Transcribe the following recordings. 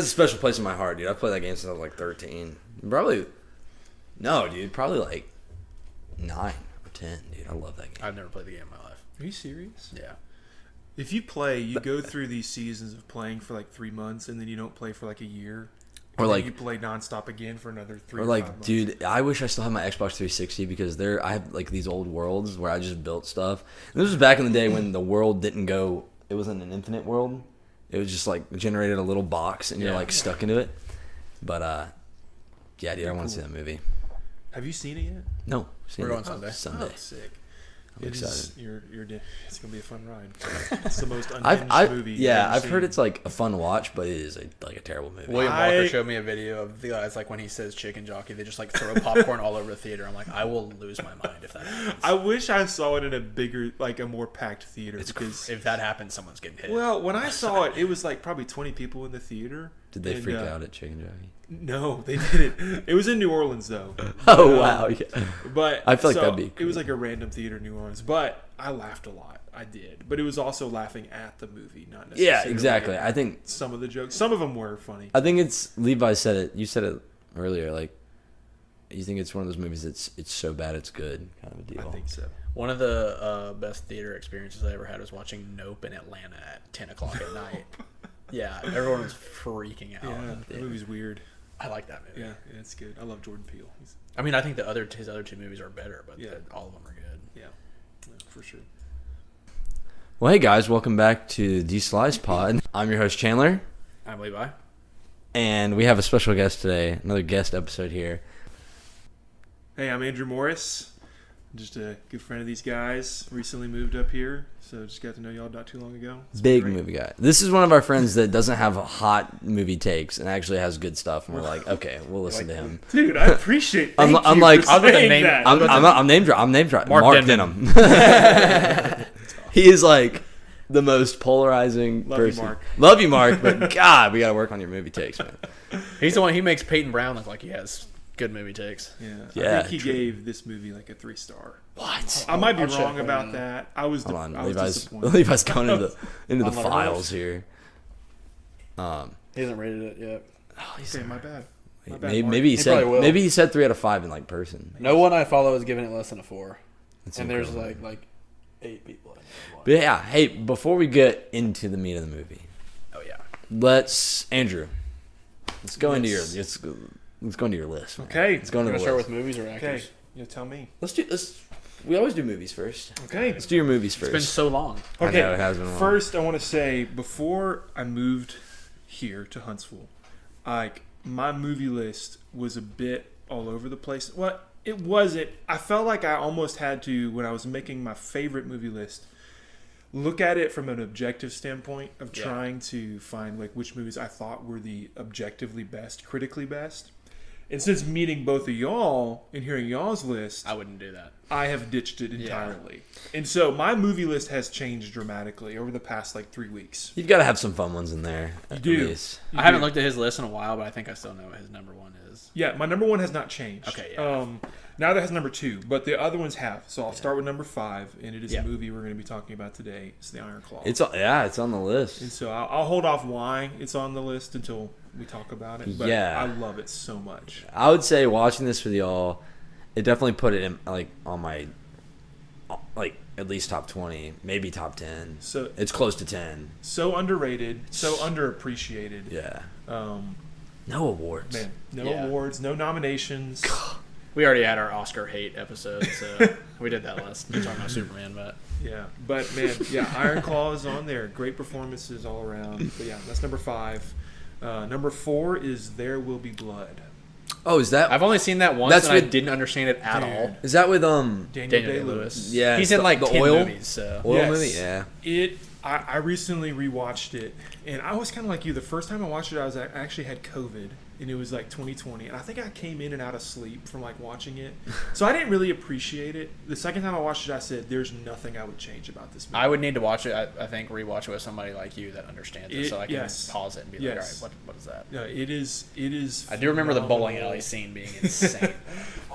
has a special place in my heart, dude. I played that game since I was like 13. Probably like 9 or 10, dude. I love that game. I've never played the game in my life. Are you serious? Yeah. If you play, you go through these seasons of playing for like 3 months, and then you don't play for like a year. Or like you play nonstop again for another 3 or or like, 5 months. dude, I wish I still had my Xbox 360 because I have like these old worlds where I just built stuff. And this was back in the day when the world didn't go. It wasn't an infinite world. It was just like generated a little box and you're like stuck into it. But yeah, dude, I want to see that movie. Have you seen it yet? No, We're going Sunday. Sunday. Oh, sick. I'm excited. It's gonna be a fun ride. It's the most unhinged movie. Yeah, I've heard it's like a fun watch, but it is like a terrible movie. William Walker showed me a video of the guys like when he says chicken jockey, they just like throw popcorn all over the theater. I'm like, I will lose my mind if that happens. I wish I saw it in a bigger, like a more packed theater. Because if that happens, someone's getting hit. Well, when I saw it, it was like probably 20 people in the theater. Did they freak out at Chicken Jockey? No, they didn't. It was in New Orleans though. Oh wow! Yeah. But I feel like that'd be cool. It was like a random theater in New Orleans, but I laughed a lot. I did, but it was also laughing at the movie, not necessarily. Yeah, exactly. I think some of the jokes, some of them were funny. I think it's Levi said it. You said it earlier. Like, you think it's one of those movies that's it's so bad it's good kind of a deal. I think so. One of the best theater experiences I ever had was watching Nope in Atlanta at 10 o'clock at night. Yeah, everyone was freaking out. Yeah, that movie's weird. I like that movie. Yeah, it's good. I love Jordan Peele. I mean, I think his other two movies are better, but all of them are good. Yeah, for sure. Well, hey guys, welcome back to the Slice Pod. I'm your host Chandler, I'm Levi, and we have a special guest today. Another guest episode here. Hey, I'm Andrew Morris. I'm just a good friend of these guys. Recently moved up here, so just got to know y'all not too long ago. Big movie guy. This is one of our friends that doesn't have hot movie takes and actually has good stuff. And we're like, okay, we'll listen to him. Dude, I appreciate. I'm like, I'm name drop. Mark Denham. He is like the most polarizing person. Mark. Love you, Mark. But God, we got to work on your movie takes, man. He's the one. He makes Peyton Brown look like he has good movie takes. Yeah. I think he gave this movie like a 3-star. What? I might be wrong about that. I was. Hold on, I was disappointed. Levi's going into the files here. He hasn't rated it yet. Oh, Okay, my bad. Maybe he said 3 out of 5 in like person. No one I follow is giving it less than a 4. That's and incredible. there's like 8 people. But yeah, hey, before we get into the meat of the movie, Andrew, let's go into your list. Man. Okay, let's go into the list. Start with movies or actors. Okay, you tell me. We always do movies first. Okay, let's do your movies first. It's been so long. Okay, I know, it has been long. First, I want to say before I moved here to Huntsville, like my movie list was a bit all over the place. Well, it wasn't. I felt like I almost had to, when I was making my favorite movie list, look at it from an objective standpoint of trying to find like which movies I thought were the objectively best, critically best. And since meeting both of y'all and hearing y'all's list, I wouldn't do that. I have ditched it entirely. Yeah. And so my movie list has changed dramatically over the past like 3 weeks. You've got to have some fun ones in there. You do. I haven't looked at his list in a while, but I think I still know what his number 1 is. Yeah, my number 1 has not changed. Okay, yeah. Neither has number 2, but the other ones have. So I'll start with number 5, and it is a movie we're going to be talking about today. It's The Iron Claw. It's on the list. And so I'll hold off why it's on the list until we talk about it. But I love it so much. I would say watching this with y'all, it definitely put it in like on my like at least top 20, maybe top 10. So it's close to 10. So underrated, so underappreciated. Yeah. No awards. Man, no awards, no nominations. We already had our Oscar hate episode, so we did that last. We're talking about Superman, but man, Iron Claw is on there. Great performances all around. But yeah, that's number 5. Number 4 is There Will Be Blood. Oh, is that? I've only seen that once, and I didn't understand it at all. Is that with Daniel Day-Lewis? Yeah, he's in like the 10 oil movies. So. Oil movie, yeah. I recently rewatched it, and I was kind of like you. The first time I watched it, I actually had COVID, and it was like 2020, and I think I came in and out of sleep from like watching it, so I didn't really appreciate it. The second time I watched it, I said, "There's nothing I would change about this movie." I would need to watch it. I think rewatch it with somebody like you that understands it, so I can pause it and be like, "All right, what is that?" Yeah, it is. I do remember the bowling alley scene being insane.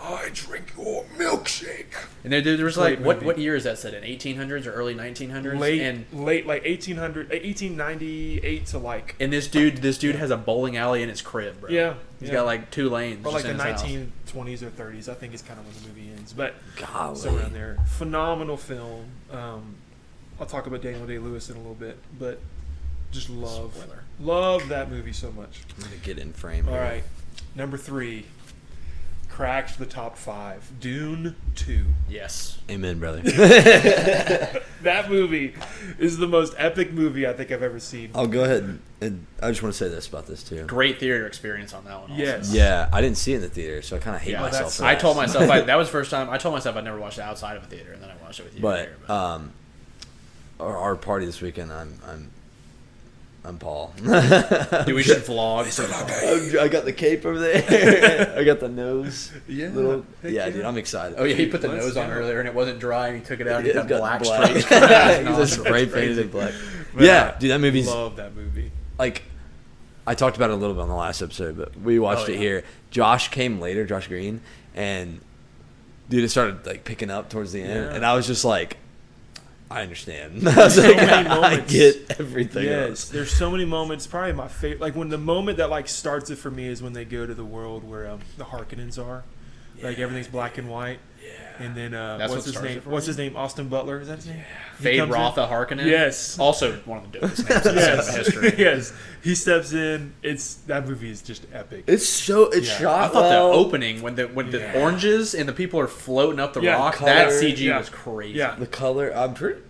I drink your milkshake. And there was Great like, movie. what year is that set in? 1800s or early 1900s? Late like 1898 to like. And this dude has a bowling alley in his crib, bro. Yeah. He's got like 2 lanes. Or like just the in his house. 1920s or 30s, I think is kind of when the movie ends. But Golly. so around there, phenomenal film. I'll talk about Daniel Day-Lewis in a little bit, but just love that movie so much. I'm gonna get in frame. All here. right, number 3, cracked the top 5. Dune 2. Yes. Amen, brother. That movie is the most epic movie I think I've ever seen. I'll go ahead and I just want to say this about this too. Great theater experience on that one. Also. Yes. Yeah, I didn't see it in the theater, so I kind of hate Yeah, myself. that's- For I that. told myself that was the first time. I told myself I'd never watched it outside of a theater, and then I watched it with you. But in the theater, our party this weekend, I'm Paul. dude, we should vlog. I got the cape over there. I got the nose. Yeah. Little, Heck yeah, yeah. dude, I'm excited. Oh yeah, he put the Let's nose on go. earlier, and it wasn't dry, and he took it out, and Yeah, he it's got got black stripes. He's just spray painted in black. But Yeah, dude, that movie's love that movie. like. I talked about it a little bit on the last episode, but we watched Oh, it yeah. here. Josh came later, Josh Green, and dude, it started like picking up towards the end, Yeah. and I was just like, I understand. I was So like, many I moments. get everything. Yes, else. there's so many moments. Probably my favorite, like when the moment that like starts it for me is when they go to the world where the Harkonnens are. Like everything's black and white. Yeah. And then That's what's what his starts name? it for What's you? his name? Austin Butler. Is that his name? He Fade comes in- Rotha Harkonnen. Yes. Also one of the dopest names in Yes. history. Yes. He steps in. That movie is just epic. It's Yeah. shot. I thought well. the opening when the Yeah. oranges and the people are floating up the Yeah, rock, color, that CG yeah. was crazy. Yeah. The color, I'm pretty.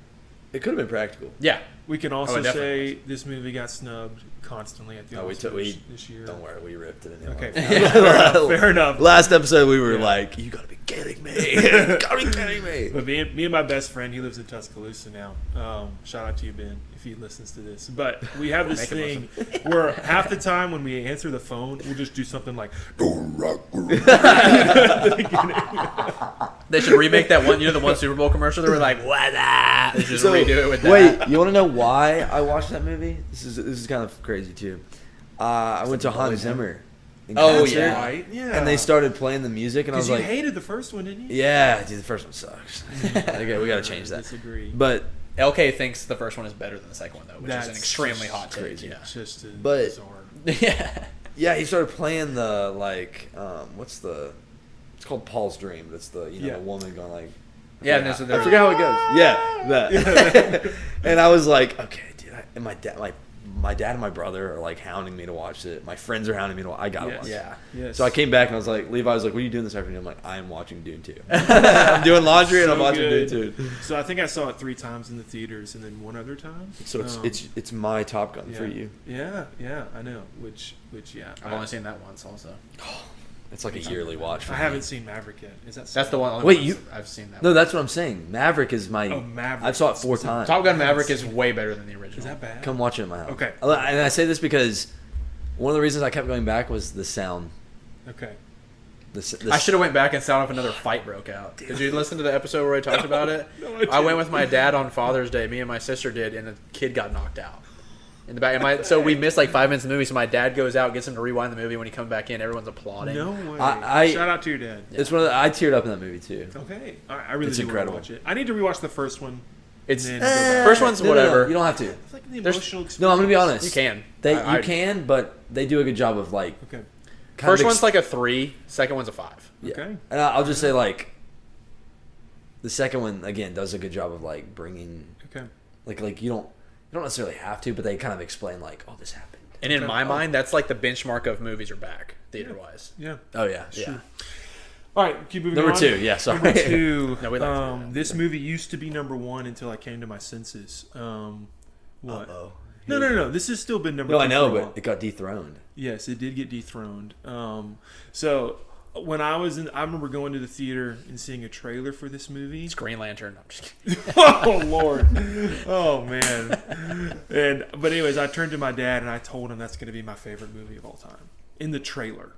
It could have been practical. Yeah. We can Oh, also it definitely say this movie got snubbed constantly at the No, Oscars this year. Don't worry, we ripped it anyway. Okay. Fair enough. Fair enough. Last episode, we were Yeah. like, "You gotta be kidding me! You gotta be kidding me!" But me and my best friend, he lives in Tuscaloosa now. Shout out to you, Ben, if he listens to this. But we have this Make him thing where half the time when we answer the phone, we'll just do something like, They should remake that one, the one Super Bowl commercial. They were like, "What up?" They should just redo it with that. Wait, you want to know why I watched that movie? This is kind of crazy too. I went to Hans Zimmer. in Oh, concert, yeah. right? Yeah. and they started playing the music, and I Because was you like, hated the first one, didn't you? "Yeah, dude, the first one sucks." Okay, we gotta change that. Disagree. But LK thinks the first one is better than the second one, though, which is an That's extremely just hot take. crazy. Yeah. It's just But- bizarre. Yeah. yeah, he started playing the what's the? It's called Paul's Dream. That's the Yeah. the woman going like. Yeah, and there's I forget how it goes. Yeah, that. And I was like, okay, dude. And my dad and my brother are like hounding me to watch it. My friends are hounding me to. I gotta Yes. watch it. Yeah. Yes. So I came back and I was like, Levi was like, "What are you doing this afternoon?" I'm like, "I am watching Dune 2. I'm doing laundry and I'm So watching good. Dune 2. So I think I saw it 3 times in the theaters, and then one other time. So it's my Top Gun for yeah. you. Yeah, I know. Which yeah. I've only seen that once, also. It's like a yearly watch. For I me. haven't seen Maverick yet. Is that That's the one. Wait, you- I've seen that. No, that's what I'm saying. Maverick is my. Oh, Maverick. I've saw it 4 times. Top Gun Maverick is way better than the original. Is that bad? Come watch it at my house. Okay. And I say this because one of the reasons I kept going back was the sound. Okay. I should have went back and saw if another fight broke out. Did you listen to the episode where I talked about it? No, I I didn't. went with my dad on Father's Day. Me and my sister did, and the kid got knocked out in the back. And so we missed like 5 minutes of the movie. So my dad goes out, gets him to rewind the movie. When he comes back in, everyone's applauding. No way. I- Shout out to your dad. It's one of I teared up in that movie too. Okay. I really It's do incredible. want to watch it. I need to rewatch the first one. It's And then go back. first one's No, whatever. you don't have to. It's like the There's- emotional experience. No, I'm gonna be honest. You can. You I- can, but they do a good job of like. Okay. kind First of one's like a 3. Second one's a 5. Yeah. Okay. And I'll just say like. The second one again does a good job of like bringing Okay. like you don't necessarily have to, but they kind of explain like, oh, this happened. And in Okay. my mind, that's like the benchmark of movies are back theater wise. Yeah. Oh yeah, Yeah. All right. Keep moving Number on. 2, yeah, sorry. Number 2. No, we like to do that. This movie used to be number 1 until I came to my senses. What? Uh-oh. No. This has still been number No, 2. I know, for a while. but it got dethroned. Yes, it did get dethroned. So when I remember going to the theater and seeing a trailer for this movie. It's Green Lantern. No, I'm just kidding. Oh Lord! Oh man! But anyways, I turned to my dad and I told him that's going to be my favorite movie of all time. In the trailer,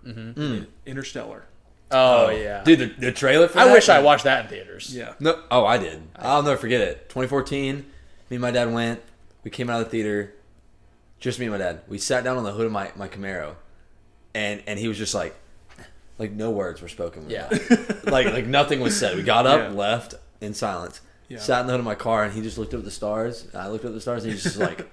Interstellar. Oh, yeah. Dude, the trailer for I that? wish I watched that in theaters. Yeah. No, oh, I did. I'll never forget it. 2014, me and my dad went. We came out of the theater, just me and my dad. We sat down on the hood of my Camaro, and he was just like like no words were spoken. Yeah. like nothing was said. We got up, Yeah. left in silence. Yeah. Sat in the hood of my car, and he just looked up at the stars. And I looked up at the stars, and he's just like,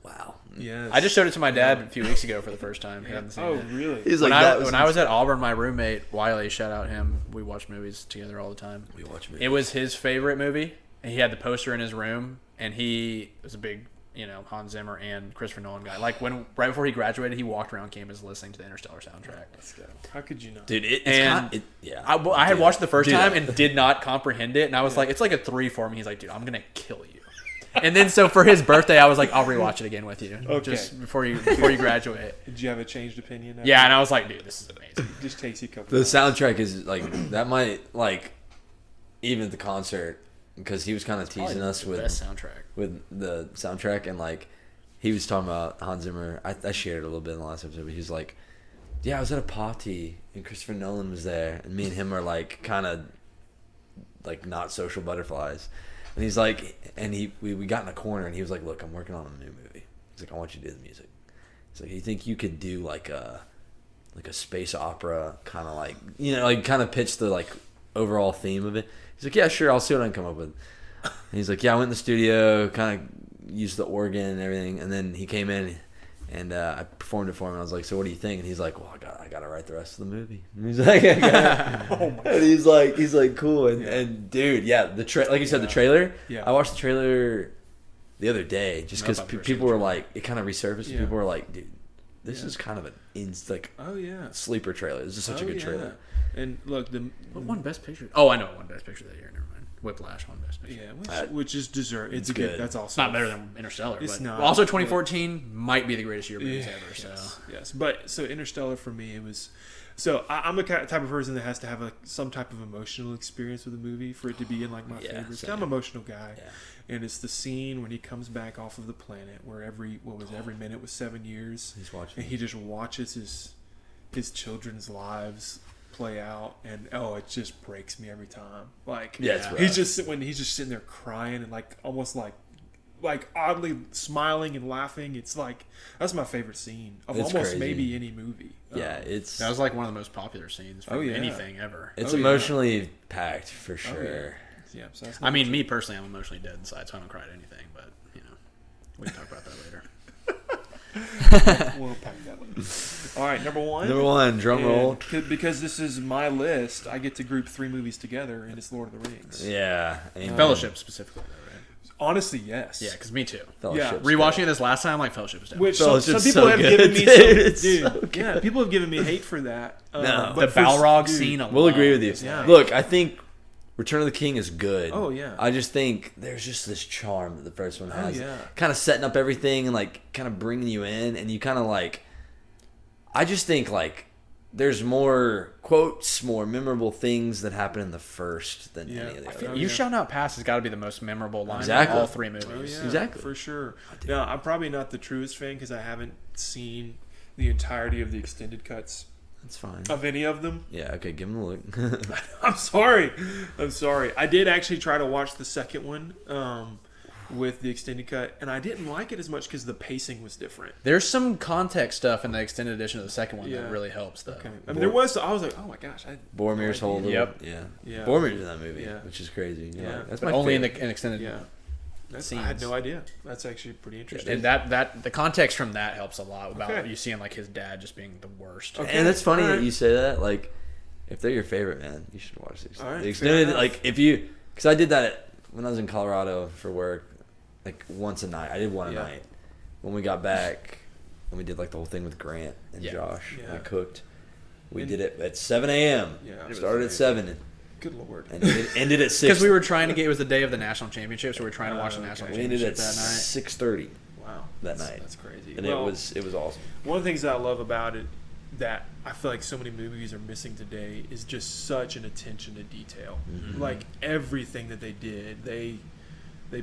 "Wow." Yes. I just showed it to my dad a few weeks ago for the first time. He hadn't seen Oh, it. really? He's like, When I was at Auburn, my roommate Wiley, shout out him. We watched movies together all the time. We watch movies. It was his favorite movie, and he had the poster in his room, and he was a big, Hans Zimmer and Christopher Nolan guy. Like right before he graduated, he walked around campus listening to the Interstellar soundtrack. Let's go. How could you not? Dude, yeah. I had watched it the first Dude. time and did not comprehend it, and I was like, it's like a 3 for me. He's like, dude, I'm gonna kill you. And then so for his birthday, I was like, I'll rewatch it again with you, just before you graduate. Did you have a changed opinion? After Yeah, and I was like, dude, this is amazing. It just takes you a couple. The hours. soundtrack is like that might like even at the concert because he was kind of teasing us the best soundtrack. with the soundtrack and like he was talking about Hans Zimmer. I shared it a little bit in the last episode, but he was like, "Yeah, I was at a party and Christopher Nolan was there, and me and him are like kind of like not social butterflies." And he's like, and we got in a corner, and he was like, "Look, I'm working on a new movie." He's like, "I want you to do the music." He's like, "You think you could do like a space opera kind of like like kind of pitch the like overall theme of it?" He's like, "Yeah, sure, I'll see what I can come up with." And he's like, "Yeah, I went in the studio, kind of used the organ and everything, and then he came in." And I performed it for him. And I was like, "So what do you think?" And he's like, "Well, I got to write the rest of the movie." And he's like, and he's like, "Cool." And dude, yeah, like you said, the trailer. Yeah. I watched the trailer the other day just because I've never seen people the were trailer. like, it kind of resurfaced. Yeah. People were like, "Dude, this is kind of an Oh yeah. sleeper trailer. This is such a good trailer." And look, What won Best Picture? Oh, I know what won Best Picture that year. Never mind. Whiplash won Best Picture. Yeah, which is deserved. It's a good. good. That's also It's not better than Interstellar. It's but not. Also, 2014 might be the greatest year of movies ever. So Yes. But so Interstellar for me, it was. So I'm a type of person that has to have some type of emotional experience with a movie for it to be in like my favorites. same. I'm an emotional guy, Yeah. and it's the scene when he comes back off of the planet where every minute was 7 years, He's watching. and he just watches his children's lives play out, and it just breaks me every time. Like Yeah, it's rough. he's just sitting there crying and like almost like oddly smiling and laughing. It's like that's my favorite scene of It's almost crazy. maybe any movie. Yeah, it's that was like one of the most popular scenes from anything ever. it's Oh, yeah. emotionally packed for sure. Yeah, so that's I mean, me personally, I'm emotionally dead inside, so I don't cry at anything. But we can talk about that later. we'll pack that one. All right, number one. Number one, drum roll. Because this is my list, I get to group 3 movies together, and it's Lord of the Rings. Yeah, amen. Fellowship specifically, though, right? Honestly, yes. Yeah, because me too. Fellowship's Rewatching good. it this last time, like Fellowship was down. Which Fellowship's some people so have good, given me dude. It's so good. yeah, people have given me hate for that. No. The Balrog scene scene. alone. We'll agree with you. Yeah. Look, I think Return of the King is good. Oh, yeah. I just think there's just this charm that the first one has. yeah. Kind of setting up everything and like kind of bringing you in, and you kind of like. I just think like there's more quotes, more memorable things that happen in the first than Yeah. any of the I other. feel- You Shall Not Pass has got to be the most memorable line Exactly. of all 3 Oh, movies. yeah, Exactly. for sure. Now, I'm probably not the truest fan because I haven't seen the entirety of the extended cuts That's fine. of any of them. Yeah, okay, give him a look. I'm sorry. I did actually try to watch the second one with the extended cut, and I didn't like it as much because the pacing was different. There's some context stuff in the extended edition of the second one Yeah. that really helps, though. Okay. I mean, I was like, oh my gosh. Boromir's whole little, Yep. yeah. Yeah. Boromir's in that movie, Yeah. which is crazy. Yeah, Yeah. that's But my only in favorite. the extended. Yeah. I had Scenes. no idea. That's actually pretty interesting. And that the context from that helps a lot about Okay. you seeing like his dad just being the worst. Okay. And it's funny Alright. that you say that. Like, if they're your favorite, man, you should watch these. Alright, The fair extended, enough. like, because I did that when I was in Colorado for work, like once a night. I did one a Yeah. night. When we got back, and we did like the whole thing with Grant and Yeah. Josh. Yeah. And I cooked. We And- did it at 7 a.m. Yeah. It started at 7 Good lord. and it ended at 6. Because we were trying to get, it was the day of the national championship, so we were trying to watch the Okay. national we ended championship at that night. 6:30 Wow. that That's- night. That's crazy. and Well, it was awesome. one of the things that I love about it that I feel like so many movies are missing today is just such an attention to detail. Mm-hmm. Like everything that they did, they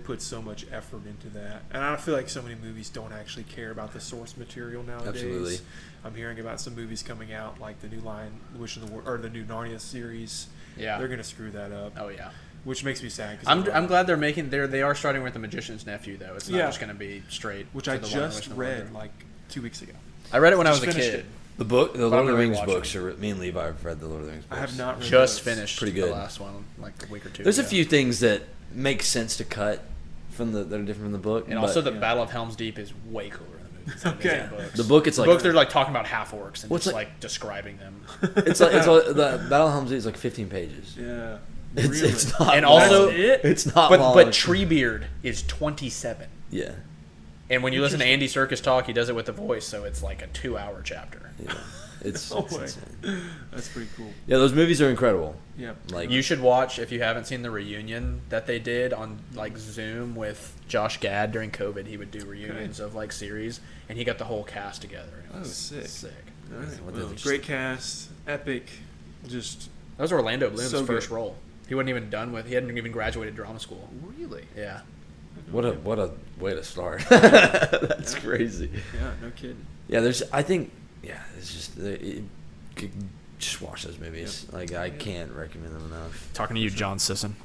put so much effort into that. And I feel like so many movies don't actually care about the source material nowadays. Absolutely. I'm hearing about some movies coming out like the new Lion Wish of the World or the new Narnia series. Yeah. They're going to screw that up, Oh yeah. which makes me sad. I'm glad they're making they are starting with the Magician's Nephew though. It's not Yeah. just going to be straight. which to I the Lion, Witch, just and the read Wardrobe. like 2 weeks ago. I read it when I was Just a finished kid. it. The book, the But Lord I'm of the gonna Rings rewatch books are. Me and Levi have read the Lord of the Rings I books. have not read Just those. finished Pretty good. the last one like a week or two. There's a ago. few things that make sense to cut from that are different from the book, And but also, the yeah. Battle of Helm's Deep is way cooler in the movies. Than it is Okay. in the books. the book it's The like book, they're like talking about half orcs and What's just like- like describing them. it's like the Battle of Helm's Deep is like 15 pages. Yeah. It's Really? it's not And long. also- That's it? it's not But long. Treebeard is 27. Yeah. And when you listen to Andy Serkis talk, he does it with the voice, so it's like a 2-hour chapter. Yeah. It's, No it's way. insane. That's pretty cool. Yeah, those movies are incredible. Yeah. Like You should watch, if you haven't seen the reunion that they did on like Zoom with Josh Gad during COVID. He would do reunions of like series, and he got the whole cast together. It was sick. All right. What Well, did they great cast, epic, just That was Orlando Bloom's So first good. role. He wasn't even done with. He hadn't even graduated drama school. really. Yeah. what a way to start. That's crazy. Yeah, no kidding. Yeah, there's. I think. Yeah, it's just. Just watch those movies. Like I can't recommend them enough. Talking to you, John Sisson.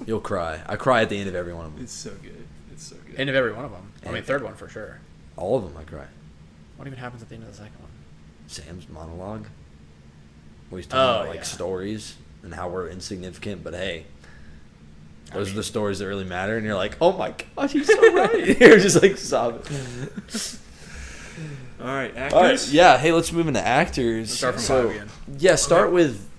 You'll cry. I cry at the end of every one of them. It's so good. It's so good. End of every one of them. I mean, And- third one for sure. All of them, I cry. What even happens at the end of the second one? Sam's monologue, where he's talking Oh, about like yeah. stories and how we're insignificant, but hey, those are the stories that really matter. And you're like, oh my gosh, he's so right. You're just like sobbing. All right, actors. All right, yeah. Hey, let's move into actors. Let's start from So, 5 again. Yeah, start Okay. with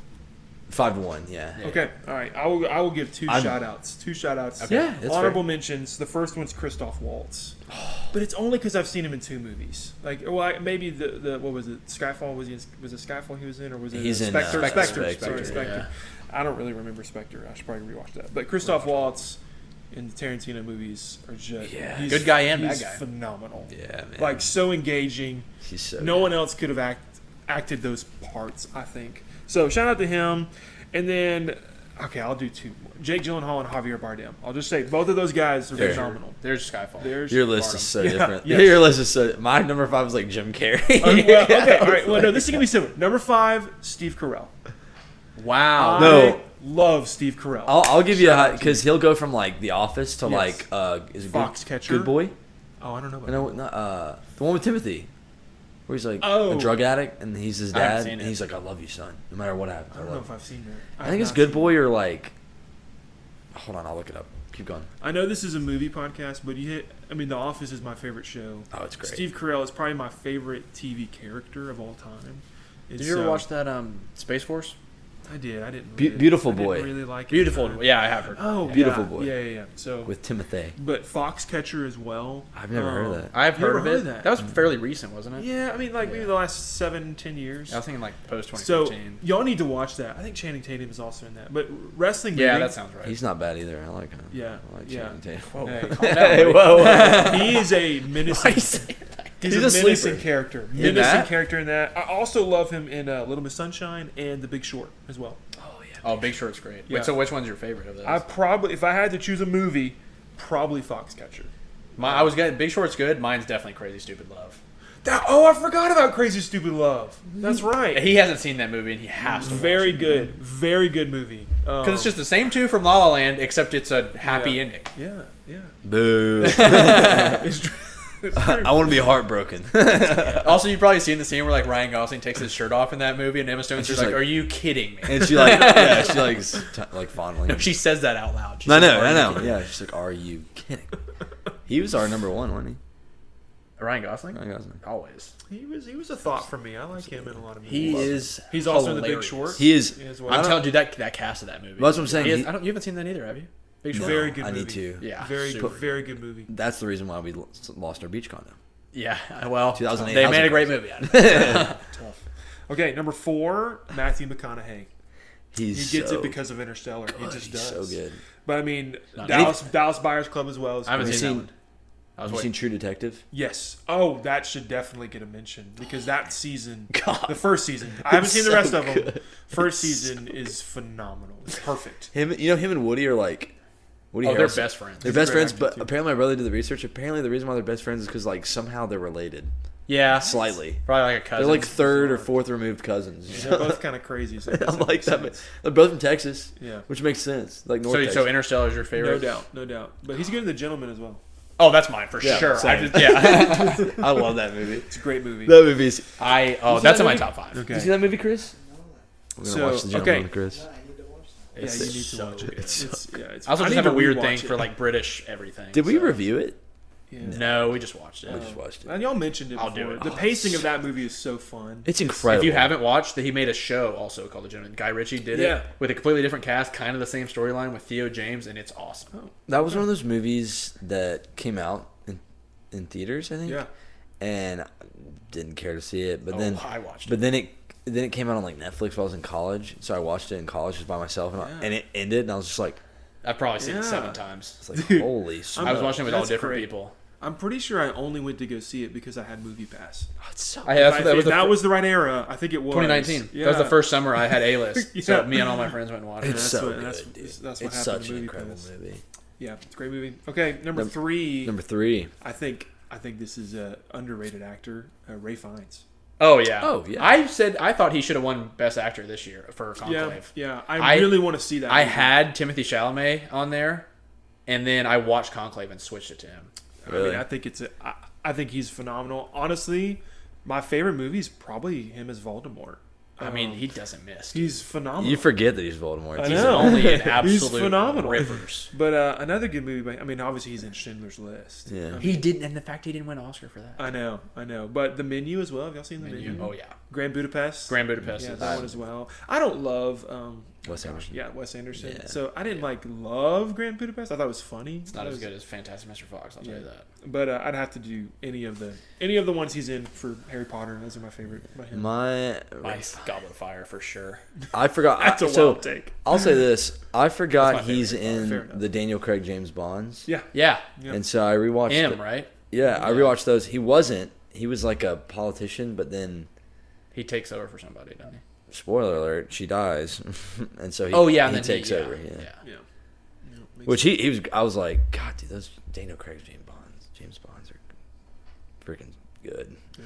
5 to 1. Yeah. Yeah. Okay, all right. I will give two I'm- shout outs. Two shout outs. Okay. Yeah, that's Honorable fair. mentions. The first one's Christoph Waltz. But it's only because I've seen him in 2 movies. Like, well, maybe the what was it? Skyfall was it Skyfall he was in, or was it He's in, Spectre? Spectre. Sorry, Spectre, Spectre. I don't really remember Spectre. I should probably rewatch that. But Christoph Waltz in the Tarantino movies are just Yeah. he's- Good guy and bad he's guy. phenomenal. Yeah, man. Like so engaging. he's so. No good. one else could have acted those parts, I think. So shout out to him. And then, okay, I'll do 2 more. Jake Gyllenhaal and Javier Bardem. I'll just say both of those guys are Sure. phenomenal. There's Skyfall. There's Your list Bardem. is so Yeah, different. yes. Your list is so. My number 5 was like Jim Carrey. Well, okay, all right. Well, no, this is gonna be similar. Number 5, Steve Carell. Wow. No. I love Steve Carell. I'll give you Shout a out because he'll go from like The Office to Yes. like is it Foxcatcher. Good Boy? Oh, I don't know about No, that. not, the one with Timothy, where he's like Oh. a drug addict and he's his I haven't dad, seen and it. he's like, "I love you, son, no matter what happens." I don't know if I've seen that. I think it's have Good not Boy seen or like. Hold on, I'll look it up. Keep going. it. I know this is a movie podcast, but The Office is my favorite show. Oh, it's great. Steve Carell is probably my favorite TV character of all time. Did you ever watch that Space Force? I did. I didn't. Beautiful I didn't Boy. really like it. Beautiful. Yeah, I have heard. Oh, Beautiful yeah. Boy. Yeah. So, with Timothy. but Foxcatcher as well. I've never heard of that. I've You heard ever of heard it. of that? That was fairly recent, wasn't it? Yeah, I mean, like maybe the last 7-10 years. I was thinking like post So 2015. y'all need to watch that. I think Channing Tatum is also in that. But wrestling. Yeah, movie, that sounds right. He's not bad either. I like him. Yeah, I like yeah. Channing Tatum. Whoa. Hey, Calm down, Hey, buddy. whoa. he is a Why menacing. you say that? He's He's a a menacing sleeper. character. In Menacing that? character in that. I also love him in Little Miss Sunshine and The Big Short as well. Oh, Big Short's great. Yeah. Wait, so which one's your favorite of those? I probably, if I had to choose a movie, probably Foxcatcher. I was good. Big Short's good. Mine's definitely Crazy Stupid Love. I forgot about Crazy Stupid Love. That's right. He hasn't seen that movie, and he has to. Very good. Very good movie. Because it's just the same 2 from La La Land, except it's a happy Yeah. ending. Yeah, yeah. Boo. It's true. I want to be heartbroken. Also, you've probably seen the scene where like Ryan Gosling takes his shirt off in that movie, and Emma Stone's she's just like, like- "Are you kidding me?" And she like, yeah, she like fondling. No, him. she says that out loud. She I says, know, "Are I you know. kidding Yeah, she's like, "Are you kidding?" He was our number 1, wasn't me?" Ryan Gosling? he? I guess. Always. He was a thought for me. I like him in a lot of movies. He is. He's also in The Big hilarious. Short. He is. As well. I'm I don't- telling you that cast of that movie. That's what I'm saying. He is, He- you haven't seen that either, have you? Big Short. Very good I movie. need to. Yeah. Very super. good. Very good movie. That's the reason why we lost our beach condo. Yeah. Well, 2008 they housing made a great crisis. movie out of it. Tough. Okay, number 4, Matthew McConaughey. He He's gets so it because of Interstellar. He good. just He's does. so good. But I mean, Not Dallas Buyers Club as well. Is I haven't great. seen that seen- one. I was Have you waiting. seen True Detective? Yes. Oh, that should definitely get a mention because that season, God. the first season, I haven't seen the so rest of them. good. First season is phenomenal. It's perfect. Him and Woody are like. Woody Oh, they're Harrelson- best friends. They're He's a best great friends, actor, but too. apparently my brother did the research. Apparently, the reason why they're best friends is because like somehow they're related, Yeah. slightly. Probably like a cousin. They're like third or fourth removed cousins. They're both kind of crazy. So I guess I'm that like makes that. sense. They're both from Texas, Yeah. which makes sense. Like North So Texas. Interstellar is your favorite? No doubt. But he's good in The Gentleman as well. Oh, that's mine for Yeah, sure. same. I love that movie. It's a great movie. That movie's. That's in my top 5. Okay. You see that movie, Chris? We're gonna So, watch The Gentleman okay. with Chris. Yeah, It's you need to so watch it. good. It's I also I just need have a to weird rewatch thing it. for like British everything. Did we so- review it? Yeah. No, we just watched it. We just watched it. And y'all mentioned it I'll before. do it. The pacing of that movie is so fun. It's incredible. If you haven't watched, he made a show also called The Gentleman. Guy Ritchie did Yeah. it with a completely different cast, kind of the same storyline with Theo James, and it's awesome. That was one of those movies that came out in theaters, I think. Yeah. And I didn't care to see it, but then I watched but it. then it came out on like Netflix while I was in college, so I watched it in college just by myself, and it ended, and I was just like, I've probably seen it Yeah. 7 times. it's like Dude, holy I smokes. was watching it with all That's different great. people. I'm pretty sure I only went to go see it because I had Movie Pass. Oh, it's so If that was the right era. I think it was 2019. Yeah. That was the first summer I had A-list. Yeah. So me and all my friends went and watched It's it. so what- good, that's- dude. that's what it's happened such to an Movie incredible Pass. movie. Yeah, it's a great movie. Okay, number 3. Number 3. I think this is a underrated actor, Ray Fiennes. Oh yeah. Oh, yeah. I thought he should have won Best Actor this year for Conclave. Yeah. I really want to see that. I movie. had Timothy Chalamet on there, and then I watched Conclave and switched it to him. Really? I mean, I think he's phenomenal. Honestly, my favorite movie is probably him as Voldemort. I mean, he doesn't miss. He's phenomenal. You forget that he's Voldemort. I He's know. only an He's absolute phenomenal. rippers. But another good movie. I mean, obviously he's in Schindler's List. Yeah. He didn't, and the fact he didn't win an Oscar for that. I know. But The Menu as well. Have y'all seen The Menu? Oh yeah, Grand Budapest. Grand Budapest. Yeah, is- that one as well. I don't love Wes Anderson. Yeah, Wes Anderson. Yeah. So I didn't love Grand Budapest. I thought it was funny. It's not as good as Fantastic Mr. Fox. I'll tell you that. But I'd have to do any of the ones he's in for Harry Potter. Those are my favorite by him. My Goblet of Fire for sure. I forgot. That's a so wild take. I'll say this: I forgot That's my he's favorite. Fair in enough. the Daniel Craig James Bonds. Yeah. Yeah, Yep. And so I rewatched him right. Yeah, I rewatched those. He wasn't. He was like a politician, but then He takes over for somebody, doesn't he? spoiler alert, she dies, and so he, Oh yeah, he and then takes yeah, over. Yeah. Yeah. Makes Which he was. I was like, God, dude, those Daniel Craig James Bonds are freaking good. Yeah.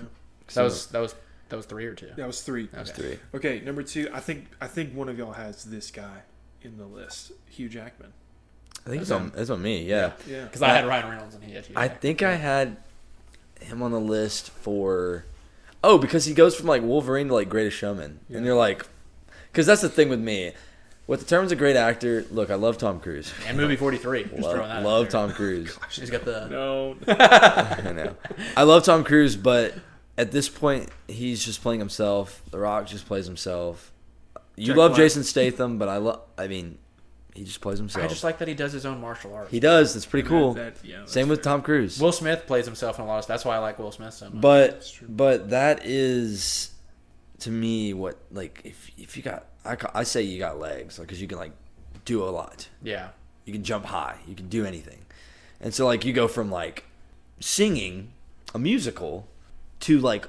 That was 3 or 2. That was 3. That's Okay. 3. Okay, number 2. I think one of y'all has this guy in the list, Hugh Jackman. I think it's on me. Yeah. Yeah. Because I had Ryan Reynolds and he had. I think I had him on the list for. Oh, because he goes from like Wolverine to like Greatest Showman, Yeah. and you're like, because that's the thing with me. With the terms of great actor, look, I love Tom Cruise. And movie 43. Just throwing that. Love out there. Tom Cruise. He's got the. No. I know. I love Tom Cruise, but at this point, he's just playing himself. The Rock just plays himself. You Jack love Black. Jason Statham, but I mean, he just plays himself. I just like that he does his own martial arts. He does. That's pretty cool. That's Same with fair. Tom Cruise. Will Smith plays himself in a lot of. That's why I like Will Smith so much. But true. that is to me what like if you got I say you got legs because you can like do a lot. yeah, You can jump high. You can do anything. And so like you go from like singing a musical to like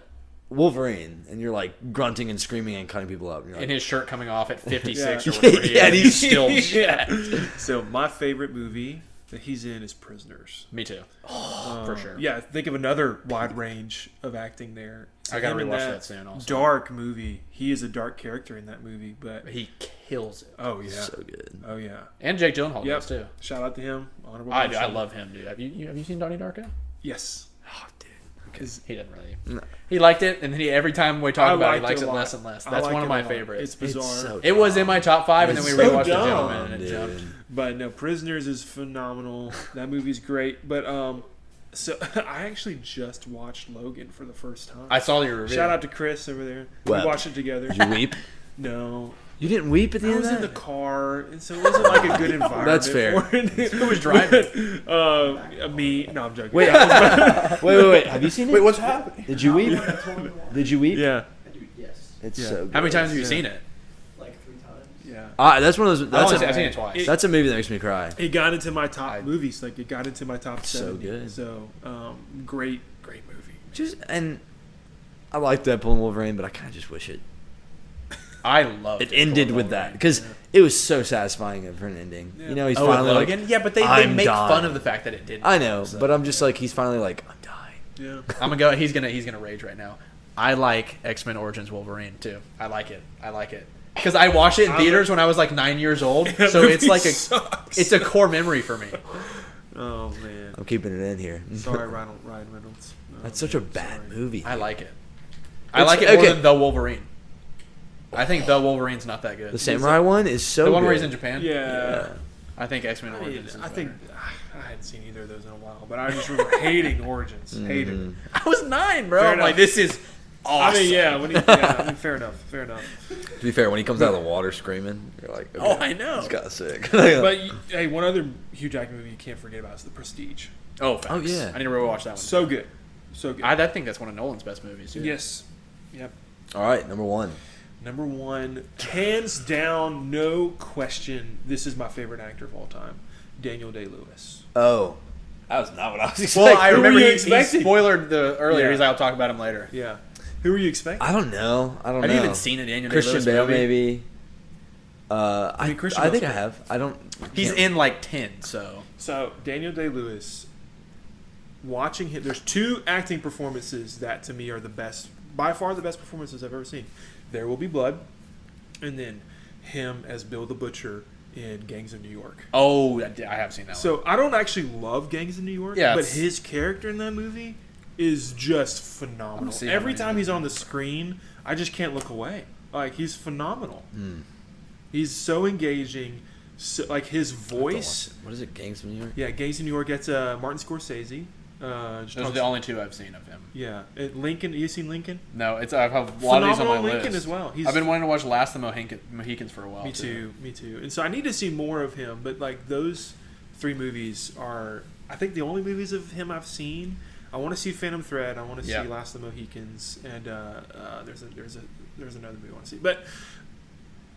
Wolverine, and you're like grunting and screaming and cutting people up. And you're like, and his shirt coming off at 56 Yeah. or whatever. he Yeah, is, and he's still Yeah. So my favorite movie that he's in is Prisoners. Me too. For sure. Yeah, think of another wide range of acting there. So I gotta him in rewatch that soon also. Dark movie. He is a dark character in that movie, but He kills it. oh yeah, so good. oh yeah. And Jake Gyllenhaal Yep. does too. Shout out to him. Honorable I mention. love him, dude. Have you seen Donnie Darko? Yes. Oh, dude. Because He didn't really. No. He liked it, and then every time we talk about it, he likes a it lot. less and less. I That's like one it of my a lot. favorites. It's bizarre. so It was in my top 5, and then we It's so rewatched The dumb, Gentleman, and it dude. jumped. But no, Prisoners is phenomenal. That movie's great. But so I actually just watched Logan for the first time. I saw your review. Shout out to Chris over there. Wept. We watched it together. Did you weep? No, You didn't weep at the I end was of in that? the car, and so it wasn't like a good environment. That's fair. For it. Who was driving? Me. No, I'm joking. Wait, wait. Have you seen it? Wait, what's happening? Did you weep? Did you weep? Yeah, Yes, It's Yeah. so good. How many times have you Yeah. seen it? like 3 times. yeah. That's one of those. That's I've a, seen it twice. that's a movie that makes me cry. It got into my top movies. Like it got into my top So 70. good. So great movie. And I like Deadpool and Wolverine, but I kind of just wish it I love it ended with that because it was so sasatisfying for an ending. Yeah. You know, he's Oh, with finally like, Logan? Yeah, but they I'm make dying. fun of the fact that it didn't. I know, so. but I'm just like, he's finally like, I'm dying. Yeah. I'm gonna go. He's gonna rage right now. I like X-Men Origins Wolverine too. I like it because I watched it in theaters when I was like 9 years old. So movie it's like sucks. it's a core memory for me. Oh man. I'm keeping it in here. Sorry, Ryan Reynolds. Oh, That's such a man, bad sorry. movie. I dude. like it. I like it more than The Wolverine. I think The Wolverine's not that good. The samurai one is so the one good. where he's in Japan? Yeah. I think X-Men Origins is I better. think I hadn't seen either of those in a while, but I just remember hating Origins. Hated it. I was 9, bro. Fair I'm like, enough. this is awesome. I mean, yeah. Fair enough. To be fair, when he comes out of the water screaming, you're like, okay, Oh, I know. He's got sick. But hey, one other Hugh Jackman movie you can't forget about is The Prestige. Oh, facts. Oh, yeah. I need to rewatch that one. So good. I think that's one of Nolan's best movies, too. Yes. Yep. All right, number 1. Number 1, hands down, no question. This is my favorite actor of all time, Daniel Day-Lewis. Oh, that was not what I was expecting. Well, I Who were remember you he expecting? spoilered the earlier. Yeah. He's like, I'll talk about him later. Yeah. Who were you expecting? I don't know. Have you even seen a Daniel Christian Day-Lewis Bale, movie? maybe. mean, Christian I think I Bale's have. I don't. He's can't- in like 10, so. So Daniel Day-Lewis, watching him, there's 2 acting performances that to me are the best, by far the best performances I've ever seen. There Will Be Blood, and then him as Bill the Butcher in Gangs of New York. Oh, I have seen that one. So I don't actually love Gangs of New York, Yeah, but it's- his character in that movie is just phenomenal. see how Every many time he's movies on the screen, I just can't look away. Like, he's phenomenal. Hmm. He's so engaging. So, like, his voice. What is it? Gangs of New York. Yeah, Gangs of New York. That's Martin Scorsese. Just Those are talks- the only 2 I've seen of him. Yeah, Lincoln. You seen Lincoln? No, I have a lot of these on my Phenomenal list. Lincoln as well. He's, I've been wanting to watch Last of the Mohicans for a while. Me too. And so I need to see more of him. But like those 3 movies are, I think, the only movies of him I've seen. I want to see Phantom Thread. I want to see Last of the Mohicans, and there's another movie I want to see. But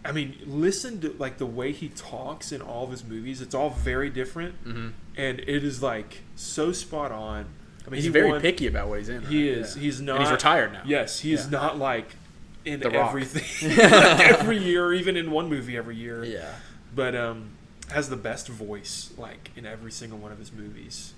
I mean, listen to like the way he talks in all of his movies. It's all very different, Mm-hmm. and it is like so spot on. I mean, He's he very won- picky about what he's in. He right? is. Yeah. He's not. And he's retired now. Yes, he is Yeah. not like in The Rock. everything like every year, or even in one movie every year. Yeah. But has the best voice like in every single one of his movies,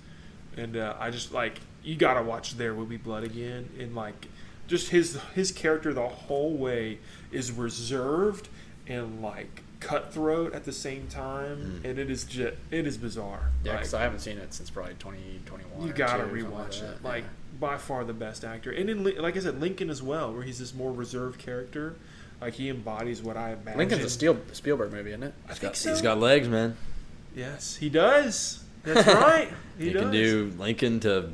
and I just like you gotta watch There Will Be Blood again, and like just his character the whole way is reserved and like cutthroat at the same time, and it is bizarre. Yeah, Like, because I haven't seen it since probably 2021. you gotta rewatch it. Like by far the best actor, and in like I said, Lincoln as well, where he's this more reserved character. Like he embodies what I imagine. Lincoln's a Spielberg movie, isn't it? I think so. He's got legs, man. Yes, he does. That's right. He does. Can do Lincoln to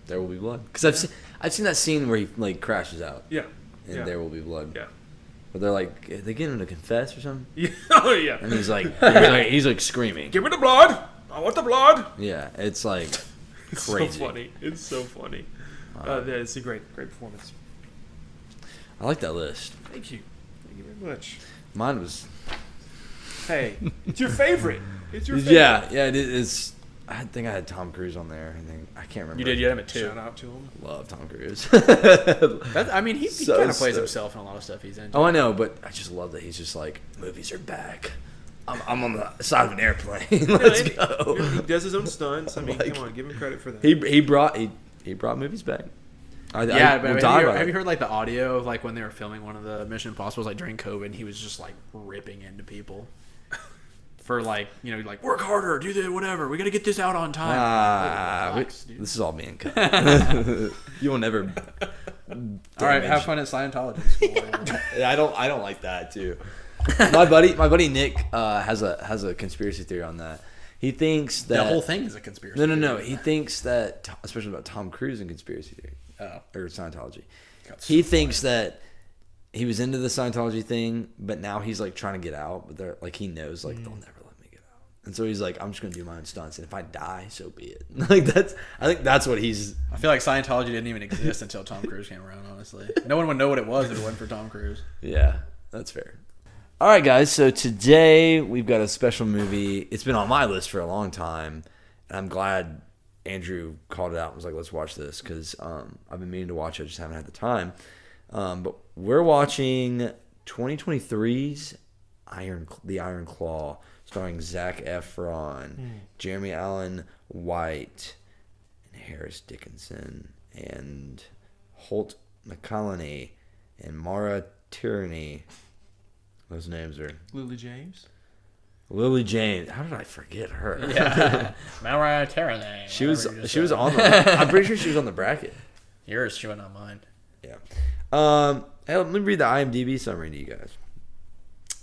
There Will Be Blood. Because I've seen that scene where he like crashes out. Yeah. And Yeah. There Will Be Blood. Yeah. But they're like, they get him to confess or something. Yeah. Oh yeah. And he's like screaming. Give me the blood. I want the blood. Yeah, it's like It's crazy. so funny. It's so funny. It's a great performance. I like that list. Thank you. Thank you very much. Mine was. Hey, it's your favorite. It's your favorite. Yeah, it is. I think I had Tom Cruise on there. I can't remember. You did. You had him at 2. Shout out to him. Love Tom Cruise. I mean, he So kind of plays sick. himself in a lot of stuff he's in. Oh, I know, but I just love that he's just like, movies are back. I'm on the side of an airplane. Let's and go. He does his own stunts. I mean, Like- come on, give him credit for that. He brought movies back. Yeah, we'll but talk about have it. you heard like the audio of like when they were filming one of the Mission Impossibles like during COVID? And he was just like ripping into people for like like work harder, do the whatever. We got to get this out on time. Relax, dude. This is all being cut. You will never. All right, have fun at Scientology school. I don't like that too. My buddy Nick has a conspiracy theory on that. He thinks that The whole thing is a conspiracy. No. theory. He thinks that, especially about Tom Cruise and conspiracy theory or Scientology. He so thinks that he was into the Scientology thing, but now he's like trying to get out. But they're like, he knows like they'll never let me get out, and so he's like, I'm just gonna do my own stunts, and if I die, so be it. Like I think that's what he's. I feel like Scientology didn't even exist until Tom Cruise came around. Honestly, no one would know what it was if it wasn't for Tom Cruise. Yeah, that's fair. All right, guys. So today we've got a special movie. It's been on my list for a long time, and I'm glad Andrew called it out and was like, "Let's watch this," because I've been meaning to watch it. I just haven't had the time. But we're watching 2023's The Iron Claw, starring Zac Efron, Jeremy Allen White, and Harris Dickinson, and Holt McCallany, and Mara Tierney. Those names are Lily James. Lily James. How did I forget her? Yeah. Mariah Carey. She was on the I'm pretty sure she was on the bracket. Yours, she went on mine. Yeah. Hey, let me read the IMDb summary to you guys.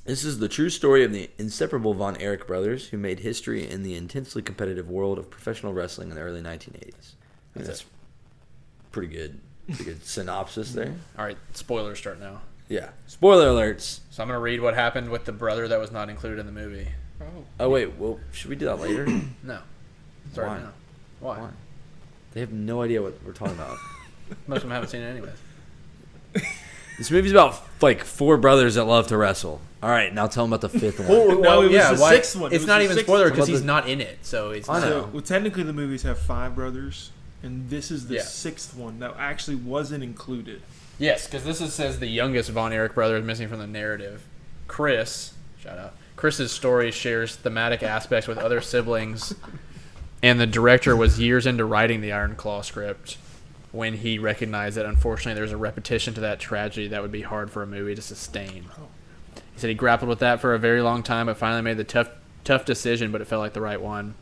This is the true story of the inseparable Von Erich brothers who made history in the intensely competitive world of professional wrestling in the early 1980s. That's pretty good. Pretty good synopsis there. All right, spoilers start now. Yeah. Spoiler alerts. So I'm going to read what happened with the brother that was not included in the movie. Oh, wait. Well, should we do that later? No. Start Why? now. Why? They have no idea what we're talking about. Most of them haven't seen it anyways. This movie's about, like, 4 brothers that love to wrestle. All right, now tell them about the 5th one. No, it was the sixth one. It It's was not the even sixth spoiler one. because he's not in it. So it's I not. know. Well, technically the movies have 5 brothers, and this is the Yeah. 6th one that actually wasn't included. Yes, because this says the youngest Von Erich brother is missing from the narrative. Chris, shout out. Chris's story shares thematic aspects with other siblings, and the director was years into writing the Iron Claw script when he recognized that unfortunately there's a repetition to that tragedy that would be hard for a movie to sustain. He said he grappled with that for a very long time, but finally made the tough decision, but it felt like the right one.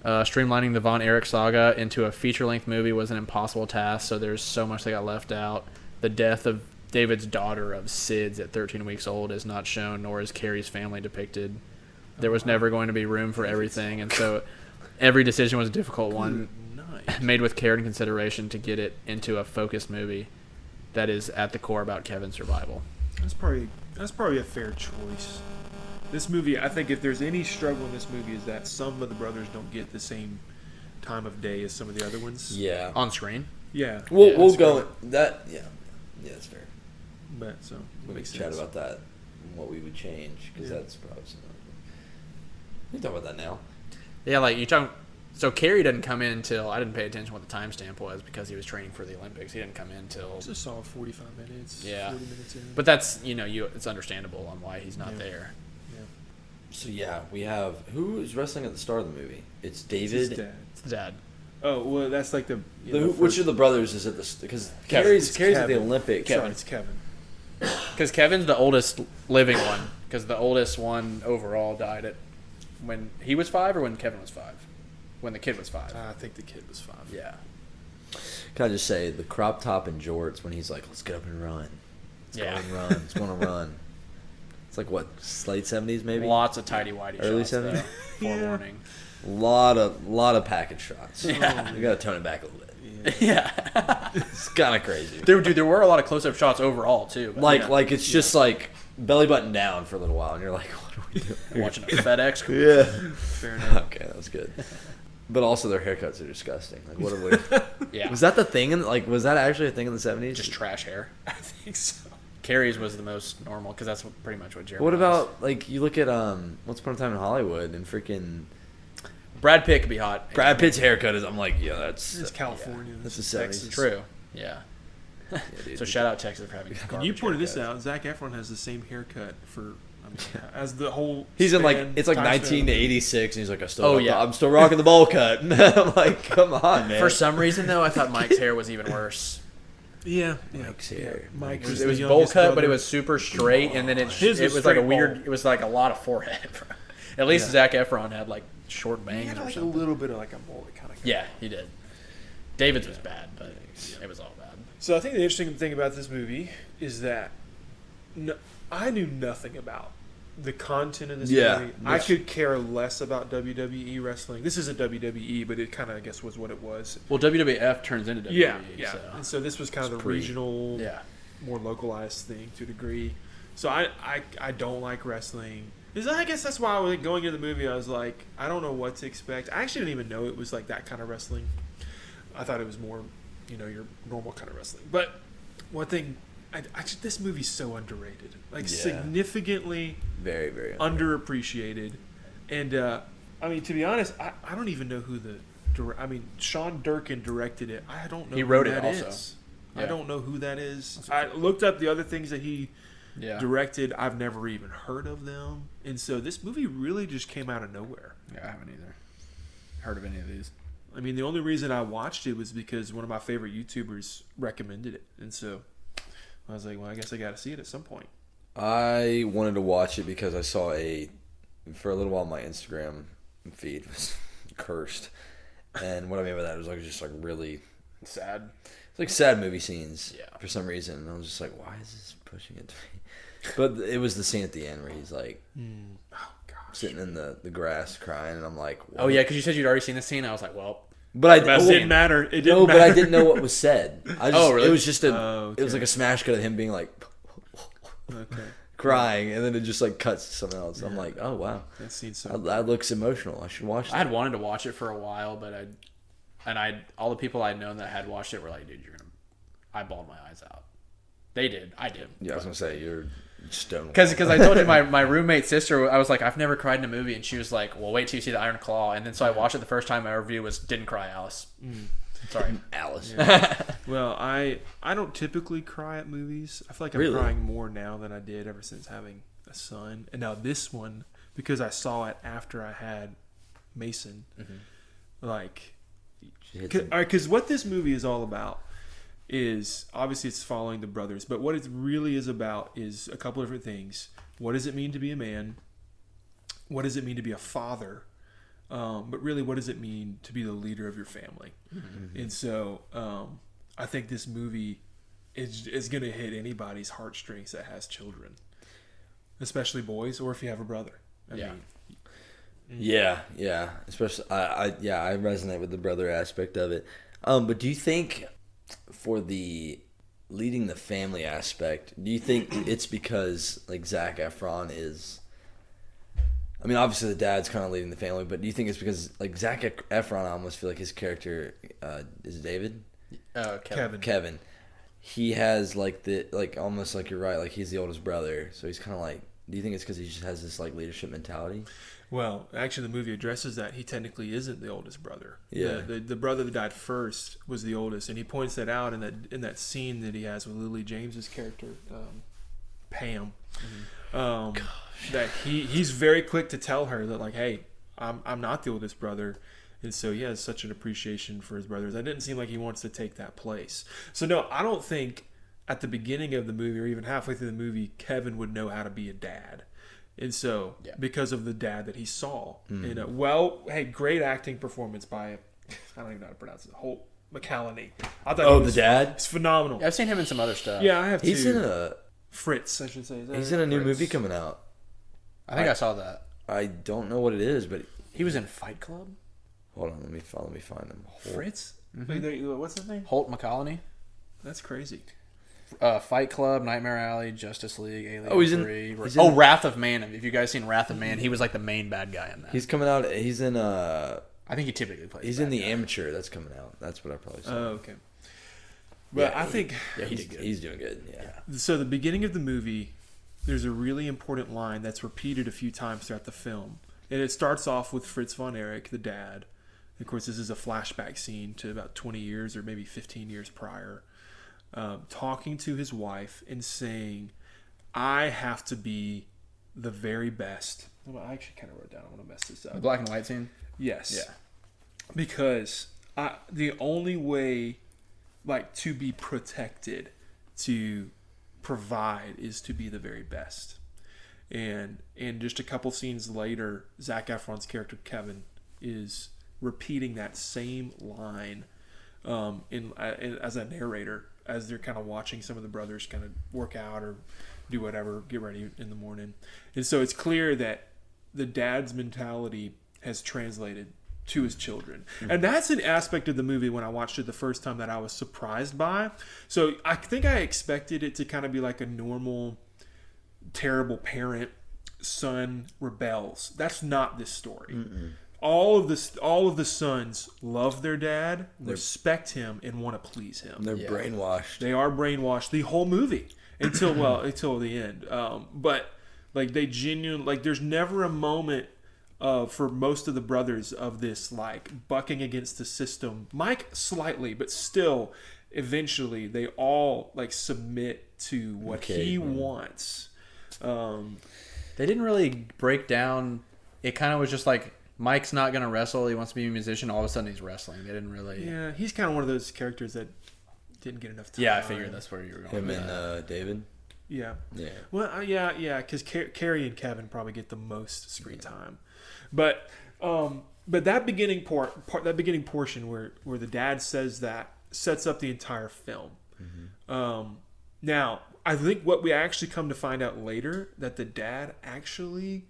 Streamlining the Von Erich saga into a feature-length movie was an impossible task, so there's so much that got left out. The death of David's daughter of SIDS at 13 weeks old is not shown, nor is Carrie's family depicted. There was never going to be room for everything, and so every decision was a difficult one, made with care and consideration to get it into a focused movie that is at the core about Kevin's survival. That's probably a fair choice. This movie, I think if there's any struggle in this movie is that some of the brothers don't get the same time of day as some of the other ones. Yeah. On screen? Yeah. We'll that's go... fair. That... Yeah. Yeah, that's fair. But so We makes can chat sense. about that and what we would change, because Yeah. that's probably something. We can talk about that now. Yeah, like you talk. So Carey didn't come in till I didn't pay attention what the timestamp was because he was training for the Olympics. He didn't come in till. It's a solid 45 minutes. Yeah. 40 minutes in. But that's it's understandable on why he's not Yeah. there. yeah. So, yeah, we have... Who is wrestling at the start of the movie? It's David... It's his dad. It's the dad. Oh well, that's like the. Which of the brothers is at the... Because Kevin. Carrie's It's at the Kevin. Olympics. Sorry, it's Kevin. Because Kevin's the oldest living one. Because the oldest one overall died at when he was 5 or when Kevin was 5. When the kid was 5. I think the kid was 5. Yeah. Can I just say, the crop top and jorts when he's like, let's get up and run. Let's Yeah. go and run. Let's want to run. It's like, what, late 70s maybe? Lots of tidy whitey Early shots. 70s? Though. Yeah. Forewarning. Lot of package shots. Yeah. You got to tone it back a little bit. Yeah. It's kind of crazy. There were a lot of close-up shots overall too. but yeah. Like it's just like belly button down for a little while, and you're like, what are we doing? watching a FedEx commercial. Yeah. Fair enough. Okay, that was good. But also their haircuts are disgusting. Like, what are we? Yeah. Was that the thing? Was that actually a thing in the 70s? Just trash hair. I think so. Carrie's was the most normal because that's pretty much what Jeremy What was. about like you look at Once Upon a Time in Hollywood and freaking Brad Pitt could be hot. Brad Pitt's haircut is? I'm like, yeah, that's It's California. That's This the is 70s. Texas. True. Yeah. dude. So shout out Texas for having. And you garbage pointed this haircuts. out. Zac Efron has the same haircut for as the whole. He's in like span, it's like time 19 span. to 86, and he's like, I'm still rocking the bowl cut. I'm like, come on, man. For some reason though, I thought Mike's hair was even worse. Yeah, Mike's hair. Mike It was was the bowl youngest cut, but brother. it was super straight, and then His it was was like a straight weird. bald. It was like a lot of forehead. At least Yeah. Zac Efron had like short He bangs had or like a something. little bit of like a mullet kind of. Yeah, he did. David's was bad, but it was all bad. So I think the interesting thing about this movie is that I knew nothing about the content of this Yeah, movie. I could care less about WWE wrestling. This isn't WWE, but it kind of, I guess, was what it was. Well, WWF turns into WWE. Yeah. So. And so this was kind of the pre. regional, Yeah. more localized thing to a degree. So I don't like wrestling. I guess that's why I was going into the movie. I was like, I don't know what to expect. I actually didn't even know it was like that kind of wrestling. I thought it was more, your normal kind of wrestling. But one thing, this movie's so underrated, like Yeah. significantly Very, very underappreciated. And I mean, to be honest, I don't even know who Sean Durkin directed it. I don't know. He who wrote it that also. is. Yeah. I don't know who that is. I looked up the other things that he Yeah. directed. I've never even heard of them, and so this movie really just came out of nowhere. Yeah, I haven't either heard of any of these. I mean, the only reason I watched it was because one of my favorite YouTubers recommended it, and so I was like, well, I guess I got to see it at some point. I wanted to watch it because I saw for a little while my Instagram feed was cursed, and what I mean by that was like just like really Sad. it's like sad movie scenes. Yeah. For some reason, and I was just like, why is this pushing it to me? But it was the scene at the end where he's like sitting in the grass crying, and I'm like, what? Oh yeah, because you said you'd already seen the scene. I was like, well, But It didn't matter. It didn't no, matter. but I didn't know what was said. I just, really? It was just a. Okay. It was like a smash cut of him being like Okay. crying, and then it just like cuts to something else. I'm like, oh wow, That scene so. that looks emotional. I should watch I that. had wanted to watch it for a while, but all the people I'd known that had watched it were like, dude, I bawled my eyes out. They did. I did. Yeah, I was gonna say you're stone. Because I told you my roommate's sister, I was like, I've never cried in a movie, and she was like, well, wait till you see the Iron Claw, and then so I watched it the first time. My review was didn't cry, Alice. Sorry, Alice. Well, I don't typically cry at movies. I feel like I'm Really? crying more now than I did ever since having a son. And now this one, because I saw it after I had Mason, like, because what this movie is all about is obviously it's following the brothers, but what it really is about is a couple different things. What does it mean to be a man? What does it mean to be a father? But really, what does it mean to be the leader of your family? And so I think this movie is going to hit anybody's heartstrings that has children, especially boys, or if you have a brother. I mean, Yeah. Especially, I resonate with the brother aspect of it. But do you think for the leading the family aspect, do you think it's because like Zac Efron is? I mean, obviously the dad's kind of leading the family, but do you think it's because like Zac Efron? I almost feel like his character is it David. Kevin. He has almost like you're right, like he's the oldest brother, so he's kind of like. Do you think it's because he just has this like leadership mentality? well, actually, the movie addresses that he technically isn't the oldest brother. Yeah. The brother that died first was the oldest, and he points that out in that scene that he has with Lily James's character, Pam. That he's very quick to tell her that like, hey, I'm not the oldest brother, and so he has such an appreciation for his brothers. That didn't seem like he wants to take that place. So no, I don't think at the beginning of the movie or even halfway through the movie, Kevin would know how to be a dad, and so because of the dad that he saw, hey, great acting performance by I don't even know how to pronounce it, Holt McCallany. I thought the dad? It's phenomenal. I've seen him in some other stuff. Yeah, I have. He's too. in a. Fritz, I should say. He's in a new movie coming out. I think I saw that. I don't know what it is, but He was in Fight Club. hold on, let me find him. Fritz? What's his name? Holt McCallany. That's crazy. Fight Club, Nightmare Alley, Justice League, Alien Oh, he's in- 3. he's in- Wrath of Man. If you guys seen Wrath of Man, he was like the main bad guy in that. He's coming out. He's in I think he typically plays. He's bad in The guy. Amateur. That's coming out. That's what I probably saw. Oh, okay. But I think Yeah, he did good. He's doing good. Yeah. so. The beginning of the movie, there's a really important line that's repeated a few times throughout the film, and it starts off with Fritz von Erich, the dad. Of course, this is a flashback scene to about 20 years or maybe 15 years prior, talking to his wife and saying, "I have to be the very best." Well, I actually kind of wrote down. I want to mess this up. The black and white scene. Yes. Yeah. Because the only way, like, to be protected, to provide, is to be the very best. And just a couple scenes later, Zac Efron's character Kevin is repeating that same line as a narrator as they're kind of watching some of the brothers kind of work out or do whatever, get ready in the morning. And so it's clear that the dad's mentality has translated to his children. And that's an aspect of the movie when I watched it the first time that I was surprised by. So I think I expected it to kind of be like a normal terrible parent, son rebels. That's not this story. All of the sons love their dad, respect him, and want to please him. They're brainwashed. They are brainwashed the whole movie until the end. But like they genuinely, like, there's never a moment for most of the brothers of this like bucking against the system. Mike slightly, but still, eventually they all like submit to what he wants. They didn't really break down. It kind of was just like Mike's not gonna wrestle. He wants to be a musician. All of a sudden he's wrestling. They didn't really. Yeah, he's kind of one of those characters that didn't get enough time. Yeah, I figured that's where you were going. Him with and that. David. Yeah. Yeah. Well, yeah, because Carrie and Kevin probably get the most screen time, but that beginning that beginning portion where the dad says that sets up the entire film. Now, I think what we actually come to find out later that the dad actually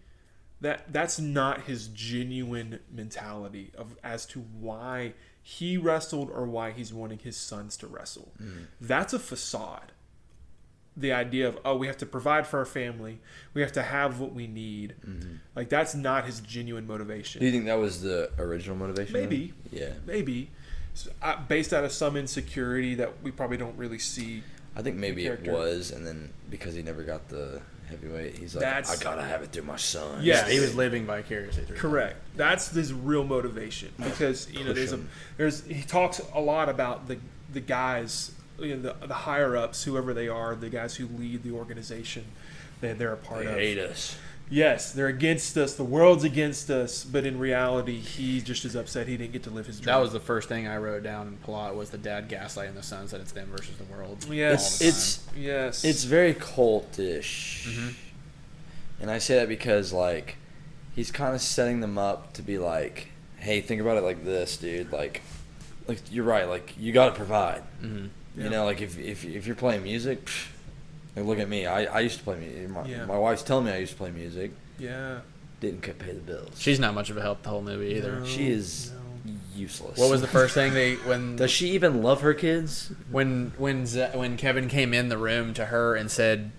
that's not his genuine mentality as to why he wrestled or why he's wanting his sons to wrestle. That's a facade. The idea of, we have to provide for our family, we have to have what we need. Like, that's not his genuine motivation. Do you think that was the original motivation? Maybe. Yeah. Maybe. Based out of some insecurity that we probably don't really see. I think maybe it was, and then because he never got the heavyweight, he's like, I gotta have it through my son. Yes. He was living vicariously through Correct. That's his real motivation, because he talks a lot about the guys, the higher ups, whoever they are, the guys who lead the organization that they're a part of. They hate us. Yes, they're against us. The world's against us. But in reality, he just is upset he didn't get to live his dream. That was the first thing I wrote down in plot, was the dad gaslighting the sons that it's them versus the world. Yes, it's very cultish, and I say that because like he's kind of setting them up to be like, hey, think about it like this, dude. Like you're right. Like, you got to provide. You know, like if you're playing music. Like, look at me. I used to play music. My wife's telling me I used to play music. Yeah. Didn't pay the bills. She's not much of a help the whole movie either. No, she is useless. What was the first thing Does she even love her kids? When Kevin came in the room to her and said,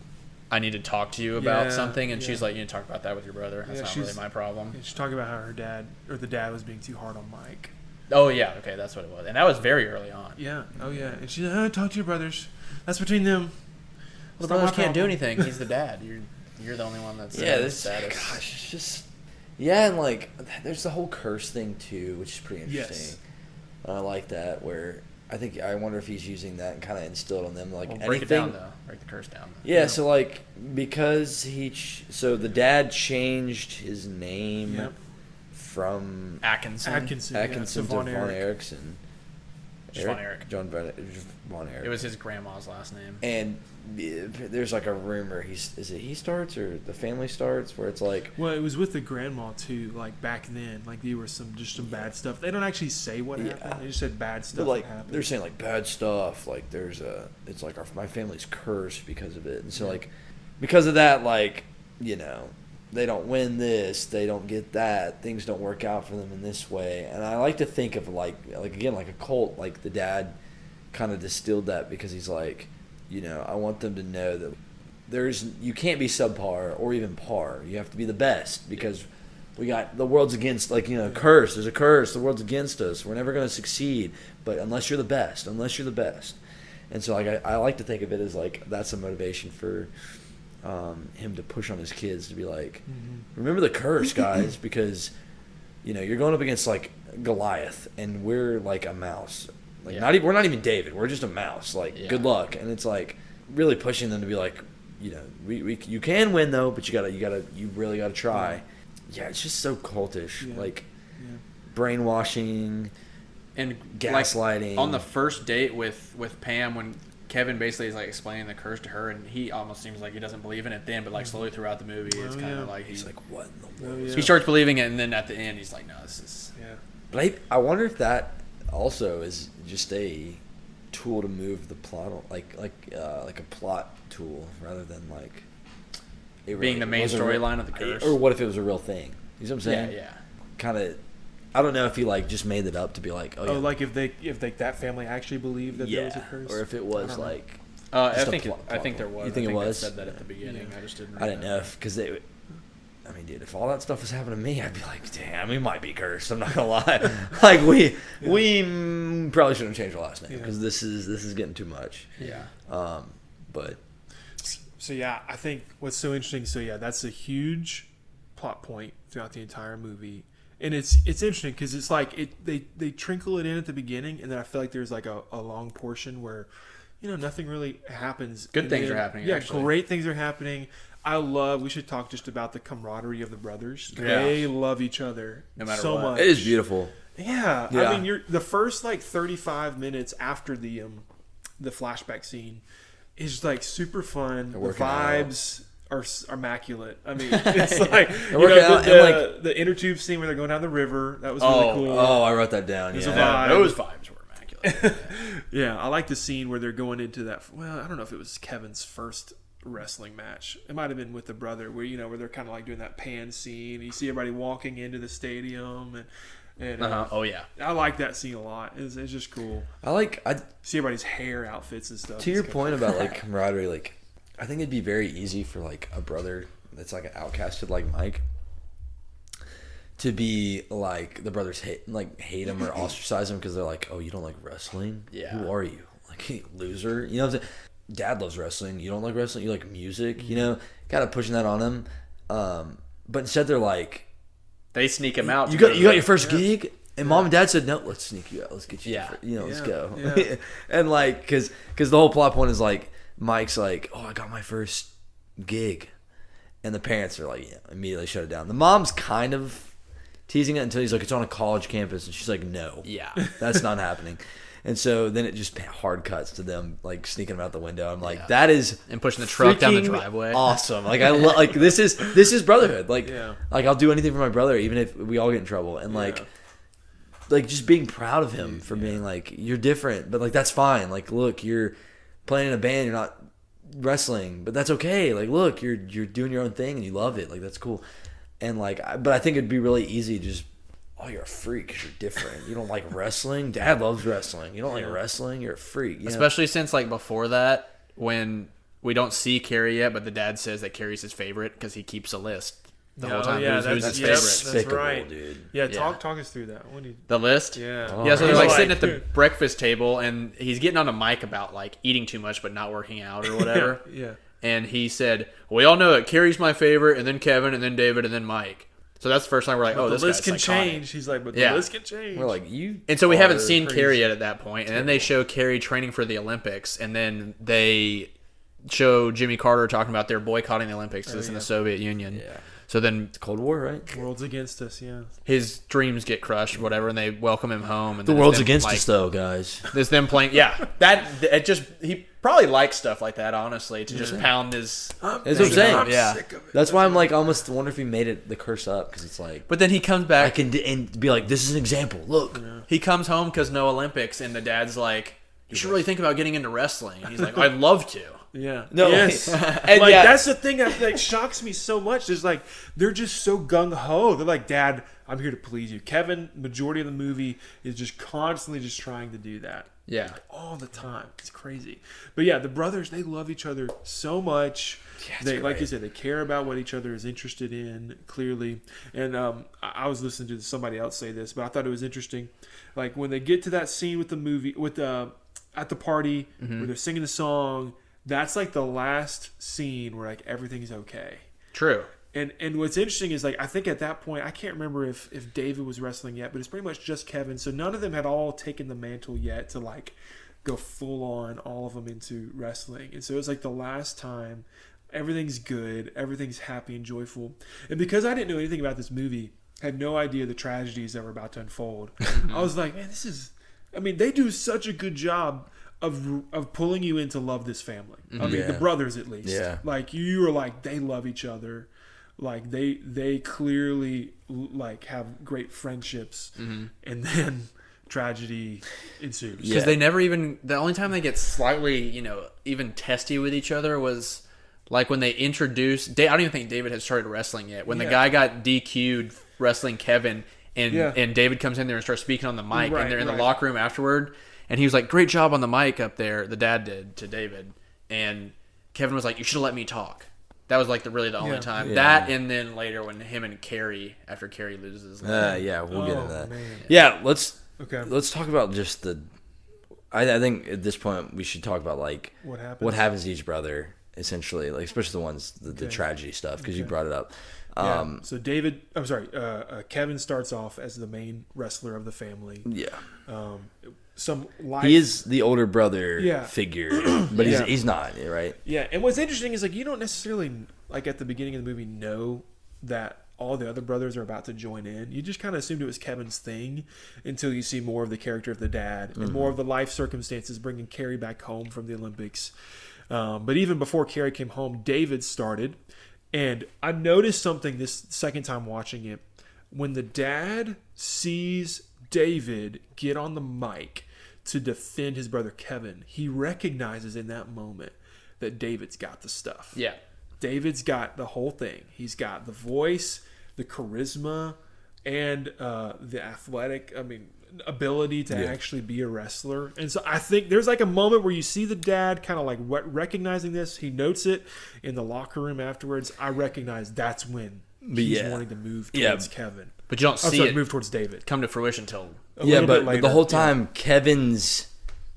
I need to talk to you about something, and she's like, you need to talk about that with your brother. That's not really my problem. She's talking about how the dad was being too hard on Mike. Oh, yeah. Okay, that's what it was. And that was very early on. Yeah. Oh, yeah. And she's like, talk to your brothers. That's between them. Well, the brothers can't do anything. He's the dad. You're the only one that's this status. Gosh, it's just and like there's the whole curse thing too, which is pretty interesting. I like that, where I wonder if he's using that and kind of instilled on them like break anything. It down though. Break the curse down. Yeah, so like because so the dad changed his name from Atkinson to Von Erickson. Von Eric. Von Eric. It was his grandma's last name. And there's like a rumor he starts or the family starts where it's like, well, it was with the grandma too, like back then, like there was some bad stuff. They don't actually say what happened. They just said bad stuff happened. They're saying like bad stuff, like it's like my family's cursed because of it. And so like because of that, like, you know, they don't win this, they don't get that, things don't work out for them in this way. And I like to think of like again, like a cult, like the dad kind of distilled that, because he's like, you know, I want them to know that you can't be subpar or even par. You have to be the best, because we got the world's against, like, you know, curse. There's a curse. The world's against us. We're never going to succeed, but unless you're the best. And so like I like to think of it as like that's a motivation for him to push on his kids to be like, remember the curse, guys, because, you know, you're going up against like Goliath, and we're like a mouse. Like we're not even David. We're just a mouse. Like, good luck. And it's like really pushing them to be like, you know, you can win though, but you really gotta try. Yeah, it's just so cultish, like brainwashing and gaslighting. Like, on the first date with Pam, when Kevin basically is like explaining the curse to her, and he almost seems like he doesn't believe in it then, but like slowly throughout the movie, it's kind of like he's like, what in the world? He starts believing it, and then at the end, he's like, no, this is. Yeah. But I wonder if that also is just a tool to move the plot, like a plot tool rather than like it being the main storyline of the curse. Or what if it was a real thing? You know what I'm saying? Yeah. Kind of. I don't know if he like just made it up to be like, like if that family actually believed that there was a curse, or if it was like. I think there was. You think it was? They said that at the beginning. I just didn't. I didn't know because they. I mean, dude, if all that stuff was happening to me, I'd be like, damn, we might be cursed. I'm not gonna lie. Like we probably shouldn't change our last name because this is getting too much. Yeah. But. So yeah, I think what's so interesting. So yeah, that's a huge plot point throughout the entire movie, and it's interesting because it's like they trickle it in at the beginning, and then I feel like there's like a long portion where, you know, nothing really happens. Good things are happening. Yeah, actually. Great things are happening. We should talk just about the camaraderie of the brothers. Yeah. They love each other no matter so what. much. It is beautiful. Yeah. I mean, the first like 35 minutes after the flashback scene, is like super fun. The working vibes are immaculate. I mean, it's like the inner tube scene where they're going down the river. That was really cool. Oh, I wrote that down. There's Yeah. a vibe. Those vibes were immaculate. Yeah, I like the scene where they're going into that. Well, I don't know if it was Kevin's first wrestling match. It might have been with the brother, where where they're kind of like doing that pan scene. You see everybody walking into the stadium, and Oh yeah, I like that scene a lot. It's just cool. I See everybody's hair outfits and stuff. to your point about like camaraderie. Like, I think it'd be very easy for like a brother that's like an outcasted like Mike to be like the brothers hate him or ostracize him because they're like, oh, you don't like wrestling? Yeah. Who are you? Like, loser? You know what I'm saying? Dad loves wrestling. You don't like wrestling? You like music? You know, kind of pushing that on him. But instead they're like, they sneak him out. you got your first gig, and mom and dad said no. Let's sneak you out. Let's get you. Yeah. Let's go. Yeah. And like, because the whole plot point is like Mike's like, oh, I got my first gig, and the parents are like, yeah, immediately shut it down. The mom's kind of teasing it until he's like, it's on a college campus, and she's like, no, Yeah, that's not happening. And so then it just hard cuts to them like sneaking him out the window. I'm like, Yeah. that is and pushing the truck down the freaking driveway. awesome. Like, I love like this is brotherhood. Like, Yeah. like I'll do anything for my brother, even if we all get in trouble. And like just being proud of him for being like, you're different, but like that's fine. Like, look, you're playing in a band, you're not wrestling, but that's okay. Like, look, you're doing your own thing and you love it. Like, that's cool. And like, but I think it'd be really easy to just, oh, you're a freak because you're different. You don't like wrestling? Dad loves wrestling. You don't like wrestling? You're a freak. You know? Especially since like before that, when we don't see Carrie yet, but the dad says that Carrie's his favorite because he keeps a list the whole time. Who's his favorite? That's Despicable, right, dude. Yeah, Yeah. talk us through that. What do you? The list. Yeah. Oh. Yeah, so they're like He's sitting like- at the breakfast table, and he's getting on a mic about like eating too much but not working out or whatever. Yeah. And he said, "We all know that Carrie's my favorite, and then Kevin, and then David, and then Mike." So that's the first time we're like, But "Oh, the this list guy's can psychotic. change. He's like, but the Yeah. list can change. We're like, you. And so we haven't are seen crazy. Carrie yet at that point, and then they show Carrie training for the Olympics, and then they show Jimmy Carter talking about they're boycotting the Olympics because it's in the Soviet Union. Yeah. So then Cold War, right? World's against us. Yeah. his dreams get crushed, whatever, and they welcome him home. And The then world's it's them, against like, us, though, guys. There's them playing. Yeah, it just he probably likes stuff like that, honestly, to just pound his. That's what I'm saying. Yeah. sick of it. That's why I'm like, almost wonder if he made it the curse up because it's like, But then he comes I back. can and be like, this is an example. Look, He comes home because no Olympics, and the dad's like, "You should really think about getting into wrestling." And he's like, "I'd love to." Yeah. No, Yes. And Like yeah. that's the thing that shocks me so much. Is like they're just so gung ho. They're like, Dad, I'm here to please you. Kevin, majority of the movie is just constantly just trying to do that Yeah. all the time. It's crazy. But yeah, the brothers, they love each other so much. it's They, like great. you said, they care about what each other is interested in, clearly. And I was listening to somebody else say this, but I thought it was interesting. Like when they get to that scene with the movie, at the party where they're singing the song, that's like the last scene where like everything's okay. True. And what's interesting is like I think at that point I can't remember if David was wrestling yet, but it's pretty much just Kevin. So none of them had all taken the mantle yet to like go full on all of them into wrestling. And so it was like the last time. Everything's good, everything's happy and joyful. And because I didn't know anything about this movie, I had no idea the tragedies that were about to unfold. I was like, man, they do such a good job of pulling you in to love this family. I mean, the Yeah. brothers at least. Yeah. Like you are like they love each other. Like they clearly like have great friendships, and then tragedy ensues. Because Yeah. they never even. The only time they get slightly, even testy with each other was like when they introduced. I don't even think David had started wrestling yet. When the Yeah. guy got DQ'd wrestling Kevin, and Yeah. and David comes in there and starts speaking on the mic, Right, and they're in the right. locker room afterward, and he was like, "Great job on the mic up there." The dad did to David, and Kevin was like, "You should have let me talk." That was like really the only Yeah. time. Yeah. That and then later when him and Carrie, after Carrie loses. yeah, we'll get Oh, into that. man. Yeah, let's Okay. talk about just the. I think at this point we should talk about like What happens? to each brother essentially, like especially the ones the Okay. tragedy stuff because you Okay. brought it up. Yeah. So Kevin starts off as the main wrestler of the family. Yeah, Some life. he is the older brother Yeah. figure, but Yeah. he's not right. Yeah, and what's interesting is like you don't necessarily like at the beginning of the movie know that all the other brothers are about to join in. You just kind of assumed it was Kevin's thing until you see more of the character of the dad and more of the life circumstances bringing Carrie back home from the Olympics. But even before Carrie came home, David started. And I noticed something this second time watching it. When the dad sees David get on the mic to defend his brother Kevin, he recognizes in that moment that David's got the stuff. Yeah. David's got the whole thing. He's got the voice, the charisma, and the athletic, ability to actually be a wrestler. And so I think there's like a moment where you see the dad kind of like recognizing this. He notes it in the locker room afterwards. I recognize that's when he's wanting to move towards Kevin. But you don't see it move towards David. come to fruition until but the whole time, Kevin's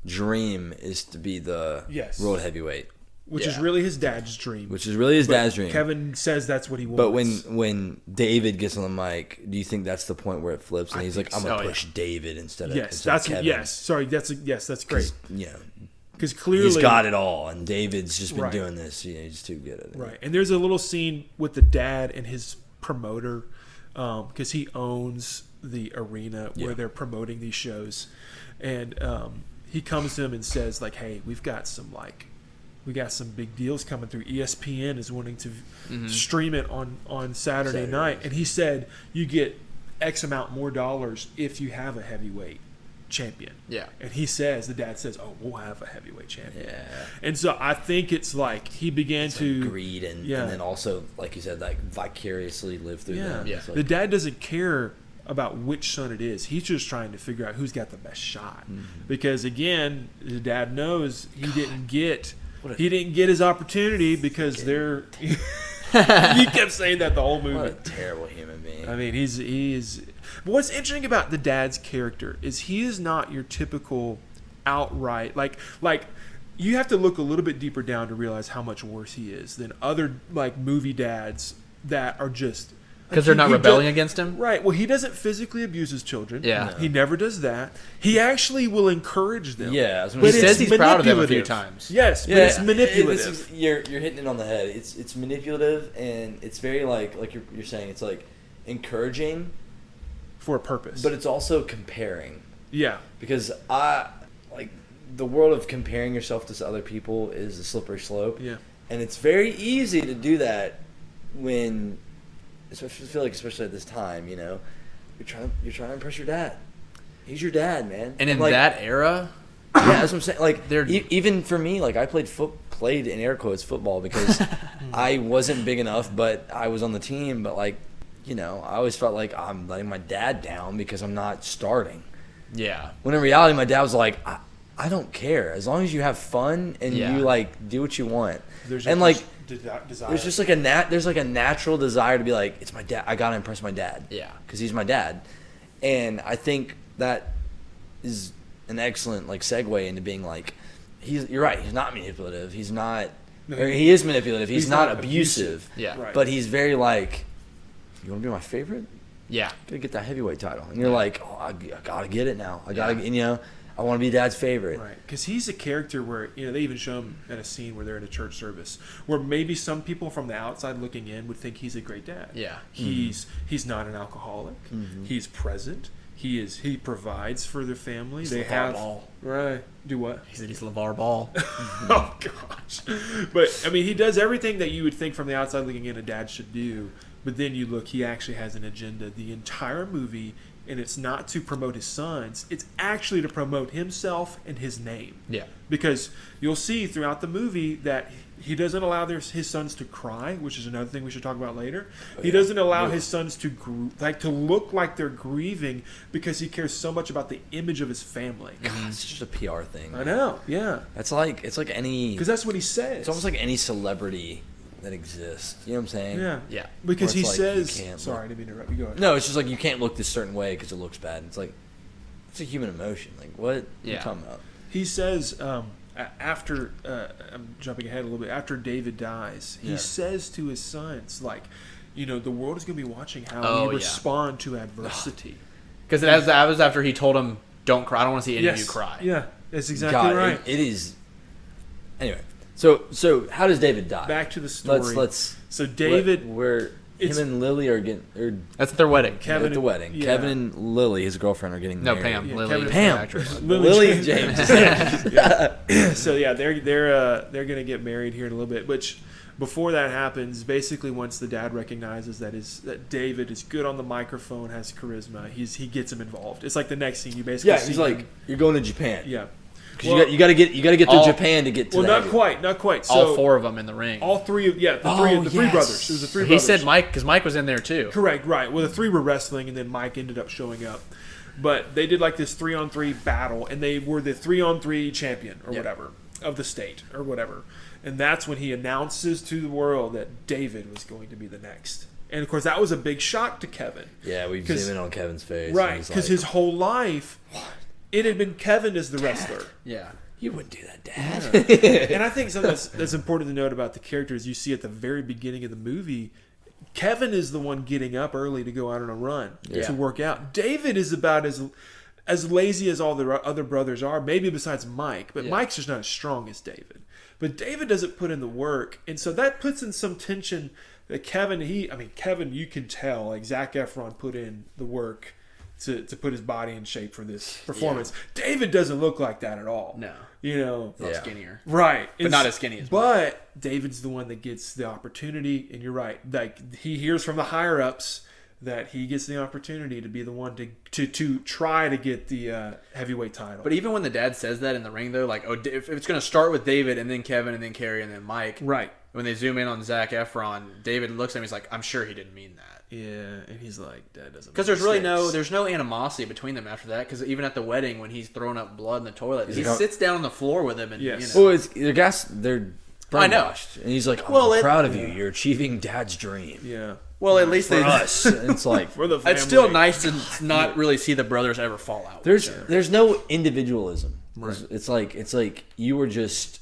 dream is to be the world heavyweight. Which is really his dad's dream. Dad's dream. Kevin says that's what he wants. But when David gets on the mic, do you think that's the point where it flips and he's like, I'm going to push David instead of Kevin? That's great. Because clearly he's got it all, and David's just been doing this. He's too good at it. Right. And there's a little scene with the dad and his promoter, because he owns the arena where they're promoting these shows. And he comes to him and says, like, hey, we got some big deals coming through. ESPN is wanting to stream it on Saturday night. And he said, you get X amount more dollars if you have a heavyweight champion. Yeah. And the dad says, oh, we'll have a heavyweight champion. Yeah. And so I think it's like he began to... Like greed and then also, like you said, like vicariously live through them. Yeah. Like, the dad doesn't care about which son it is. He's just trying to figure out who's got the best shot. Because, again, the dad knows he didn't get his opportunity because they're... He kept saying that the whole movie. What a terrible human being. I mean, he's... But what's interesting about the dad's character is he is not your typical outright... Like you have to look a little bit deeper down to realize how much worse he is than other like movie dads that are just... Because they're not rebelling against him? Right. Well, he doesn't physically abuse his children. Yeah. No. He never does that. He actually will encourage them. Yeah. But he says he's proud of them a few times. Yes, but it's manipulative. You're hitting it on the head. It's manipulative, and it's very like you're saying, it's like encouraging. For a purpose. But it's also comparing. Yeah. Because the world of comparing yourself to other people is a slippery slope. Yeah. And it's very easy to do that when... Especially, I feel like, especially at this time, you're trying to impress your dad. He's your dad, man. And in that era, that's what I'm saying. Like, even for me, like I played in air quotes football because I wasn't big enough, but I was on the team. But I always felt like I'm letting my dad down because I'm not starting. Yeah. When in reality, my dad was like, I don't care as long as you have fun and you like do what you want. There's desire. There's just like there's like a natural desire to be like, it's my dad. I gotta impress my dad. Yeah, because he's my dad, and I think that is an excellent like segue into being like, you're right. He's not manipulative. He's not. Or he is manipulative. He's not abusive. Yeah, right. But he's very like, you want to be my favorite? Yeah, gotta get that heavyweight title, and you're like, oh, I gotta get it now. I gotta, I want to be dad's favorite. Right, because he's a character where, they even show him in a scene where they're in a church service where maybe some people from the outside looking in would think he's a great dad. Yeah. He's not an alcoholic. He's present. He provides for their family. He's they LeVar have Ball. Right. Do what? He said he's LeVar Ball. Oh gosh. But he does everything that you would think from the outside looking in a dad should do. But then you look, he actually has an agenda. The entire movie. And it's not to promote his sons. It's actually to promote himself and his name. Yeah. Because you'll see throughout the movie that he doesn't allow his sons to cry, which is another thing we should talk about later. He doesn't allow his sons to look like they're grieving because he cares so much about the image of his family. God, it's just a PR thing. I know. Yeah. It's like any. Because that's what he says. It's almost like any celebrity that exists. You know what I'm saying? Yeah. Yeah. Because he says... Sorry, I didn't mean to interrupt you. Go ahead. No, it's just like you can't look this certain way because it looks bad. It's like, it's a human emotion. Like, what are you talking about? He says, after... I'm jumping ahead a little bit. After David dies, he says to his sons, like, the world is going to be watching how we respond to adversity. Because that was after he told him, don't cry. I don't want to see any of you cry. Yeah, that's exactly right. It is... Anyway... So how does David die? Back to the story. Let's so David... It's him and Lily are getting. That's at their wedding. Kevin At the wedding. yeah. Kevin and Lily, his girlfriend, are getting No, married. Pam. Yeah, Lily. Kevin- is Pam. the actress. Lily James. So yeah, they're gonna get married here in a little bit. Which before that happens, basically once the dad recognizes that David is good on the microphone, has charisma, he gets him involved. It's like the next scene you basically Yeah, see he's him- like, you're going to Japan. yeah. Because Well- you got to get through all- Japan to get to. Well, the not quite. So All four of them in the ring. all three of the Oh, three yes. brothers. It was the three He brothers. said Mike, because Mike was in there too. Correct, right. Well, the three were wrestling, and then Mike ended up showing up. But they did like this 3-on-3 battle, and they were the 3-on-3 champion or Yeah. whatever of the state or whatever. And that's when he announces to the world that David was going to be the next. And of course, that was a big shock to Kevin. Yeah, we 'Cause- zoom in on Kevin's face. and Right, he's because like, his whole life, it had been Kevin as the wrestler. Yeah. you wouldn't do that, Dad. And I think something that's important to note about the characters you see at the very beginning of the movie, Kevin is the one getting up early to go out on a run Yeah. to work out. David is about as lazy as all the other brothers are, maybe besides Mike, but Yeah. Mike's just not as strong as David. But David doesn't put in the work, and so that puts in some tension that Kevin, you can tell, like Zac Efron put in the work to put his body in shape for this performance. David doesn't look like that at all. No. You know, A little Yeah. skinnier. right, But not as skinny as Mike. But David's the one that gets the opportunity, and you're right. Like he hears from the higher ups that he gets the opportunity to be the one to try to get the heavyweight title. But even when the dad says that in the ring, though, like, oh, if it's going to start with David and then Kevin and then Carrie and then Mike, right, when they zoom in on Zac Efron, David looks at him, he's like, I'm sure he didn't mean that. yeah, and he's like, that doesn't. Because make there's really sense. there's no animosity between them after that. Because even at the wedding, when he's throwing up blood in the toilet, he like, sits down on the floor with him, and Yes. you know, Well, they're I know. brainwashed. And he's like, Well, I'm it- proud of you. You're achieving Dad's dream. Yeah, well, at least For they. us. And it's like, for the family. It's still nice to not really see the brothers ever fall out. there's no individualism. Right. It's like you were just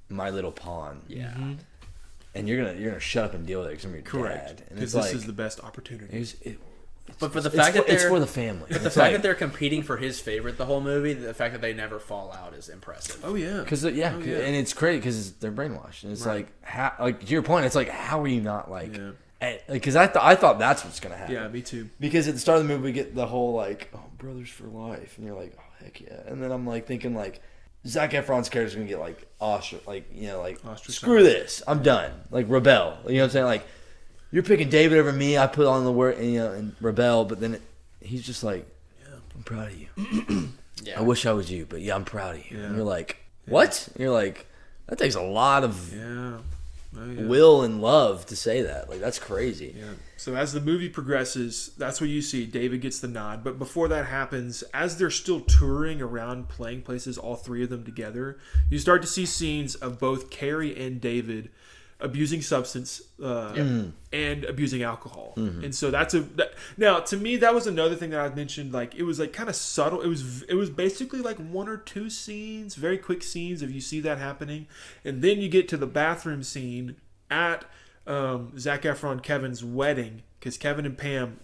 my little pawn. Yeah. And you're gonna shut up and deal with it because I'm your correct dad. And because it's this like, is the best opportunity. But for the it's fact that it's they're for the family. the fact that they're competing for his favorite the whole movie, the fact that they never fall out is impressive. Oh yeah, Because Oh, and it's crazy because they're brainwashed, and it's Right. like how, like to your point, it's like how are you not like? Yeah. Because I thought that's what's gonna happen. yeah, me too. Because at the start of the movie, we get the whole like, oh, brothers for life, and you're like, oh heck yeah, and then I'm like thinking like, Zac Efron's character's gonna get like Ostracized. screw this, I'm done, like rebel. You know what I'm saying? Like, you're picking David over me. I put on the work, and, and rebel, but then he's just like, yeah, I'm proud of you. Yeah. I wish I was you, but yeah, I'm proud of you. Yeah. And you're like, what? And you're like, that takes a lot of Yeah. Oh, yeah. will and love to say that. Like, that's crazy. Yeah. So as the movie progresses, that's what you see. David gets the nod. But before that happens, as they're still touring around playing places, all three of them together, you start to see scenes of both Carrie and David abusing substance and abusing alcohol. And so now to me that was another thing that I mentioned. Like it was like kind of subtle. It was basically like one or two scenes, very quick scenes if you see that happening, and then you get to the bathroom scene at Zac Efron Kevin's wedding because Kevin and Pam.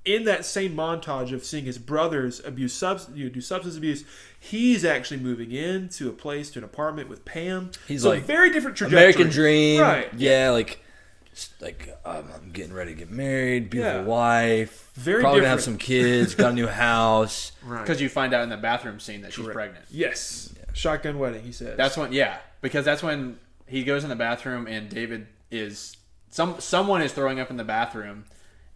In that same montage of seeing his brothers do substance abuse, he's actually moving into a place, to an apartment with Pam. He's so like, very different trajectory. American Dream. Right. Yeah, like I'm getting ready to get married, beautiful Yeah. wife. Very probably gonna have different. some kids, got a new house. Right. Because you find out in the bathroom scene that she's Correct. pregnant. Yes. Shotgun wedding, he says. That's when, because that's when he goes in the bathroom and David is someone is throwing up in the bathroom,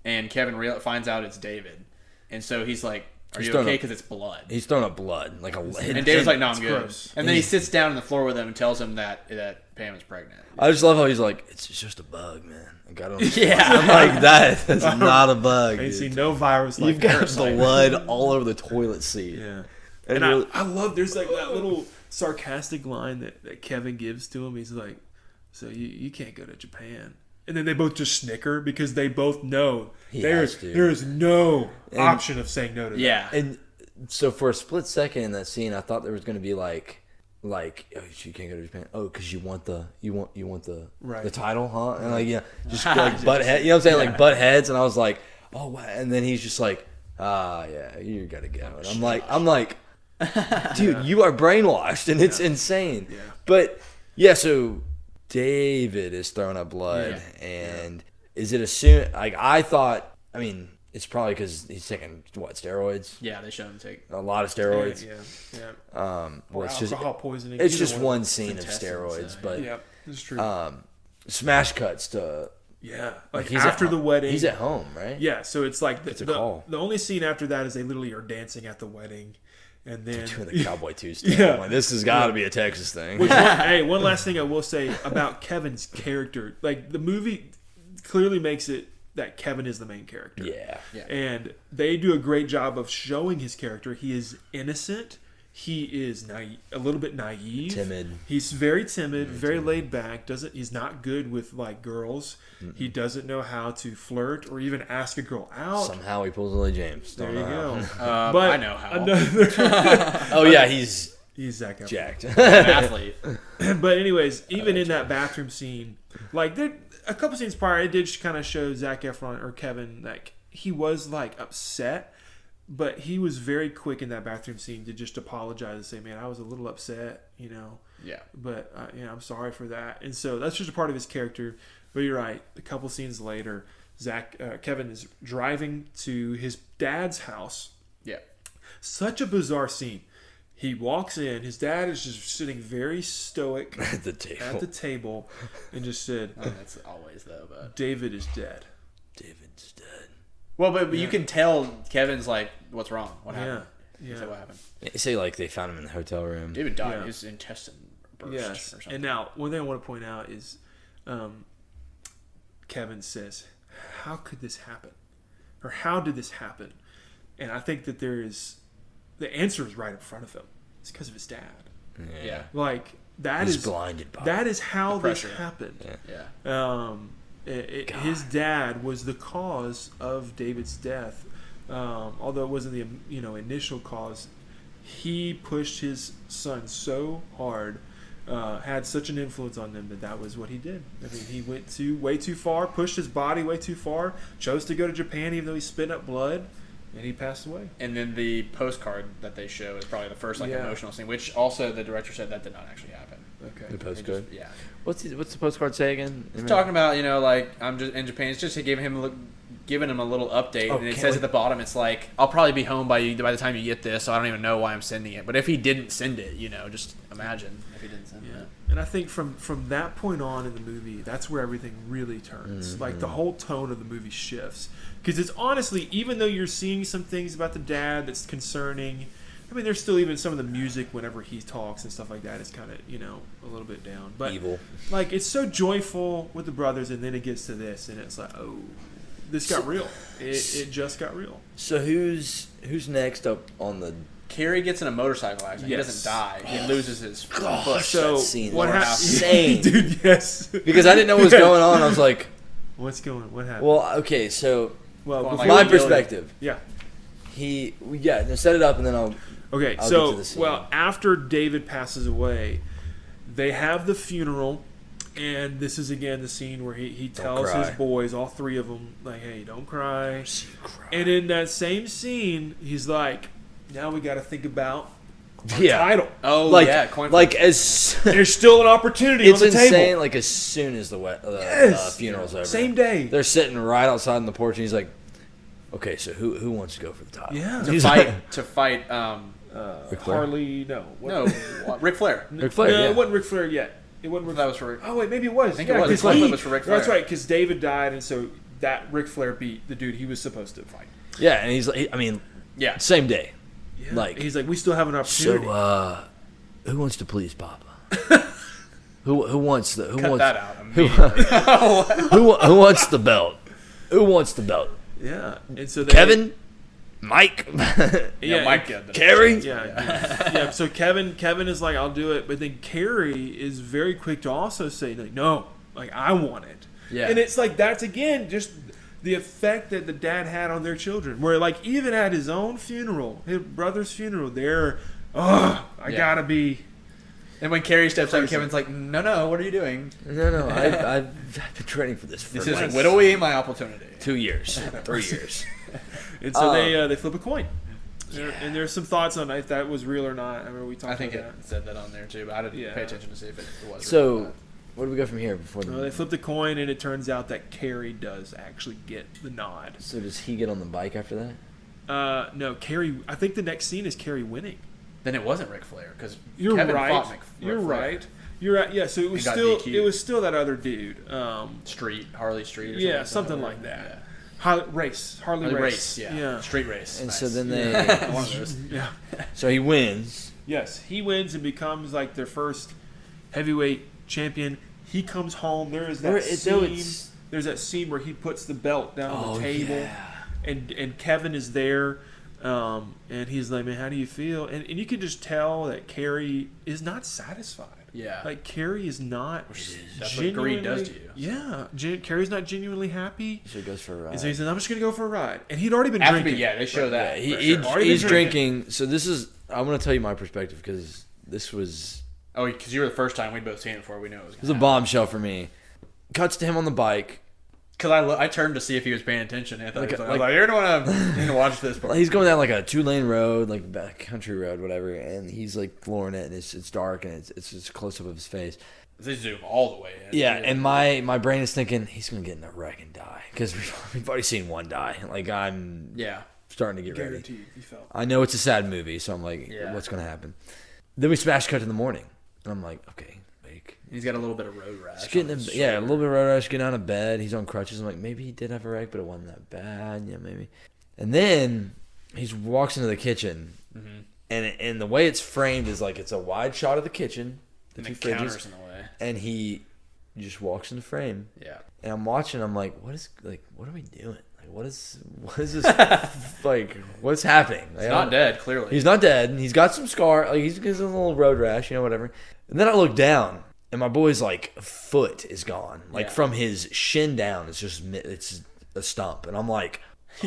and Kevin finds out it's David, and so he's like, "Are you okay? Because it's blood." He's throwing up blood, like a. And David's like, "No, I'm good." gross. And then he sits down on the floor with him and tells him that Pam is pregnant. I just love how he's like, it's just a bug, man. Like, I don't. Yeah. I'm like that's not a bug. I ain't Dude. seen no virus like You've got parasite. blood all over the toilet seat. Yeah. And And really- I love, there's like that little sarcastic line that Kevin gives to him. He's like, so you can't go to Japan. And then they both just snicker because they both know He there has to. is no option of saying no to that. Yeah. And so for a split second in that scene, I thought there was going to be like, oh, you can't go to Japan. Oh, because you want the Right. the title, huh? And like just like butt head. You know what I'm saying? Like butt heads. And I was like, oh, wow. And then he's just like, yeah, you gotta go. And I'm like, dude, you are brainwashed, and it's insane. Yeah. But yeah, so David is throwing up blood, and is it assumed? Like I thought. I mean, it's probably because he's taking steroids. Yeah, they showed him take A lot of steroids. Yeah. Well, Or it's just alcohol poisoning. it's either just of one them. scene of Intestines, steroids, yeah. but Yeah, it's true. smash cuts to yeah, like he's after at, the wedding. He's at home, right? Yeah, so it's like It's a call. the only scene after that is they literally are dancing at the wedding, and then Doing the Cowboy 2 step. Yeah. I'm like, this has got to be a Texas thing. Hey, one last thing I will say about Kevin's character. Like, the movie clearly makes it that Kevin is the main character. Yeah. And they do a great job of showing his character. He is innocent. He is a little bit naive. Timid. He's very timid, very laid back. He's not good with, like, girls. He doesn't know how to flirt or even ask a girl out. Somehow he pulls Lily James. There Don't you know go. how. I know how. Oh, yeah, he's Zac Efron. jacked. An athlete. But anyways, even in that bathroom scene, like a couple scenes prior, it did kind of show Zac Efron or Kevin, like he was like upset, but he was very quick in that bathroom scene to just apologize and say, "Man, I was a little upset, you know." Yeah. But I'm sorry for that. And so that's just a part of his character. But you're right. A couple scenes later, Kevin is driving to his dad's house. Yeah. Such a bizarre scene. He walks in. His dad is just sitting very stoic At the table. and just said, That's always though, but "David is dead." David's dead. well, but you can tell Kevin's like, what's wrong? What happened? Yeah. He said, what happened? They say, like, they found him in the hotel room. David died. Yeah. His intestine burst Yes. or something. And now, one thing I want to point out is Kevin says, "How could this happen?" Or "How did this happen?" And I think that the answer is right in front of him. It's because of his dad. yeah. Like, He's blinded by that is how this pressure. happened. Yeah. His dad was the cause of David's death. Although it wasn't the initial cause, he pushed his son so hard, had such an influence on them that was what he did. I mean, he went way too far, pushed his body way too far, chose to go to Japan even though he spit up blood, and he passed away. And then the postcard that they show is probably the first emotional scene, which also the director said that did not actually happen. Okay. The postcard? Yeah. What's the postcard say again? He's talking about, like, I'm just in Japan. It's just to giving him a little update. And it says at the bottom, it's like, I'll probably be home by the time you get this, so I don't even know why I'm sending it. But if he didn't send it, just imagine if he didn't send it. And I think from that point on in the movie, that's where everything really turns. Mm-hmm. Like, the whole tone of the movie shifts. Because it's honestly, even though you're seeing some things about the dad that's concerning, I mean, there's still even some of the music whenever he talks and stuff like that is kind of, a little bit down. But, evil. like, it's so joyful with the brothers, and then it gets to this, and it's like, oh, this got real. It just got real. So who's next up on the... Carrie gets in a motorcycle accident. Yes. He doesn't die. He loses his foot. So that scene what is happened? insane. Dude, yes. Because I didn't know what was going on. I was like... What happened? Well, okay, so... Well, Going before my we go- perspective. Yeah. Set it up and then I'll... Okay, I'll so get to the scene. after David passes away, they have the funeral, and this is again the scene where he tells his cry. boys, all three of them, like, "Hey, don't cry." And in that same scene, he's like, "Now we got to think about our title. Oh, Like, yeah. Coin like flip. as... There's still an opportunity It's on the insane. table." Like, as soon as the Yes. funeral's over. Same day. They're sitting right outside on the porch, and he's like, okay, so who wants to go for the title? Yeah. He's like, to fight Ric Flair? Harley, no. no, Ric Flair. Ric Flair, No, yeah. it wasn't Ric Flair yet. It wasn't Ric That was for Oh, wait, maybe it was. I think it was. 'cause Coin flip was for Ric Flair. That's right, because David died, and so that Ric Flair beat the dude he was supposed to fight. Yeah, and he's like, I mean, Yeah. same day. Yeah. Like, he's like, we still have an opportunity. So, who wants to please Papa? who wants the who Cut wants that out immediately. who wants the belt? Who wants the belt? Yeah, and so they, Kevin, Mike, yeah, Mike got that. Carrie. yeah. So Kevin is like, I'll do it, but then Carrie is very quick to also say, like, no, like, I want it. Yeah. And it's like, that's again just the effect that the dad had on their children, where, like, even at his own funeral, his brother's funeral, I gotta be. And when Carrie steps up, Kevin's like, no, what are you doing? No, I've been training for this for This like is whittling my opportunity. 2 years, 3 years. And so they flip a coin. And there's some thoughts on if that was real or not. I remember we talked I think about it said that on there too, but I didn't pay attention to see if it was. So, Where do we go from here before They flip the coin, and it turns out that Kerry does actually get the nod. So does he get on the bike after that? No, Kerry. I think the next scene is Kerry winning. Then it wasn't Ric Flair because You're Kevin right. fought Ric You're Flair. right. You're right. Yeah. So it was got still DQ'd. that other dude. Harley Street. Or Yeah, something like that. Harley race. Yeah. Street race. And Nice. so then they. One of those. Yeah. So he wins. Yes, he wins and becomes like their first heavyweight champion. He comes home. There is that scene. There's that scene where he puts the belt down on the table, and Kevin is there, and he's like, "Man, how do you feel?" And you can just tell that Kerry is not satisfied. Yeah. Like Kerry is not. That's what greed does to you. Yeah, Kerry's not genuinely happy. So he goes for a ride. And so he says, "I'm just gonna go for a ride," and he'd already been After drinking. they show that. He's drinking. So this is. I'm going to tell you my perspective because this was. Oh, because you were the first time we'd both seen it before we knew it was. It was a bombshell for me. Cuts to him on the bike. Because I turned to see if he was paying attention. And I thought I was like, you're going to watch this part. He's going down like a 2-lane road, like back country road, whatever, and he's like flooring it, and it's dark, and it's just a close up of his face. They zoom all the way in. Yeah, and my brain is thinking he's gonna get in a wreck and die because we've already seen one die. Like I'm starting to get ready. Guaranteed, he felt. I know it's a sad movie, so I'm like, what's gonna happen? Then we smash cut in the morning, and I'm like, okay, like he's got a little bit of road rash. a little bit of road rash. Getting out of bed, he's on crutches. I'm like, maybe he did have a wreck, but it wasn't that bad. Yeah, maybe. And then he walks into the kitchen, and the way it's framed is like it's a wide shot of the kitchen, and the counters in the way, and he just walks into frame. Yeah. And I'm watching. I'm like, what are we doing? Like, what is this? Like, what's happening? Like, he's not dead. Clearly, he's not dead. And he's got some scar. Like he's got a little road rash, whatever. And then I look down, and my boy's like foot is gone, like from his shin down. It's a stump, and I'm like.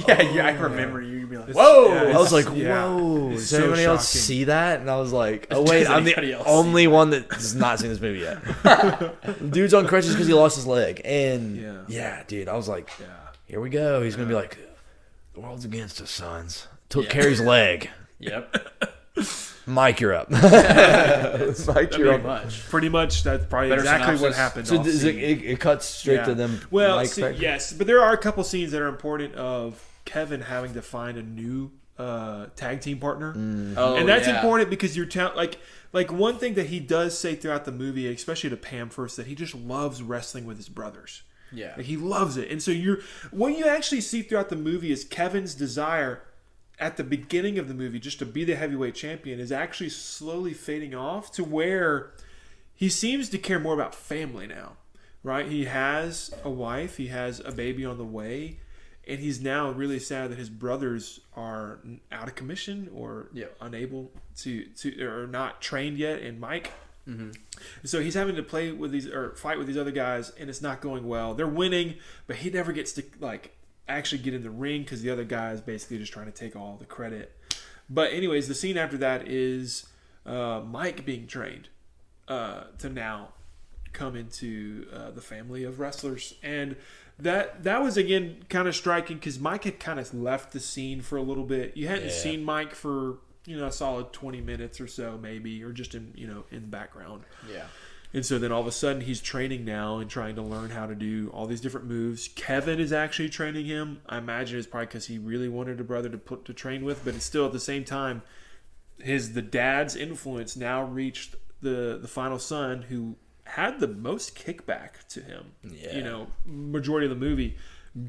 I remember you being like, "Whoa!" I was like, "Whoa!" Does anybody else see that? And I was like, "Oh wait, I'm the only one that has not seen this movie yet." Dude's on crutches because he lost his leg, and dude, I was like, "Here we go." He's gonna be like, "The world's against us, sons." Took Kerry's leg. Yep. Mike, you're up. Mike, you're up. Pretty much, that's probably Better exactly what synopsis. happened. So it cuts straight to them. Well, Mike's back. yes, but there are a couple scenes that are important of Kevin having to find a new tag team partner, and that's important because you're like one thing that he does say throughout the movie, especially to Pam first, that he just loves wrestling with his brothers. Yeah, like he loves it, and so what you actually see throughout the movie is Kevin's desire at the beginning of the movie just to be the heavyweight champion is actually slowly fading off to where he seems to care more about family now, right? He has a wife, he has a baby on the way, and he's now really sad that his brothers are out of commission or unable to or not trained yet in Mike. So he's having to fight with these other guys, and it's not going well. They're winning, but he never gets to actually get in the ring because the other guy is basically just trying to take all the credit. But anyways, the scene after that is Mike being trained to now come into the family of wrestlers, and that was again kind of striking because Mike had kind of left the scene for a little bit. You hadn't seen Mike for a solid 20 minutes or so maybe, or just in in background. Yeah. And so then all of a sudden he's training now and trying to learn how to do all these different moves. Kevin is actually training him. I imagine it's probably because he really wanted a brother to train with, but it's still at the same time, the dad's influence now reached the final son who had the most kickback to him. Yeah. Majority of the movie,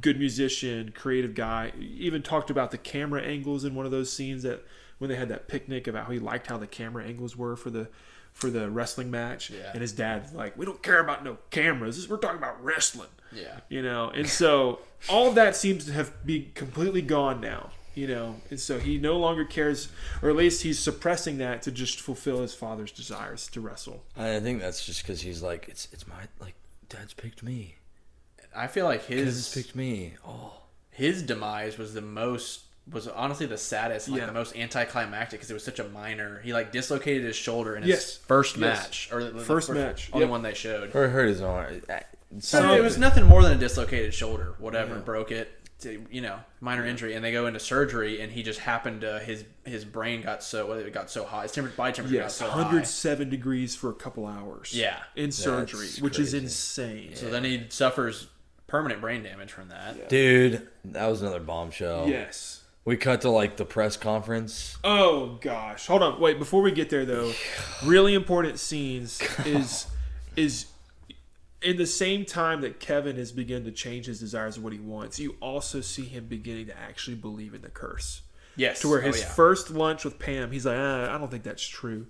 good musician, creative guy. Even talked about the camera angles in one of those scenes that when they had that picnic about how he liked how the camera angles were for the wrestling match, and his dad's like, we don't care about no cameras, we're talking about wrestling. And so all of that seems to have been completely gone now, and so he no longer cares, or at least he's suppressing that to just fulfill his father's desires to wrestle. I think that's just because he's like, it's my, like, dad's picked me. I feel like his picked me. His demise was honestly the saddest, the most anticlimactic, because it was such a minor. He dislocated his shoulder in his first match, or the first match, only one they showed. Or hurt his arm. So it was nothing more than a dislocated shoulder. Whatever, broke it. minor injury, and they go into surgery, and he just happened to his brain got so high. His body temperature got so high. 107 degrees for a couple hours. Yeah, in surgery, which is crazy. insane. So then he suffers permanent brain damage from that. Yeah. Dude, that was another bombshell. Yes. We cut to like the press conference. Oh gosh, hold on, wait. Before we get there, though, really important scenes is in the same time that Kevin has begun to change his desires of what he wants. You also see him beginning to actually believe in the curse. Yes, To where his first lunch with Pam, he's like, I don't think that's true.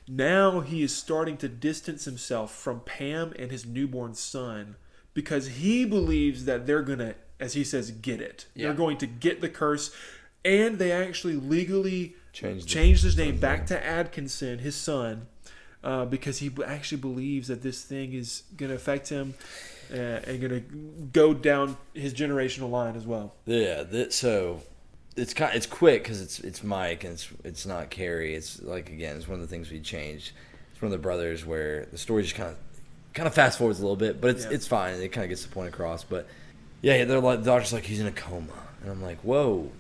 Now he is starting to distance himself from Pam and his newborn son because he believes that they're gonna, as he says, get it. Yeah. They're going to get the curse. And they actually legally Changed his name back to Atkinson, his son, because he actually believes that this thing is going to affect him and going to go down his generational line as well. Yeah, so it's quick because it's Mike and it's not Carrie. It's like, again, it's one of the things we changed. It's one of the brothers where the story just kind of fast forwards a little bit, but it's fine. It kind of gets the point across. But yeah, they're like, the doctor's like, he's in a coma, and I'm like, whoa.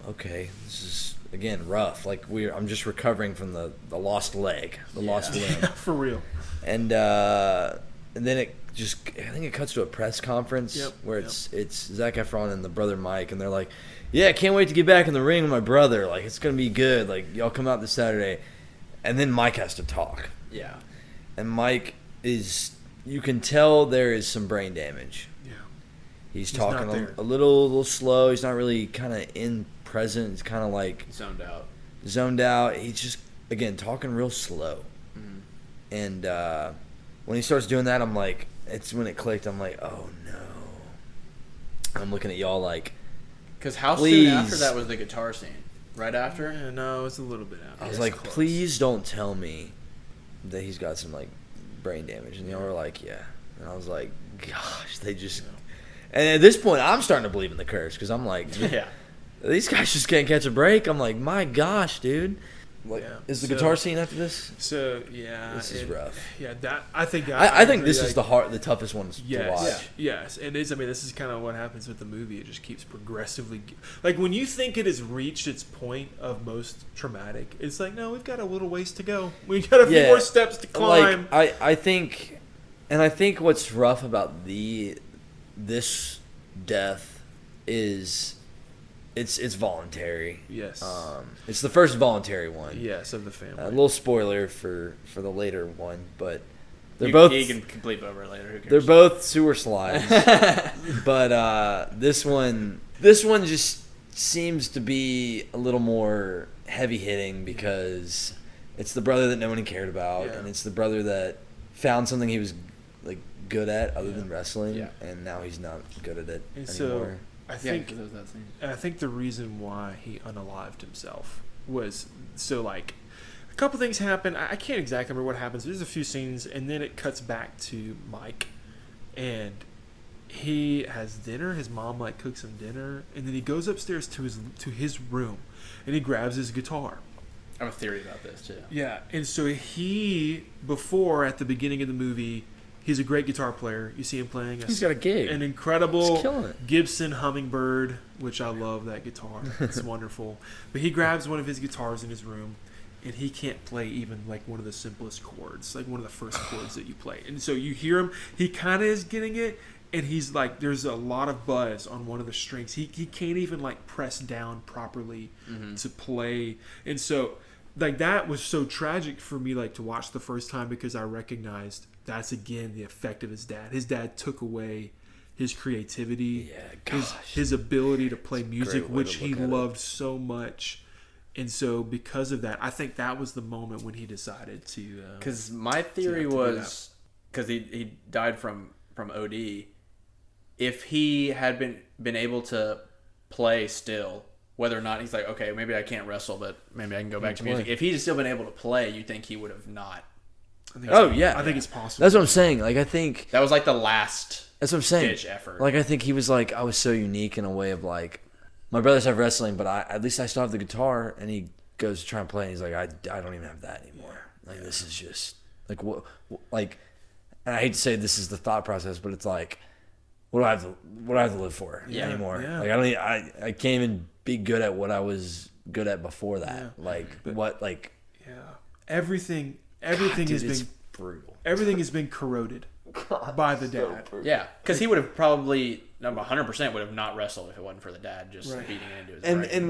Okay, this is, again, rough. Like, I'm just recovering from the lost leg, lost limb. Yeah, for real. And then I think it cuts to a press conference where it's Zac Efron and the brother Mike, and they're like, yeah, I can't wait to get back in the ring with my brother. Like, it's going to be good. Like, y'all come out this Saturday. And then Mike has to talk. Yeah. And Mike you can tell there is some brain damage. Yeah. He's talking a little slow. He's not really kind of in present. It's kind of like zoned out. He's just, again, talking real slow. Mm-hmm. And when he starts doing that, I'm like, it's when it clicked. I'm like, oh no. I'm looking at y'all like, because how please. soon after that was the guitar scene? Right after? Yeah, no, it's a little bit after. I was like, close. Please don't tell me that he's got some like brain damage. And y'all were like, yeah. And I was like, gosh, they just. And at this point, I'm starting to believe in the curse because I'm like, yeah. These guys just can't catch a break. I'm like, my gosh, dude. Like, is the guitar scene after this? So yeah, this is rough. Yeah, I think this is the toughest one to watch. Yeah. Yes, and it's. I mean, this is kind of what happens with the movie. It just keeps progressively, like when you think it has reached its point of most traumatic, it's like, no, we've got a little ways to go. We've got a few more steps to climb. Like I think what's rough about this death is. It's voluntary. Yes. It's the first voluntary one. Yes, of the family. A little spoiler for the later one, but they're both. You can complete over it later. Who cares? They're both sewer slides, but this one just seems to be a little more heavy hitting because it's the brother that no one cared about, and it's the brother that found something he was like good at other than wrestling, and now he's not good at it anymore. I think the reason why he unalived himself was so like a couple things happen. I can't exactly remember what happens. There's a few scenes, and then it cuts back to Mike, and he has dinner. His mom like cooks him dinner, and then he goes upstairs to his room, and he grabs his guitar. I have a theory about this too. Yeah, and so before at the beginning of the movie. He's a great guitar player. You see him playing. He's got a gig. An incredible Gibson Hummingbird, which I love that guitar. It's wonderful. But he grabs one of his guitars in his room, and he can't play even like one of the simplest chords, like one of the first chords that you play. And so you hear him. He kind of is getting it, and he's like, there's a lot of buzz on one of the strings. He can't even like press down properly to play. And so like that was so tragic for me like to watch the first time because I recognized that's again the effect of his dad. His dad took away his creativity, his ability to play music, which he loved so much. And so because of that, I think that was the moment when he decided to... Because my theory was, because he died from OD, if he had been able to play still, whether or not he's like, okay, maybe I can't wrestle, but maybe I can go back to music. If he'd still been able to play, you think he would have not... I think it's possible. That's what I'm saying. Like I think that was like the last. That's what I'm saying. Ditch effort. Like I think he was like I was so unique in a way of like my brothers have wrestling, but at least I still have the guitar. And he goes to try and play, and he's like I don't even have that anymore. Like this is just like what like. And I hate to say this is the thought process, but it's like what do I have to live for anymore? Yeah. Like I can't even be good at what I was good at before that. Yeah. Everything God, has dude, it's been brutal. Everything has been corroded by the dad. Yeah, because he would have probably 100% would have not wrestled if it wasn't for the dad just beating it into his brain. And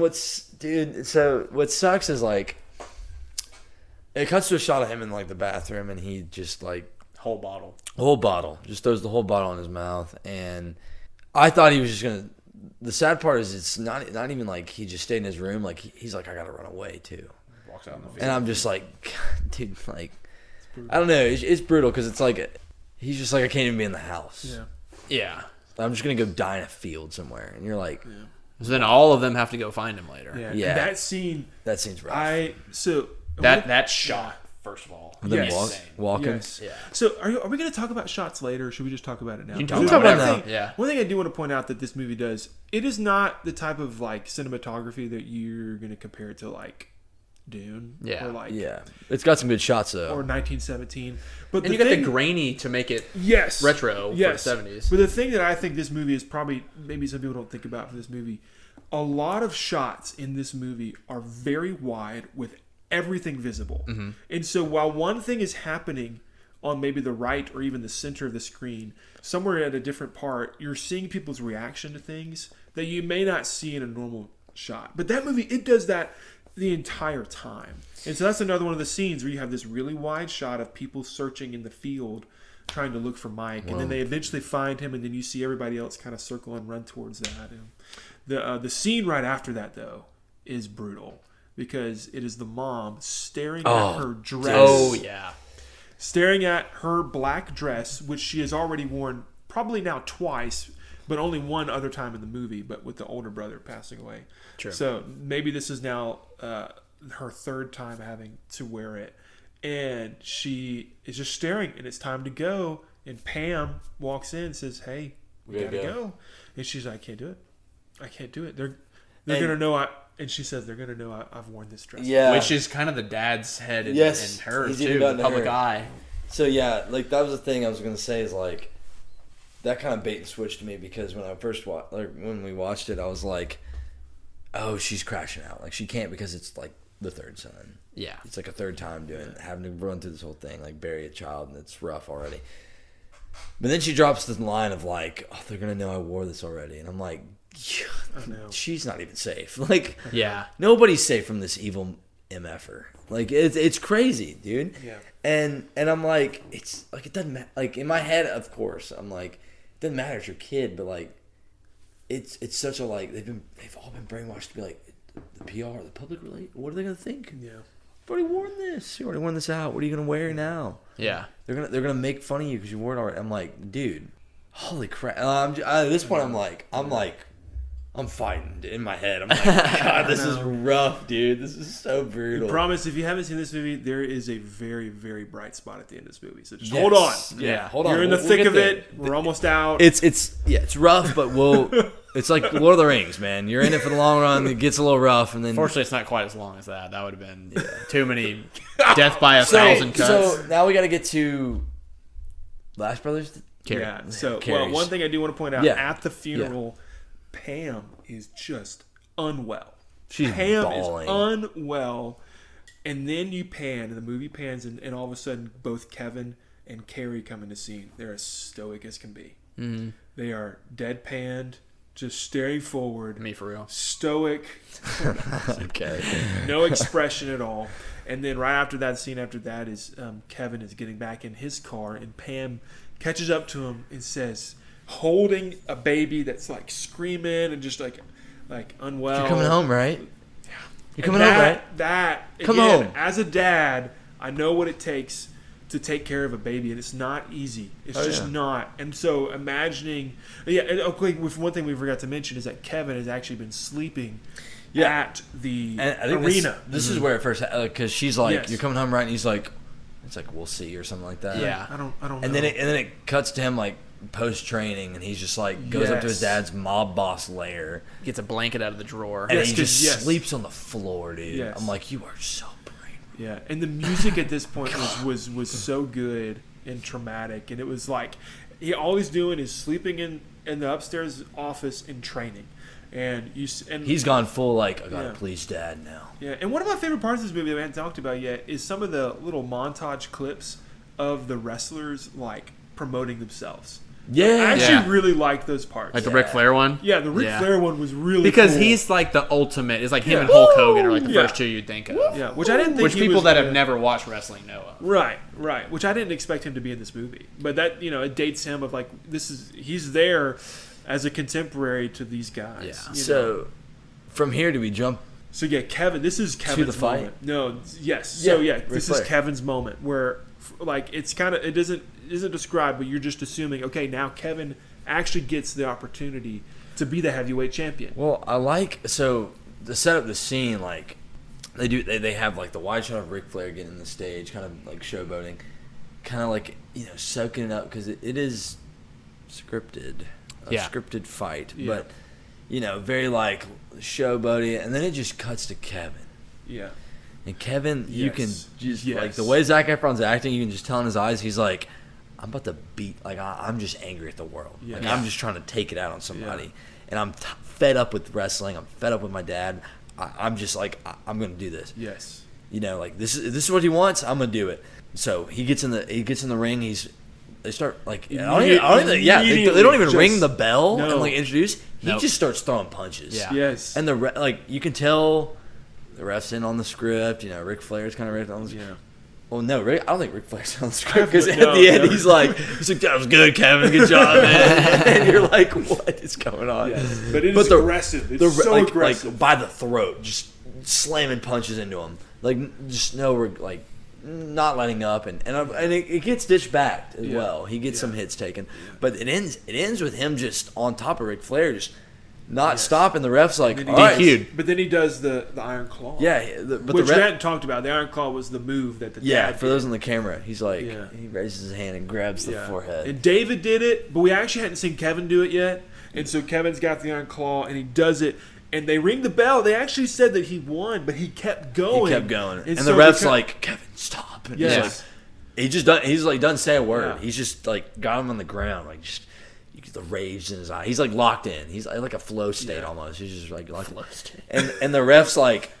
what sucks is like it cuts to a shot of him in like the bathroom, and he just like whole bottle, just throws the whole bottle in his mouth. And I thought he was just gonna. The sad part is it's not even like he just stayed in his room. Like he's like, I gotta run away too. walks out in the field. And I'm just like, God, dude, like I don't know. It's brutal because it's like he's just like, I can't even be in the house. Yeah. I'm just gonna go die in a field somewhere, and you're like, So then all of them have to go find him later. Yeah. That scene's rough. That shot, first of all. Them Yes. walking. Yes. Yeah. So are we going to talk about shots later, or should we just talk about it now? You can talk talk about about it it now. Yeah. One thing I do want to point out that this movie does, it is not the type of like cinematography that you're going to compare it to like Dune. Yeah. Or like It's got some good shots though. or 1917. But And you got the grainy to make it retro for the 70s. But the thing that I think this movie is probably, maybe some people don't think about for this movie, a lot of shots in this movie are very wide with everything visible. Mm-hmm. And so while one thing is happening on maybe the right or even the center of the screen, somewhere at a different part, you're seeing people's reaction to things that you may not see in a normal shot. But that movie, it does that the entire time. And so that's another one of the scenes where you have this really wide shot of people searching in the field trying to look for Mike. And then they eventually find him, and then you see everybody else kind of circle and run towards that. And the scene right after that, though, is brutal. Because it is the mom staring at her dress. Oh, yeah. Staring at her black dress, which she has already worn probably now twice, but only one other time in the movie, but with the older brother passing away. True. So maybe this is now her third time having to wear it. And she is just staring, and it's time to go. And Pam walks in and says, hey, we gotta go. And she's like, I can't do it. I can't do it. They're going to know and she says, they're going to know I've worn this dress. Yeah. Which is kind of the dad's head in her, He's too, even gotten the to public her. eye. So yeah, like that was the thing I was gonna say is like that kind of bait and switch to me because when I first when we watched it, I was like, oh, she's crashing out. Like she can't because it's like the third son. Yeah. It's like a third time having to run through this whole thing, like bury a child, and it's rough already. But then she drops this line of like, oh, they're gonna know I wore this already, and I'm like, she's not even safe. Like, nobody's safe from this evil MFer. Like, it's crazy, dude. Yeah. And I'm like, it's like it doesn't matter. Like in my head, of course, I'm like, it doesn't matter. It's your kid, but like, it's such a like they've all been brainwashed to be like the PR, the public relate. What are they gonna think? Yeah. You've already worn this. You already worn this out. What are you gonna wear now? Yeah. They're gonna make fun of you because you wore it already. I'm like, dude, holy crap. At this point, I'm fighting in my head. I'm like, God, this is rough, dude. This is so brutal. I promise, if you haven't seen this movie, there is a very, very bright spot at the end of this movie. So just hold on. Yeah, hold on. You're in the We'll thick get of there. it. We're almost out. It's rough, but it's like Lord of the Rings, man. You're in it for the long run. It gets a little rough, and then Fortunately, it's not quite as long as that. That would have been too many death by 1,000 cuts. So now we got to get to Last Brothers. Yeah. So, Carries. one thing I do want to point out at the funeral, Pam is just unwell. She's Pam bawling. is unwell, and then you pan, and the movie pans, and all of a sudden, both Kevin and Carrie come into scene. They're as stoic as can be. Mm-hmm. They are deadpanned, just staring forward. Me for real. Stoic. Okay. No expression at all. And then right after that, scene after that is Kevin is getting back in his car, and Pam catches up to him and says, holding a baby that's like screaming and just like unwell. You're coming home, right? Yeah. You're coming home, right? That Come again, home. as a dad, I know what it takes to take care of a baby, and it's not easy. It's just not. And so imagining, and okay, one thing we forgot to mention is that Kevin has actually been sleeping at the And I think arena. This is where it first, because she's like, Yes. "You're coming home, right?" And he's like, "It's like we'll see," or something like that. Yeah. I don't know. And then it cuts to him like post training, and he's just like goes up to his dad's mob boss lair, Gets a blanket out of the drawer. and Yes, he just 'cause- sleeps on the floor, dude. Yes. I'm like, you are so brave. Yeah, and the music at this point was so good and traumatic, and it was like all he's doing is sleeping in in the upstairs office in training, and he's gone full like I gotta Yeah. please dad now. Yeah, and one of my favorite parts of this movie that we haven't talked about yet is some of the little montage clips of the wrestlers like promoting themselves. I Yeah, actually really like those parts. Like the Ric Flair one? yeah, the Ric Yeah. Flair one was really Because cool. he's like the ultimate. It's like him Yeah. and Hulk Hogan are like the Yeah. first two you'd think of. yeah, which I didn't think Which he people was that gonna- have never watched wrestling know of. Right, which I didn't expect him to be in this movie, but that it dates him of like he's there as a contemporary to these guys. Yeah. you know? So from here, do we jump? So yeah, Kevin. This is Kevin's the fight? moment. No, yes. So Yeah, yeah, this Ric is Flair. Kevin's moment where, like, it's kind of it isn't described, but you're just assuming. Okay, now Kevin actually gets the opportunity to be the heavyweight champion. Well, I like to set up the scene like they have like the wide shot of Ric Flair getting on the stage, kind of like showboating, kind of like soaking it up because it is scripted, a Yeah. scripted fight, Yeah. but very like showboaty, and then it just cuts to Kevin. Yeah, And Kevin, you can Yes. just Yes. like the way Zac Efron's acting, you can just tell in his eyes, he's like, I'm about to beat, like I'm just angry at the world. Yeah. Like Yeah. I'm just trying to take it out on somebody, and I'm fed up with wrestling. I'm fed up with my dad. I'm just like I'm gonna do this. yes, Like this is what he wants. I'm gonna do it. So he gets in the ring. They start like they don't even Just- ring the bell No. and like introduce. He Nope. just starts throwing punches. Yeah. yes, And like you can tell the ref's in on the script. Ric Flair's kind of right on the script. yeah. Well, no, I don't think Ric Flair's on the script because at No, the end no. he's like, that was good, Kevin, good job, man. And you're like, what is going on? Yes. But it is aggressive. It's so like, aggressive. like by the throat, just slamming punches into him, like just like not letting up, and it gets ditched back as Yeah. well. He gets some hits taken, but it ends with him just on top of Ric Flair, just not stopping. The ref's like, And all then he- right, But then he does the Iron Claw. yeah, but which the we ref, hadn't talked about. The Iron Claw was the move that the yeah, dad for did. those on the camera, he's like, Yeah. he raises his hand and grabs the forehead. And David did it, but we actually hadn't seen Kevin do it yet. And so Kevin's got the Iron Claw, and he does it. And they ring the bell. They actually said that he won, but he kept going. He kept going, and so the ref's they like, Kevin, stop. And Yes. he's like doesn't say a word. Yeah. He's just like got him on the ground, like just you get the rage in his eye. He's like locked in. He's like a flow state almost. He's just like flow state. And the ref's like,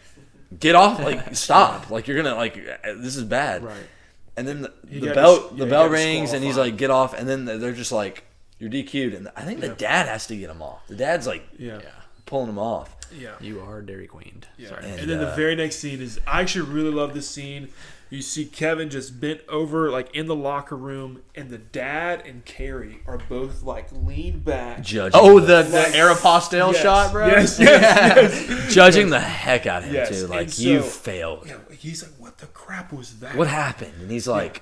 get off, like stop, like you're gonna like this is bad. Right. And then He the got bell dis- the yeah, bell he got rings, and he's disqualified. like, get off. And then they're just like, you're DQ'd. And I think the dad has to get him off. The dad's like Yeah. pulling him off. Yeah. You are Dairy Queen. Yeah. Sorry. And then the very next scene is, I actually really love this scene. You see Kevin just bent over, like in the locker room, and the dad and Carrie are both like leaned back. Judging Oh, the the Aeropostale Yes. shot, bro? Yes. judging the heck out of him Yes, too. and Like so- you failed. Yeah, he's like, what the crap was that? What happened? And he's like,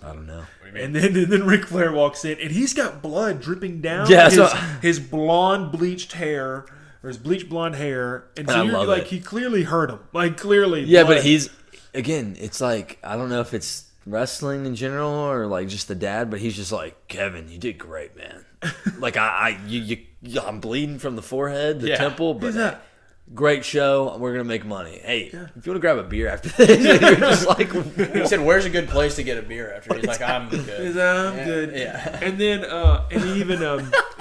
I don't know. And then Ric Flair walks in, and he's got blood dripping down Yeah, his, so- his blonde bleached hair, or his bleached blonde hair, and so I you're love like, it. he clearly hurt him, like clearly. Yeah, blood. but he's again. It's like I don't know if it's wrestling in general or like just the dad, but he's just like, Kevin, you did great, man. Like I'm bleeding from the forehead, the temple, but He's not- great show. We're gonna make money. Hey, if you want to grab a beer after this, and you're just like, He said, "Where's a good place to get a beer after?" He's like, "I'm He's good." like, I'm good. Yeah. And then and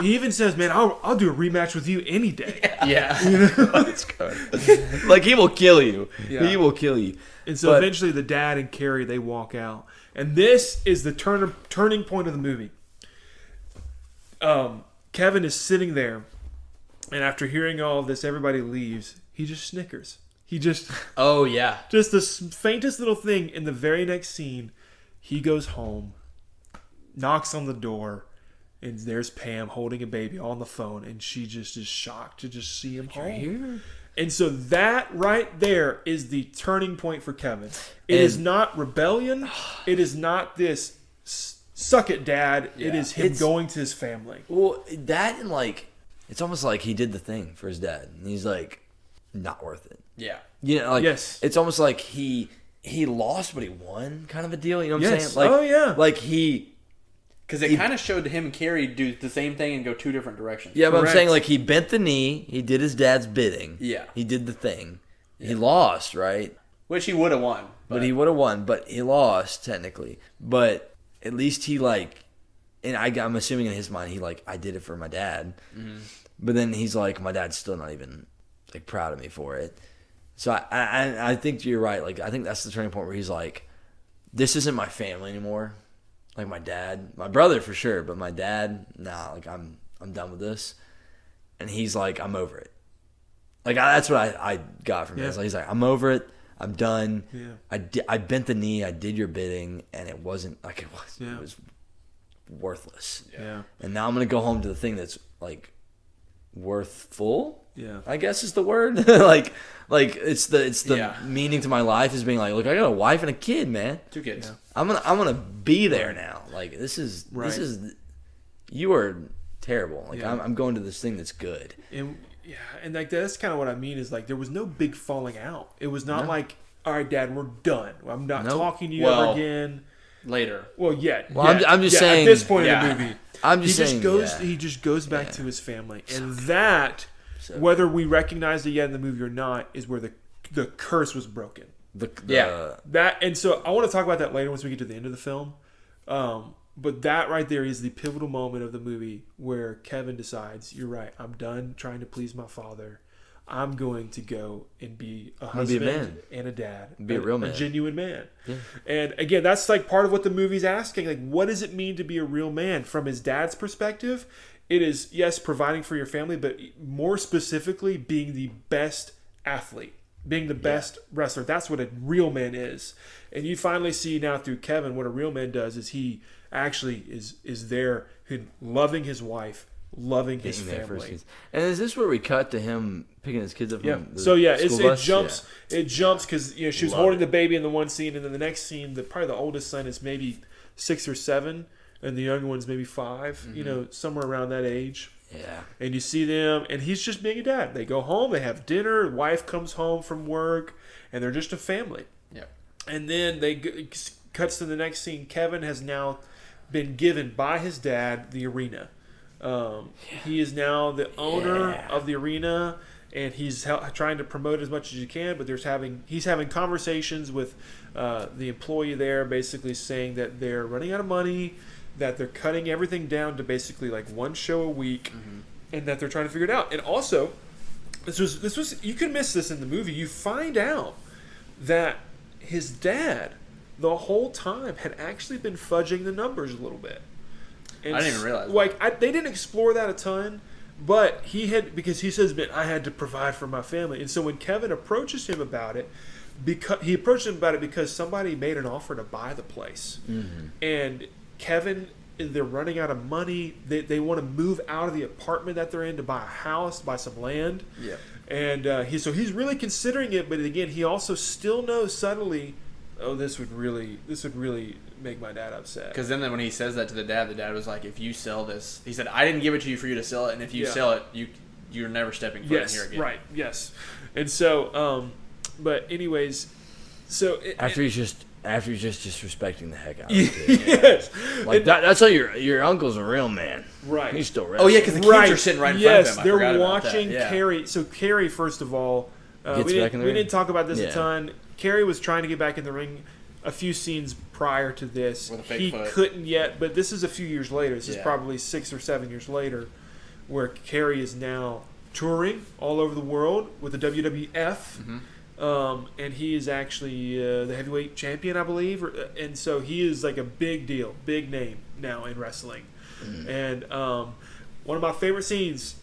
he even says, man, I'll do a rematch with you any day. Yeah. let's go. Like he will kill you. Yeah. He will kill you. And so But- eventually the dad and Carrie, they walk out. And this is the turning point of the movie. Kevin is sitting there, and after hearing all of this, everybody leaves. He just snickers. He just Oh yeah. the faintest little thing. In the very next scene, he goes home, knocks on the door, and there's Pam holding a baby on the phone, and she just is shocked to just see him home. And so that right there is the turning point for Kevin. It is not rebellion. It is not this suck it, dad. It is him It's- going to his family. Well, that and like, it's almost like he did the thing for his dad, and he's like, not worth it. Yeah. You know, like Yes. it's almost like he lost, but he won, kind of a deal. You know what I'm Yes. saying? Like, Oh, yeah. Like he. Because it kind of showed him and Carrie do the same thing and go two different directions. Yeah, but I'm Correct. saying like he bent the knee. He did his dad's bidding. Yeah. He did the thing. He lost, right? Which he would have won. But he would have won, but he lost technically. But at least he like and I'm assuming in his mind, he like, I did it for my dad. Mm-hmm. But then he's like, my dad's still not even like proud of me for it. So I think you're right. Like, I think that's the turning point where he's like, this isn't my family anymore. Like my dad, my brother for sure, but my dad, nah, like I'm done with this. And he's like, I'm over it. Like that's what I got from this. Like, he's like, I'm over it. I'm done. Yeah. I bent the knee. I did your bidding, and it wasn't like it was. Yeah. It was worthless. Yeah. And now I'm gonna go home to the thing that's like worthful. Yeah. I guess is the word. like it's the Yeah. meaning to my life is being like, look, I got a wife and a kid, man. 2 kids. Yeah. I'm gonna be there now. Like this is you are terrible. Like Yeah. I'm going to this thing that's good. And like that's kind of what I mean is like there was no big falling out. It was not like, all right, Dad, we're done. I'm not talking to you ever again. Later. Well, I'm just saying at this point in the movie, I'm just saying he just goes back to his family, and that whether we recognize it yet in the movie or not is where the curse was broken. That and so I want to talk about that later once we get to the end of the film. But that right there is the pivotal moment of the movie where Kevin decides, you're right, I'm done trying to please my father. I'm going to go and be a husband and a dad. Be a real man. A genuine man. Yeah. And again, that's like part of what the movie's asking. Like, what does it mean to be a real man? From his dad's perspective, it is, yes, providing for your family, but more specifically, being the best athlete. Being the best wrestler. That's what a real man is. And you finally see now through Kevin what a real man does is he actually is there loving his wife, loving his family. And is this where we cut to him picking his kids up from the it jumps because she was holding the baby in the one scene, and then the next scene probably the oldest son is maybe 6 or 7 and the younger one's maybe 5, somewhere around that age. Yeah. And you see them, and he's just being a dad. They go home, they have dinner, wife comes home from work, and they're just a family. Yeah. And then cuts to the next scene. Kevin has now been given by his dad the arena. He is now the owner of the arena, and he's trying to promote as much as he can, but he's having conversations with the employee there, basically saying that they're running out of money, that they're cutting everything down to basically like one show a week, and that they're trying to figure it out. And also, this was you can miss this in the movie. You find out that his dad the whole time had actually been fudging the numbers a little bit. And I didn't even realize. Like they didn't explore that a ton, but he had, because he says, "Man, I had to provide for my family." And so when Kevin approaches him about it, because somebody made an offer to buy the place, and Kevin, they're running out of money. They want to move out of the apartment that they're in to buy a house, buy some land. Yeah. And he's really considering it, but again, he also still knows subtly, oh, this would really make my dad upset. Because then when he says that to the dad was like, if you sell this, he said, I didn't give it to you for you to sell it, and if you sell it, you're never stepping foot in here again. Right, yes. And so, but anyways, so after he's just disrespecting the heck out of it. Yes. Like that's how your uncle's a real man. Right. He's still Oh yeah, because the kids are sitting right in front of him. Yes, they're watching Carrie. So Carrie, first of all, we didn't talk about this a ton. Carrie was trying to get back in the ring a few scenes prior to this. With a fake he foot. couldn't yet, but this is a few years later. This is probably 6 or 7 years later, where Carrie is now touring all over the world with the WWF. And he is actually the heavyweight champion, I believe. And so he is like a big deal, big name now in wrestling. And one of my favorite scenes,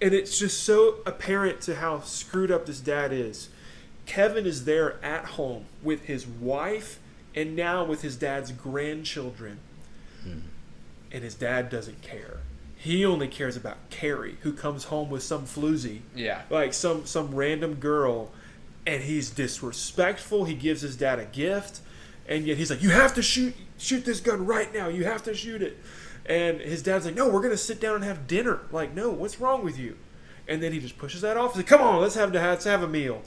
and it's just so apparent to how screwed up this dad is. Kevin is there at home with his wife and now with his dad's grandchildren. And his dad doesn't care. He only cares about Carrie, who comes home with some floozy. Yeah. Like some random girl. And he's disrespectful. He gives his dad a gift. And yet he's like, you have to shoot this gun right now. You have to shoot it. And his dad's like, no, we're going to sit down and have dinner. Like, no, what's wrong with you? And then he just pushes that off. He's like, come on, let's have a meal.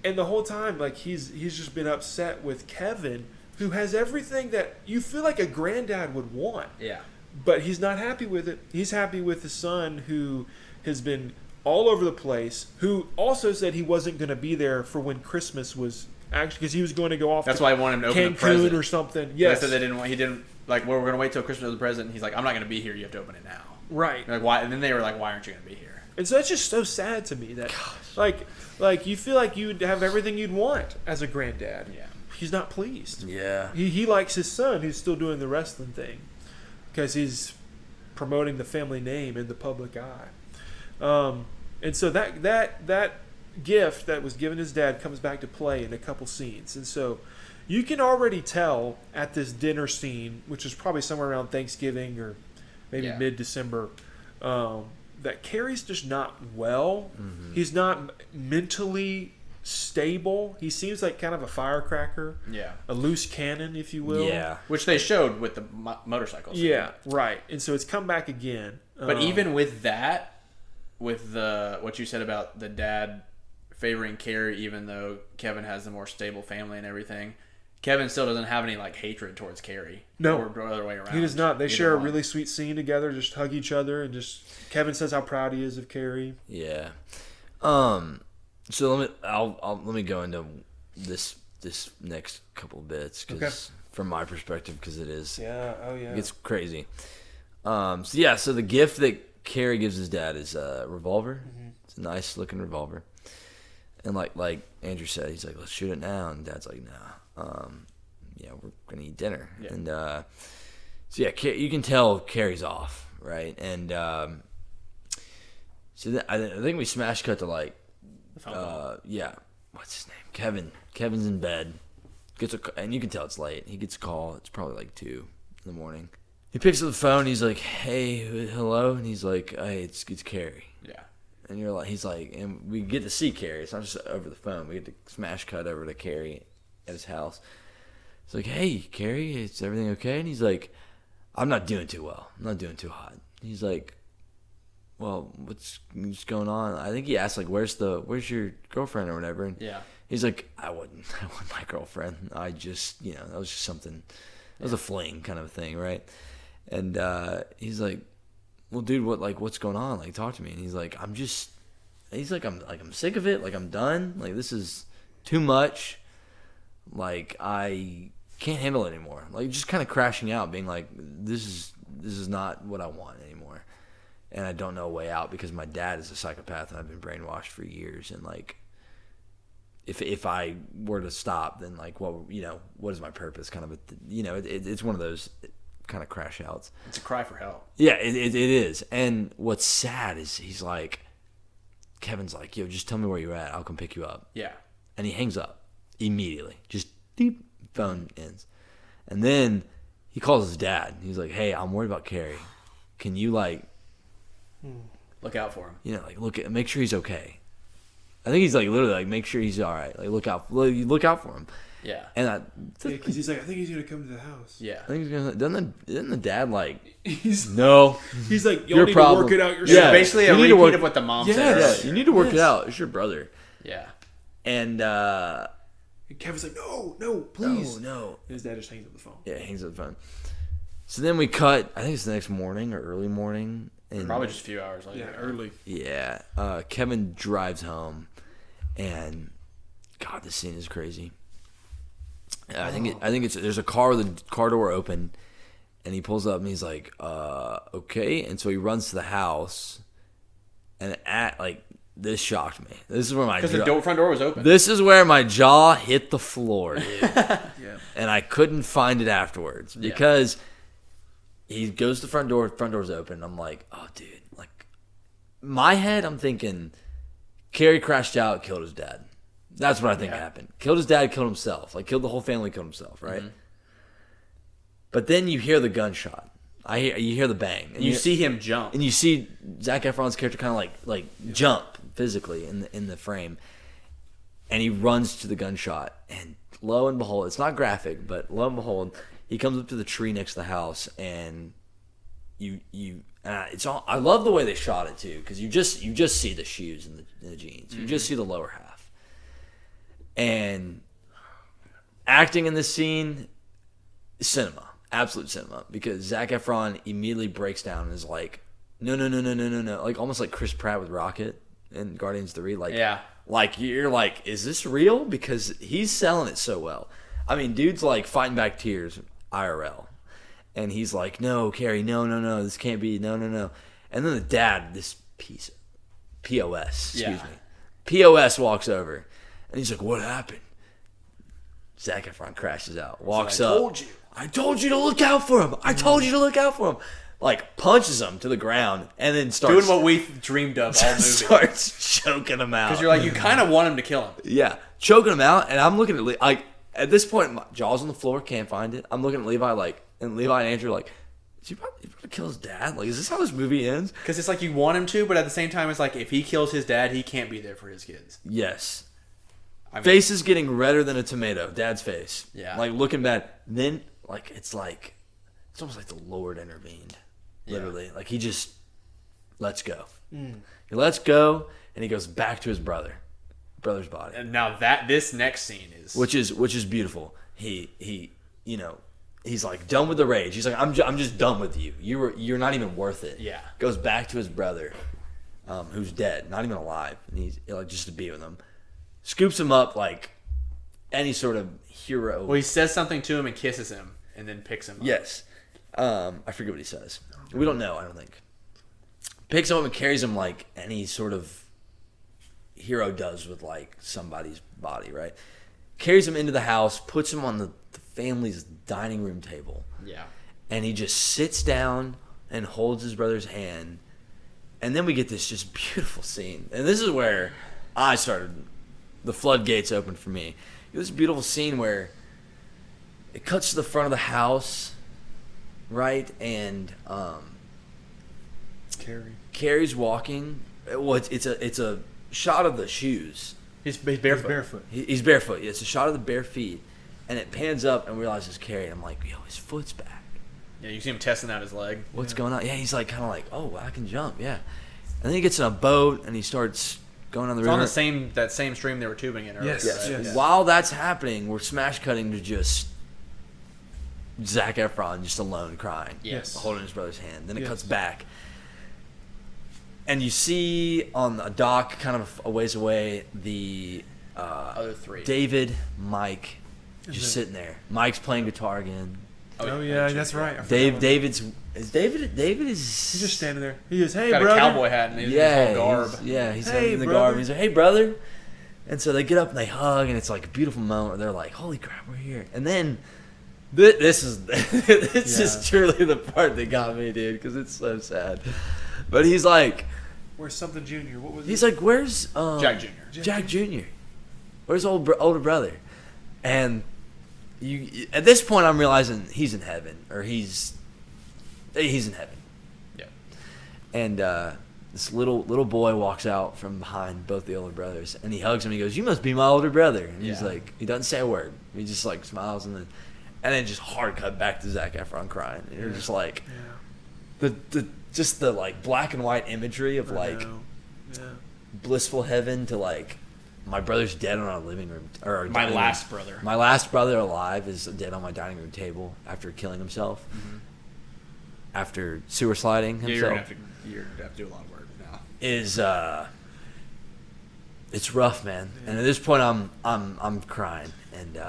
And the whole time, like, he's just been upset with Kevin, who has everything that you feel like a granddad would want. Yeah. But he's not happy with it. He's happy with his son, who has been all over the place, who also said he wasn't going to be there for when Christmas was actually, because he was going to go off. That's to why I wanted him to open the Cancun present or something. Yes. I said he didn't like, well, we're gonna wait till Christmas is the present. And he's like, I'm not gonna be here. You have to open it now. Right. Like, why? And then they were like, why aren't you gonna be here? And so that's just so sad to me that, like you feel like you'd have everything you'd want as a granddad. Yeah. He's not pleased. Yeah. He likes his son who's still doing the wrestling thing because he's promoting the family name in the public eye. And so that gift that was given his dad comes back to play in a couple scenes. And so you can already tell at this dinner scene, which is probably somewhere around Thanksgiving or maybe mid-December, that Carrie's just not well. Mm-hmm. He's not mentally stable. He seems like kind of a firecracker. Yeah. A loose cannon, if you will. Yeah. Which they showed with the motorcycles. Yeah, right. And so it's come back again. But even with that, with what you said about the dad favoring Carrie, even though Kevin has the more stable family and everything, Kevin still doesn't have any like hatred towards Carrie. No, or the other way around. He does not. They share a really sweet scene together, just hug each other, and just Kevin says how proud he is of Carrie. Yeah. So let me go into this next couple of bits because from my perspective, because it is it's crazy. So the gift that Carrie gives his dad is a revolver. Mm-hmm. It's a nice looking revolver, and like Andrew said, he's like, let's shoot it now, and Dad's like, no. We're gonna eat dinner, and you can tell Carrie's off, right? And I think we smash cut to like, what's his name? Kevin. Kevin's in bed, and you can tell it's late. He gets a call. It's probably like 2 in the morning. He picks up the phone. He's like, "Hey, hello," and he's like, "Hey, it's Carrie." Yeah. And he's like, and we get to see Carrie. It's not just over the phone. We get to smash cut over to Carrie at his house. It's like, "Hey, Carrie, is everything okay?" And he's like, "I'm not doing too well. I'm not doing too hot." He's like, "Well, what's going on?" I think he asked like, "Where's your girlfriend or whatever?" And he's like, "I wasn't my girlfriend. I just, that was just something. That was a fling kind of a thing, right?" And he's like, "Well, dude, what's going on? Like, talk to me." And he's like, "I'm sick of it. Like, I'm done. Like, this is too much. Like, I can't handle it anymore." Like, just kind of crashing out, being like, this is not what I want anymore. And I don't know a way out because my dad is a psychopath and I've been brainwashed for years. And like, if I were to stop, then like, what is my purpose? Kind of it's one of those kind of crash outs. It's a cry for help. Yeah, it is. And what's sad is he's like, Kevin's like, "Yo, just tell me where you're at. I'll come pick you up." Yeah. And he hangs up immediately. Just deep, phone ends. And then he calls his dad. He's like, "Hey, I'm worried about Carrie. Can you like look out for him?" Make sure he's okay. I think he's like literally like, make sure he's all right. Like look out for him. Yeah. And because he's like, I think he's gonna come to the house. Yeah. I think he's gonna. Doesn't the dad like? No. He's like, y'all need to work it out yourself. Yeah. Basically a repeat of what the mom said. Yeah. You need to work it out. It's your brother. Yeah. And Kevin's like, no, please. No. And his dad just hangs up the phone. Yeah, hangs up the phone. So then we cut. I think it's the next morning or early morning. And probably just a few hours later. Yeah, early. Yeah. Kevin drives home, and God, this scene is crazy. I think it's there's a car with the car door open, and he pulls up and he's like, okay. And so he runs to the house, and this shocked me. This is where because the front door was open. This is where my jaw hit the floor, dude. Yeah. And I couldn't find it afterwards because he goes to the front door. Front door's open. I'm like, oh, dude. Like, my head, I'm thinking, Carrie crashed out, killed his dad. That's what I think happened. Killed his dad, killed himself. Like, killed the whole family, killed himself, right? Mm-hmm. But then you hear the gunshot. You hear the bang. And you see him jump. And you see Zac Efron's character kind of like jump physically in the frame. And he runs to the gunshot. And lo and behold, it's not graphic, but lo and behold, he comes up to the tree next to the house, and it's all. I love the way they shot it too, because you just see the shoes and the jeans. You just see the lower half. And acting in this scene, cinema, absolute cinema, because Zac Efron immediately breaks down and is like, no, like almost like Chris Pratt with Rocket in Guardians 3, like you're like, is this real? Because he's selling it so well. I mean, dude's like fighting back tears IRL, And he's like, no, Carrie, no, this can't be, no. And then the dad, this piece of POS, excuse me. POS walks over, and he's like, what happened? Zac Efron crashes out, walks up. I told you to look out for him. I told you to look out for him. Like, punches him to the ground, and then starts... Doing what we dreamed of all movie. Starts choking him out. Because you're like, you kind of want him to kill him. Yeah, choking him out, and I'm looking at... Like, at this point, my jaw's on the floor, can't find it. I'm looking at Levi, like... And Levi and Andrew like, is he probably going to kill his dad? Like, is this how this movie ends? Because it's like you want him to, but at the same time, it's like, if he kills his dad, he can't be there for his kids. Yes. I mean, face is getting redder than a tomato. Dad's face. Yeah. Like, looking bad. Then, like, it's almost like the Lord intervened. Literally. Yeah. Like, he just lets go. He lets go, and he goes back to his brother's body. And now this next scene is... Which is beautiful. He you know... He's like done with the rage. He's like, I'm just done with you. You're not even worth it. Yeah. Goes back to his brother, who's dead, not even alive, and he's like just to be with him. Scoops him up like any sort of hero. Well, he says something to him and kisses him, and then picks him up. Yes. I forget what he says. We don't know. I don't think. Picks him up and carries him like any sort of hero does with like somebody's body, right? Carries him into the house, puts him on the family's dining room table. Yeah. And he just sits down and holds his brother's hand. And then we get this just beautiful scene. And this is where the floodgates opened for me. It was a beautiful scene where it cuts to the front of the house, right? And Carrie's walking. Well, it's a shot of the shoes. He's barefoot. He's barefoot. It's a shot of the bare feet. And it pans up and we realize it's Carrie. And I'm like, yo, his foot's back. Yeah, you see him testing out his leg. What's going on? Yeah, he's like kind of like, oh, I can jump. Yeah. And then he gets in a boat and he starts going on the river. It's on that same stream they were tubing in earlier. Yes. Right? Yes. While that's happening, we're smash cutting to just Zac Efron just alone crying. Yes. Holding his brother's hand. Then it cuts back. And you see on a dock kind of a ways away the other three. David, Mike, just sitting there. Mike's playing guitar again. Oh yeah, that's right. David is He's just standing there. He goes, "Hey, got brother." a cowboy hat and he's in his whole garb. He's Hey, in the brother. garb. He's like, "Hey, brother," and so they get up and they hug, and it's like a beautiful moment. Where they're like, "Holy crap, we're here!" And then this is truly the part that got me, dude, because it's so sad. But he's like, "Where's something Junior? What was?" He's like, "Where's Jack Jr.? Jack Jr. Where's older brother?" And at this point, I'm realizing he's in heaven, or he's in heaven. Yeah. And this little boy walks out from behind both the older brothers, and he hugs him. He goes, "You must be my older brother." And he's like, he doesn't say a word. He just like smiles, and then just hard cut back to Zac Efron crying. And you're just like, the like black and white imagery of like blissful heaven to like, my brother's dead on our living room. Or My last brother. My last brother alive is dead on my dining room table after killing himself. Mm-hmm. After sewer sliding himself. You're gonna have to do a lot of work now. It's rough, man. Yeah. And at this point, I'm crying. And do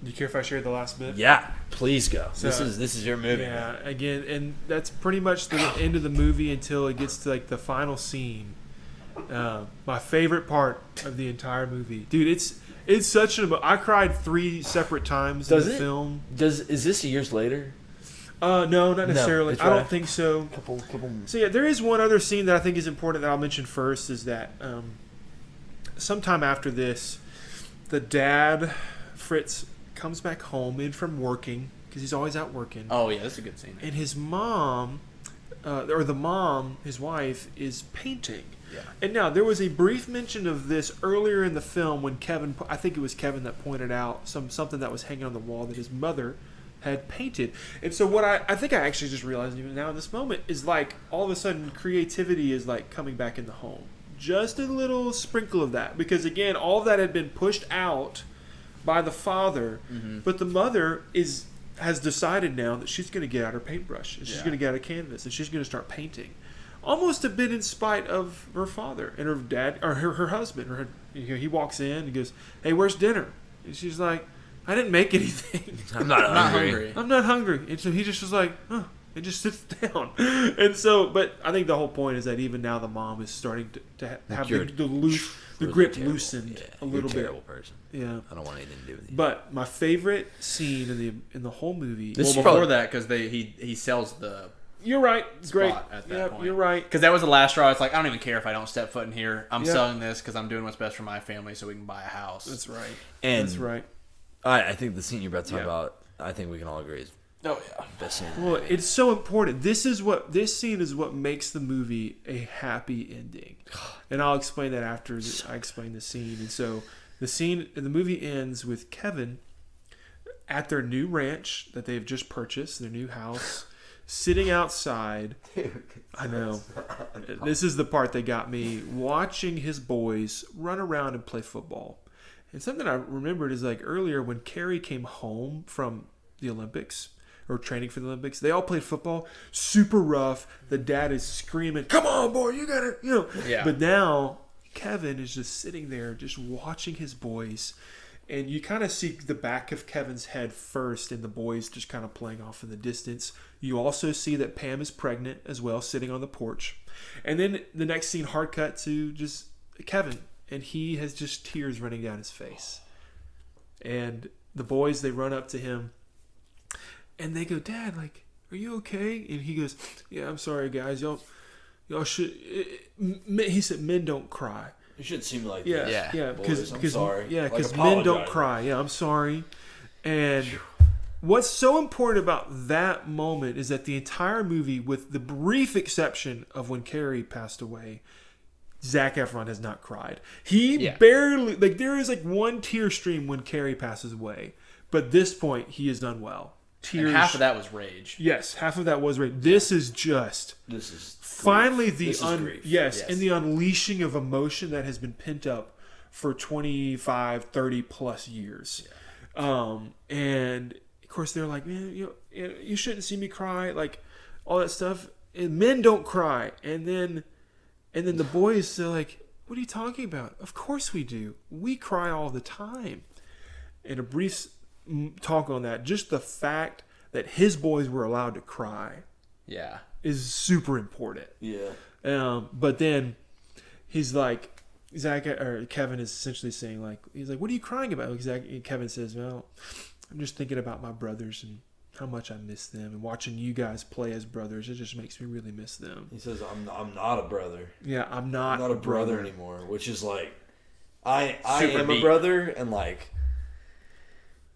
you care if I share the last bit? Yeah, please go. So, this is your movie. Yeah, again, and that's pretty much the end of the movie until it gets to like the final scene. My favorite part of the entire movie, dude. It's such an. I cried 3 separate times in the film. Is this years later? No, not necessarily. No, I don't think so. Couple. So yeah, there is one other scene that I think is important that I'll mention first. Is that sometime after this, the dad, Fritz, comes back home in from working because he's always out working. Oh yeah, that's a good scene. And his mom, or the mom, his wife, is painting. Yeah. And now there was a brief mention of this earlier in the film when I think it was Kevin that pointed out something that was hanging on the wall that his mother had painted. And so what I think I actually just realized even now in this moment is like all of a sudden creativity is like coming back in the home. Just a little sprinkle of that, because again, all of that had been pushed out by the father, but the mother has decided now that she's going to get out her paintbrush and she's going to get out a canvas and she's going to start painting. Almost a bit in spite of her father and her dad, or her husband. He walks in and goes, "Hey, where's dinner?" And she's like, I didn't make anything. I'm not Not hungry. hungry. I'm not hungry. And so he just was like, huh. It just sits down. And so, but I think the whole point is that even now the mom is starting to have the grip terrible. loosened Yeah, a little you're a bit. terrible person. Yeah. I don't want anything to do with you. But my favorite scene in the whole movie. This Well, is before probably- that, because he sells the You're right. Great. spot at that Yeah, point. you're right. Because that was the last straw. It's like, I don't even care if I don't step foot in here. I'm Yeah. selling this because I'm doing what's best for my family so we can buy a house. That's right. And That's right. I think the scene you're about to talk Yeah. about, I think we can all agree is Oh, yeah. best scene. Well, it's so important. This scene is what makes the movie a happy ending, and I'll explain that after I explain the scene. And so, the movie ends with Kevin at their new ranch that they've just purchased, their new house, sitting outside. I know. This is the part that got me, watching his boys run around and play football. And something I remembered is like earlier when Carrie came home from the Olympics or training for the Olympics, they all played football, super rough. The dad is screaming, "Come on, boy, you gotta," Yeah. But now Kevin is just sitting there, just watching his boys. And you kind of see the back of Kevin's head first, and the boys just kind of playing off in the distance. You also see that Pam is pregnant as well, sitting on the porch. And then the next scene, hard cut to just Kevin, and he has just tears running down his face. And the boys, they run up to him, and they go, "Dad, like, are you okay?" And he goes, "Yeah, I'm sorry, guys. Y'all should." He said, "Men don't cry." You shouldn't seem like Yeah, this. yeah, Boys, I'm sorry. Yeah, Like, because men don't apologize. cry. Yeah, I'm sorry. And what's so important about that moment is that the entire movie, with the brief exception of when Carrie passed away, Zac Efron has not cried. He barely, like, there is like one tear stream when Carrie passes away, but at this point he has done well. Tears. And half of that was rage. Yes, half of that was right. This is just This is finally This is grief. yes, Yes. and the unleashing of emotion that has been pent up for 25, 30 plus years. And of course they're like, "Man, you shouldn't see me cry," like all that stuff. And men don't cry. And then the boys, they're like, "What are you talking about? Of course we do. We cry all the time." And a brief talk on that, just the fact that his boys were allowed to cry Yeah. is super important. Yeah. But then he's like, Kevin is essentially saying, like, he's like, "What are you crying about?" And Kevin says, "Well, I'm just thinking about my brothers and how much I miss them, and watching you guys play as brothers, it just makes me really miss them." He says, I'm not a brother. Yeah, I'm I'm not not a brother anymore, which is like, I Super am a deep. brother, and like,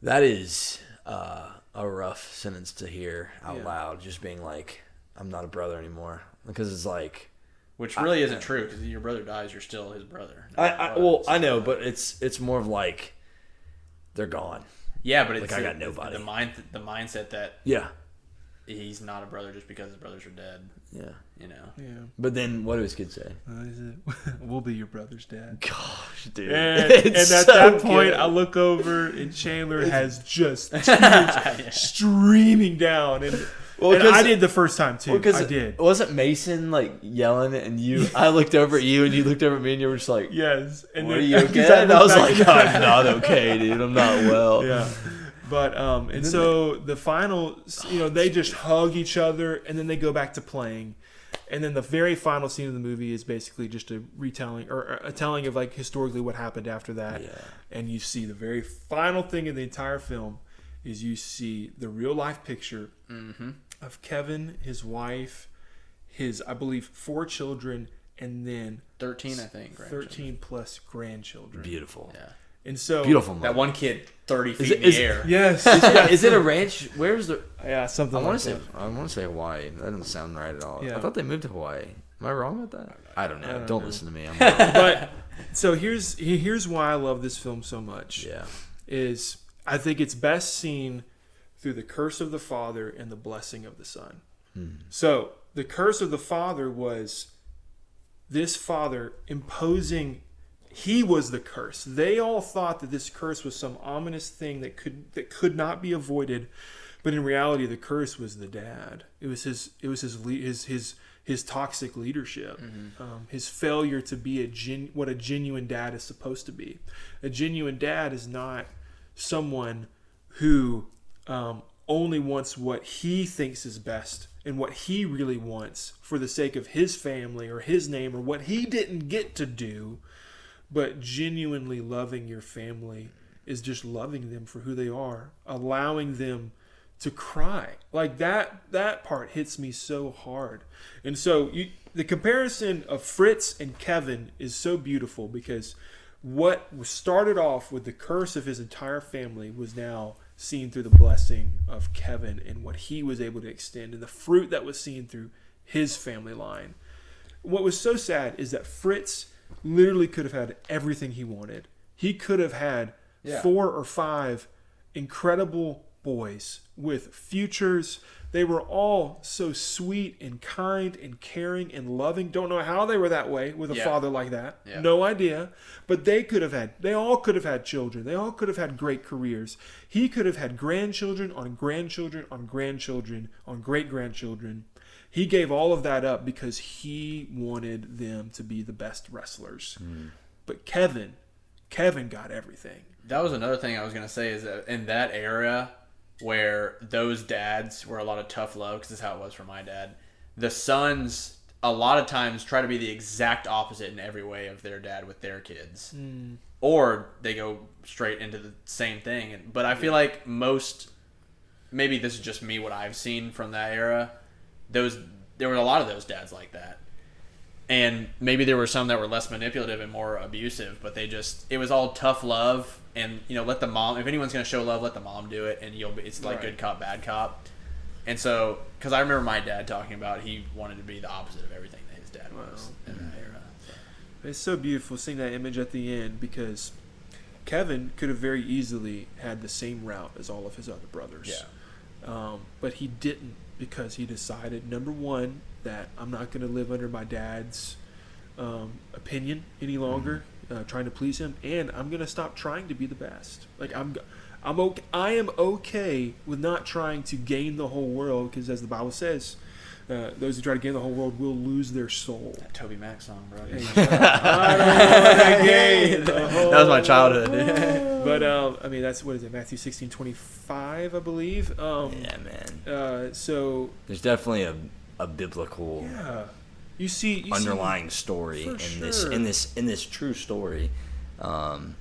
that is a rough sentence to hear out loud, just being like, I'm not a brother anymore. Because it's like, Which really isn't true, because your brother dies, you're still his brother. I know, but it's more of like, they're gone. Yeah, but it's Like, I got nobody. The mindset that Yeah. he's not a brother just because his brothers are dead. Yeah. You know. Yeah, But then what do his kids say? he said, "We'll be your brother's dad." Gosh, dude. And It's at so that point, good. I look over, and Chandler has just tears streaming down. And, Well, and 'cause- I did the first time, too. Because I did. Wasn't Mason like yelling and you? I looked over at you and you looked over at me and you were just like, Yes. And "Are then, you okay?" because And I was looked like, back "I'm not okay, dude. I'm not well." Yeah. But, and so the final, they just hug each other, and then they go back to playing. And then the very final scene of the movie is basically just a retelling or a telling of, like, historically what happened after that. Yeah. And you see the very final thing in the entire film is you see the real life picture of Kevin, his wife, his, I believe, 4 children, and then 13, I think. 13 plus grandchildren. Beautiful. Yeah. And so Beautiful. That one kid, 30 feet it- in the is- air. Yes. Is it a ranch? Where's the? Yeah, something I like want to that. say. I want to say Hawaii. That doesn't sound right at all. Yeah. I thought they moved to Hawaii. Am I wrong about that? I don't know. don't Don't know. listen to me. I'm wrong. But so here's why I love this film so much. Yeah. Is I think it's best seen through the curse of the father and the blessing of the son. So the curse of the father was this father imposing. He was the curse. They all thought that this curse was some ominous thing that could not be avoided, but in reality, the curse was the dad. It was his toxic leadership, his failure to be what a genuine dad is supposed to be. A genuine dad is not someone who only wants what he thinks is best and what he really wants for the sake of his family or his name or what he didn't get to do. But genuinely loving your family is just loving them for who they are, allowing them to cry. Like that part hits me so hard. And so the comparison of Fritz and Kevin is so beautiful, because what was started off with the curse of his entire family was now seen through the blessing of Kevin and what he was able to extend, and the fruit that was seen through his family line. What was so sad is that Fritz literally could have had everything he wanted. He could have had 4 or 5 incredible boys with futures. They were all so sweet and kind and caring and loving. Don't know how they were that way with a father like that. Yeah. No idea. But they all could have had children. They all could have had great careers. He could have had grandchildren on grandchildren on grandchildren on great-grandchildren. He gave all of that up because he wanted them to be the best wrestlers. But Kevin got everything. That was another thing I was going to say, is that in that era where those dads were a lot of tough love, because this is how it was for my dad, the sons a lot of times try to be the exact opposite in every way of their dad with their kids. Or they go straight into the same thing. But I feel like maybe this is just me, what I've seen from that era, there were a lot of those dads like that. And maybe there were some that were less manipulative and more abusive, but it was all tough love. And, let the mom, if anyone's going to show love, let the mom do it. And it's like good cop, bad cop. And so, because I remember my dad talking about, he wanted to be the opposite of everything that his dad was in that era. So. It's so beautiful seeing that image at the end, because Kevin could have very easily had the same route as all of his other brothers. Yeah. But he didn't, because he decided, number one, that I'm not going to live under my dad's opinion any longer, trying to please him, and I'm going to stop trying to be the best. Like I am okay with not trying to gain the whole world, because as the Bible says, those who try to gain the whole world will lose their soul. That Toby Mac song, bro. I don't want to gain the whole That was my childhood, dude. But that's, what is it, Matthew 16:25, I believe. Yeah, man. So there's definitely a biblical you see underlying story in this true story, and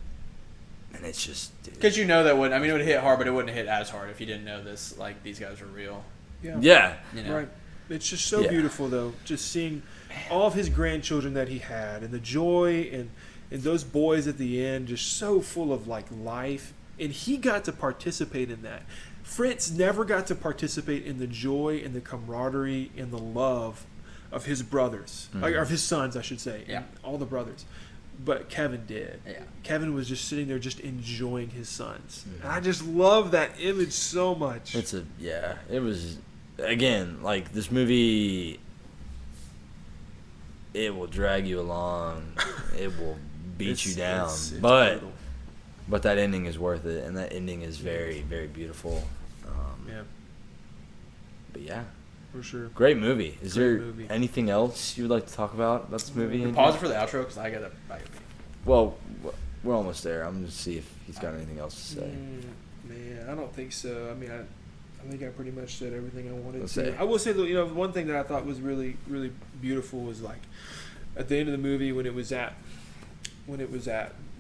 it's just, because that it would hit hard, but it wouldn't hit as hard if you didn't know this, like, these guys were real. Yeah. Right. It's just so beautiful, though, just seeing all of his grandchildren that he had, and the joy, and those boys at the end, just so full of like life, and he got to participate in that. Fritz never got to participate in the joy and the camaraderie and the love of his brothers, of his sons, I should say, and all the brothers. But Kevin did. Yeah. Kevin was just sitting there, just enjoying his sons. And I just love that image so much. It was, again, like, this movie, it will drag you along. It will beat you down. It's brutal. But that ending is worth it, and that ending is very, very beautiful. But yeah, for sure, great movie. Is there anything else you would like to talk about this movie? Pause it for the outro, because I gotta. Well, we're almost there. I'm gonna see if he's got anything else to say. Man, I don't think so. I think I pretty much said everything I wanted to say. I will say that, one thing that I thought was really, really beautiful was, like, at the end of the movie when it was at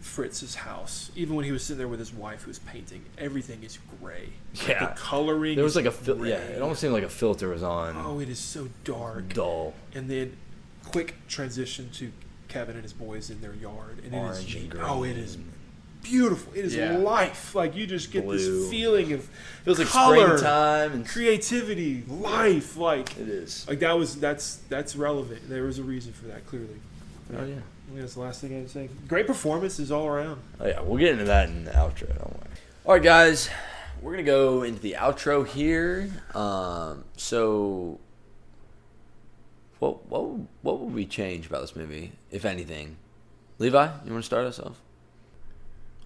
Fritz's house, even when he was sitting there with his wife who was painting, everything is gray. Yeah, the coloring. There was like a it almost seemed like a filter was on. Oh, it is so dark, dull, and then quick transition to Kevin and his boys in their yard, and orange and green. Oh, it is beautiful. It is life. Like, you just get this feeling of feels color, like springtime and creativity, life. Like, it is. Like, that's relevant. There was a reason for that, clearly. Oh yeah. That's the last thing I had to say. Great performances all around. Oh yeah, we'll get into that in the outro. Don't worry. All right, guys, we're gonna go into the outro here. So, what would we change about this movie, if anything? Levi, you want to start us off?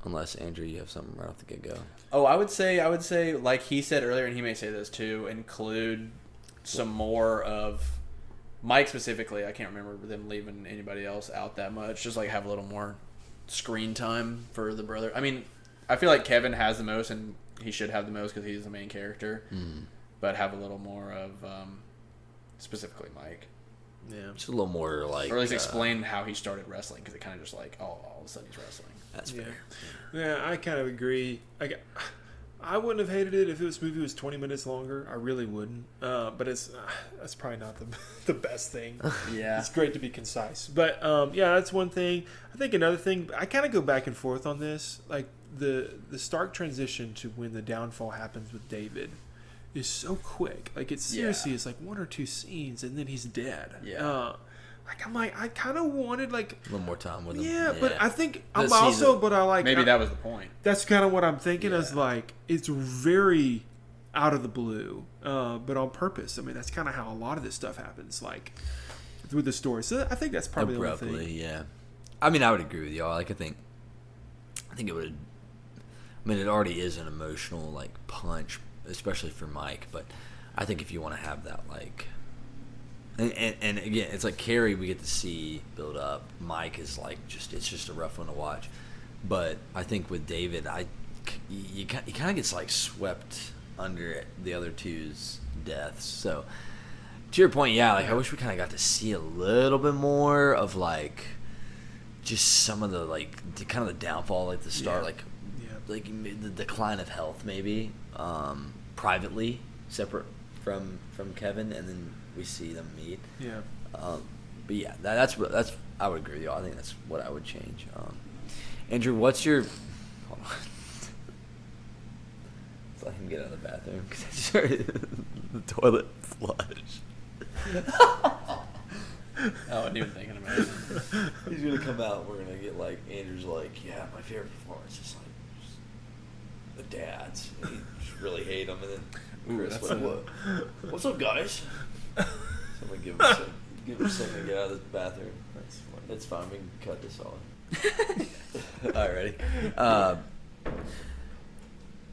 Unless, Andrew, you have something right off the get-go. Oh, I would say, like he said earlier, and he may say this too, include some more of Mike specifically. I can't remember them leaving anybody else out that much. Just like have a little more screen time for the brother. I mean, I feel like Kevin has the most, and he should have the most because he's the main character, but have a little more of specifically Mike. Yeah. Just a little more like, or at least explain how he started wrestling, because it kind of just like all of a sudden he's wrestling. That's fair. Yeah, I kind of agree. I wouldn't have hated it if this movie was 20 minutes longer. I really wouldn't. But that's probably not the best thing. Yeah. It's great to be concise. But yeah, that's one thing. I think another thing, I kind of go back and forth on this. Like the stark transition to when the downfall happens with David is so quick. Like it's seriously, it's like 1 or 2 scenes and then he's dead. Yeah. I kind of wanted like a little more time with him. Yeah, but I think This I'm also, season. but I like Maybe that was the point. That's kind of what I'm thinking. Yeah. Is like it's very out of the blue, but on purpose. I mean, that's kind of how a lot of this stuff happens, like with the story. So I think that's probably abruptly, the only thing. yeah. I mean, I would agree with y'all. Like, I think it would. I mean, it already is an emotional like punch, especially for Mike. But I think if you want to have that like. And again, it's like Carrie we get to see build up. Mike is like it's just a rough one to watch. But I think with David, he kind of gets like swept under the other two's deaths. So to your point, yeah, like I wish we kind of got to see a little bit more of like just some of the like kind of the downfall, like the start, like the decline of health, maybe privately separate from Kevin, and then we see them meet. Yeah. But yeah, that's I would agree with you. I think that's what I would change. Andrew, what's your? Hold on. Let's let him get out of the bathroom because I just heard the toilet flush. I wasn't even thinking about it. He's gonna come out. And we're gonna get like Andrew's like, yeah, my favorite performance is like the dads. And he just really hate him, and then Chris like, what's up, guys? Someone give him something to get out of the bathroom. That's funny. It's fine. We can cut this off. All right, ready?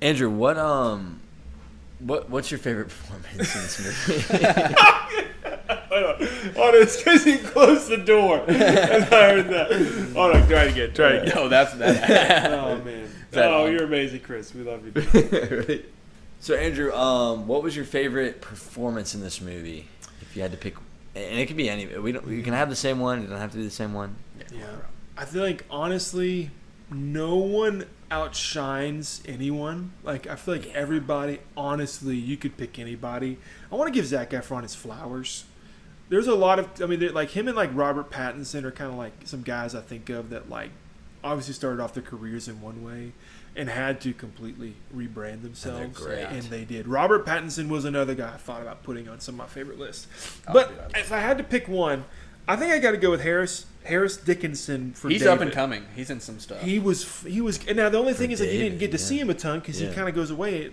Andrew, what's your favorite performance in this movie? Hold on, it's because he closed the door. And I heard that. Hold on, try it again. No, that's that. Oh man. You're amazing, Chris. We love you. Right. So Andrew, what was your favorite performance in this movie? If you had to pick, and it could be any. You can have the same one. It doesn't have to be the same one. Yeah. I feel like honestly, no one outshines anyone. Like I feel like everybody. Honestly, you could pick anybody. I want to give Zac Efron his flowers. There's a lot of. I mean, like him and like Robert Pattinson are kind of like some guys I think of that like obviously started off their careers in one way and had to completely rebrand themselves. And they did. Robert Pattinson was another guy I thought about putting on some of my favorite lists. But if I had to pick one, I think I got to go with Harris Dickinson for He's David. up and coming. He's in some stuff. He was. And now the only thing is that you didn't get to see him a ton because he Yeah. kind of goes away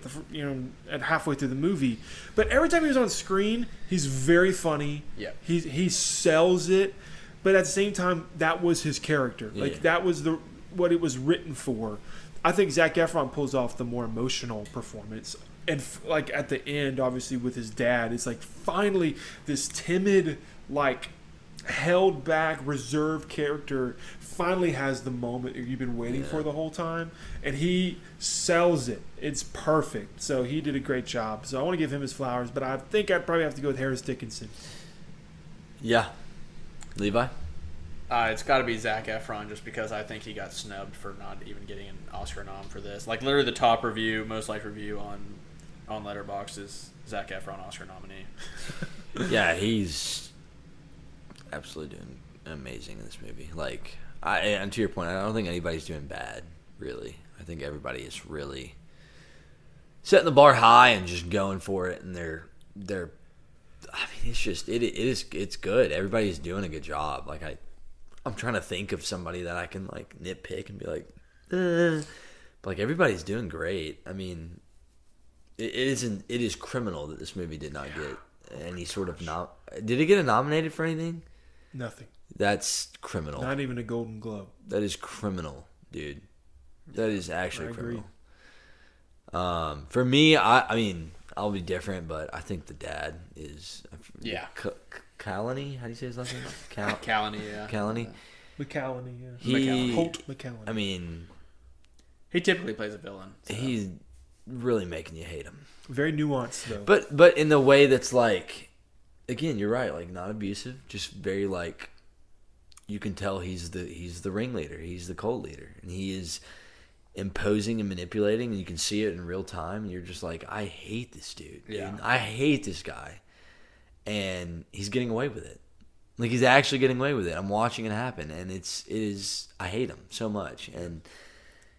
at halfway through the movie. But every time he was on screen, he's very funny. Yeah. He sells it, but at the same time, that was his character. Yeah. Like that was what it was written for. I think Zac Efron pulls off the more emotional performance. And like at the end, obviously with his dad, it's like finally this timid, like held back, reserved character finally has the moment you've been waiting for the whole time, and he sells it. It's perfect. So he did a great job. So I want to give him his flowers, but I think I'd probably have to go with Harris Dickinson. Yeah. Levi? It's got to be Zac Efron, just because I think he got snubbed for not even getting an Oscar nom for this. Like literally, the top review, most liked review on LetterBoxd is Zac Efron Oscar nominee. Yeah, he's absolutely doing amazing in this movie. Like, and to your point, I don't think anybody's doing bad, really. I think everybody is really setting the bar high and just going for it, and they're. I mean, it's just it's good. Everybody's doing a good job. Like I'm trying to think of somebody that I can like nitpick and be like, but like everybody's doing great. I mean, it is criminal that this movie did not get any sort of Did it get nominated for anything? Nothing. That's criminal. Not even a Golden Globe. That is criminal, dude. That is actually criminal. For me, I mean, I'll be different, but I think the dad is. Yeah. Callany? How do you say his last name? Callany, yeah. Callany. McCallany, yeah. He. Holt McCallany. I mean, he typically plays a villain. So. really making you hate him. Very nuanced though. But in the way that's like, again, you're right, like not abusive, just very like, you can tell he's the ringleader, he's the cult leader, and he is imposing and manipulating, and you can see it in real time, and you're just like, I hate this dude. Yeah. I hate this guy. And he's getting away with it. Like, he's actually getting away with it. I'm watching it happen, and it is, I hate him so much. And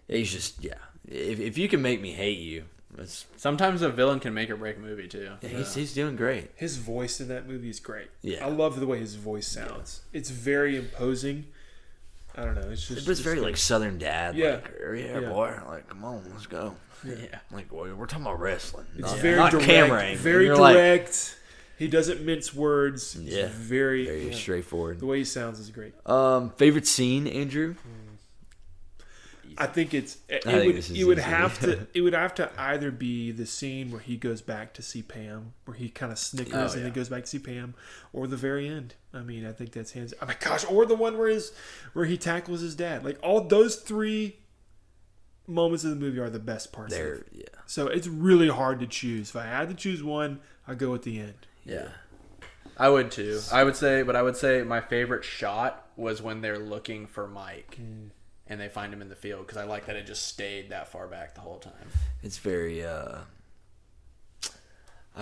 he's just, yeah. If you can make me hate you, it's, Sometimes a villain can make or break a movie too. he's doing great. His voice in that movie is great. Yeah. I love the way his voice sounds. It's very imposing. I don't know. It's just. But it's very like Southern dad. Yeah. Like, yeah, boy. Like, come on, let's go. Yeah. Like, boy, we're talking about wrestling. It's not, very not direct. camera angle. Very You're like, direct. He doesn't mince words. It's Yeah. very straightforward. The way he sounds is great. Favorite scene, Andrew? I think it easy. would have to either be the scene where he goes back to see Pam, where he kind of snickers and then goes back to see Pam, or the very end. I mean, I think that's hands. Oh my gosh! Or the one where he tackles his dad. Like all those three moments of the movie are the best parts. Yeah. So it's really hard to choose. If I had to choose one, I'd go at the end. Yeah. I would too. I would say my favorite shot was when they're looking for Mike and they find him in the field, because I like that it just stayed that far back the whole time. It's very I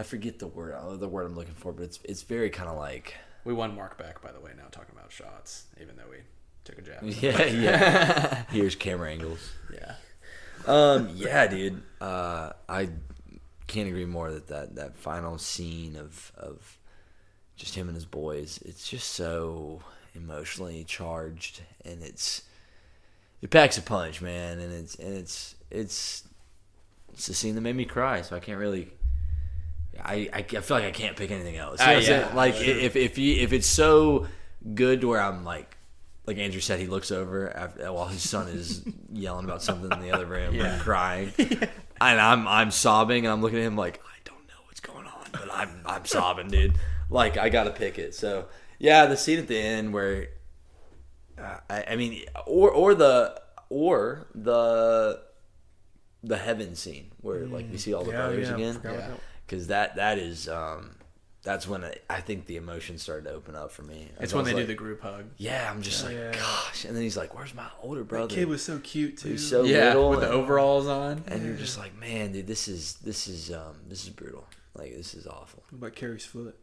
forget the word I'm looking for, but it's very kind of like, We won Mark back, by the way, now talking about shots, even though we took a jab. yeah. Here's camera angles. Yeah. Yeah, dude. I can't agree more that final scene of just him and his boys. It's just so emotionally charged, and it packs a punch, man. And it's a scene that made me cry. So I can't really. I feel like I can't pick anything else. You know what I'm saying? Like if it's so good to where I'm like Andrew said, he looks over while his son is yelling about something in the other room and crying, and I'm sobbing, and I'm looking at him like, I don't know what's going on, but I'm sobbing, dude. Like, I gotta pick it. So yeah, the scene at the end where I mean, or the heaven scene where like we see all the brothers again, because that is that's when I think the emotions started to open up for me. It's when they do the group hug. Yeah, I'm just gosh. And then he's like, where's my older brother? That kid was so cute too. He's so little. With the overalls on. And you're just like, man, dude, this is brutal. Like, this is awful. What about Carrie's foot?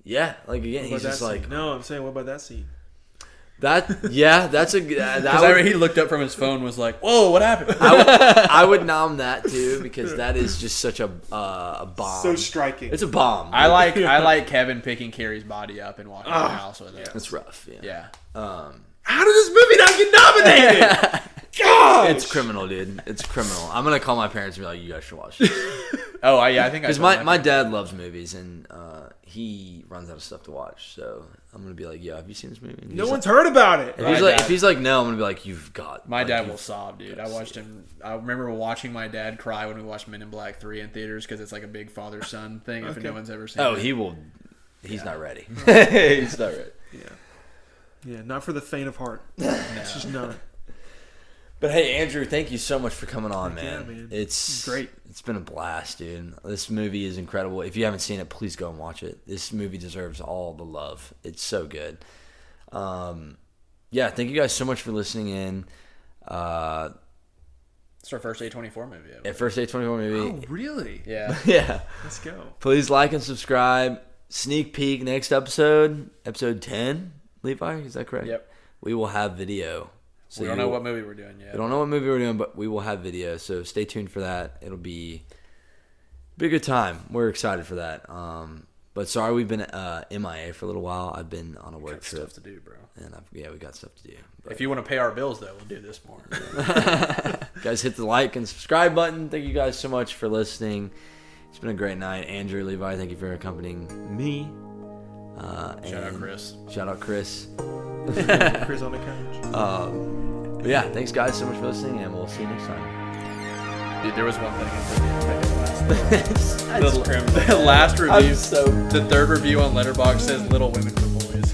Yeah, like again, he's just like, no, I'm saying, what about that scene? that's a Because he looked up from his phone, was like, whoa, what happened? I would nom that too, because that is just such a bomb. So striking. It's a bomb. I like Kevin picking Carrie's body up and walking to the house with it. It's rough. Yeah. How did this movie not get nominated? God, it's criminal, dude. It's criminal. I'm gonna call my parents and be like, you guys should watch this. I think because my dad loves movies, and he runs out of stuff to watch. So I'm gonna be like, "Yo, have you seen this movie?" And no one's heard about it. If he's like, "No," I'm gonna be like, "You've got." My dad will sob, dude. I watched him. I remember watching my dad cry when we watched Men in Black 3 in theaters, because it's like a big father-son thing. If no one's ever seen it. Oh, he will. He's not ready. He's not ready. Yeah, not for the faint of heart. It's just not. But hey, Andrew, thank you so much for coming on, man. Yeah, man. It's great. It's been a blast, dude. This movie is incredible. If you haven't seen it, please go and watch it. This movie deserves all the love. It's so good. Yeah, thank you guys so much for listening in. It's our first A24 movie. First A24 movie. Oh, really? Yeah. Yeah. Let's go. Please like and subscribe. Sneak peek next episode 10. Levi, is that correct? Yep. We will have video. So we don't know what movie we're doing yet. We don't know what movie we're doing, but we will have video. So stay tuned for that. It'll be a good time. We're excited for that. But sorry we've been MIA for a little while. I've been on a work trip. Stuff to do, bro. And we got stuff to do. But if you want to pay our bills, though, we'll do this more. guys, hit the like and subscribe button. Thank you guys so much for listening. It's been a great night. Andrew, Levi, thank you for accompanying me. Shout out Chris. Shout out Chris. Chris on the couch. But yeah, thanks guys so much for listening, and we'll see you next time. Dude, there was one thing the last review. The third review on LetterBoxd says "Little Women for Boys."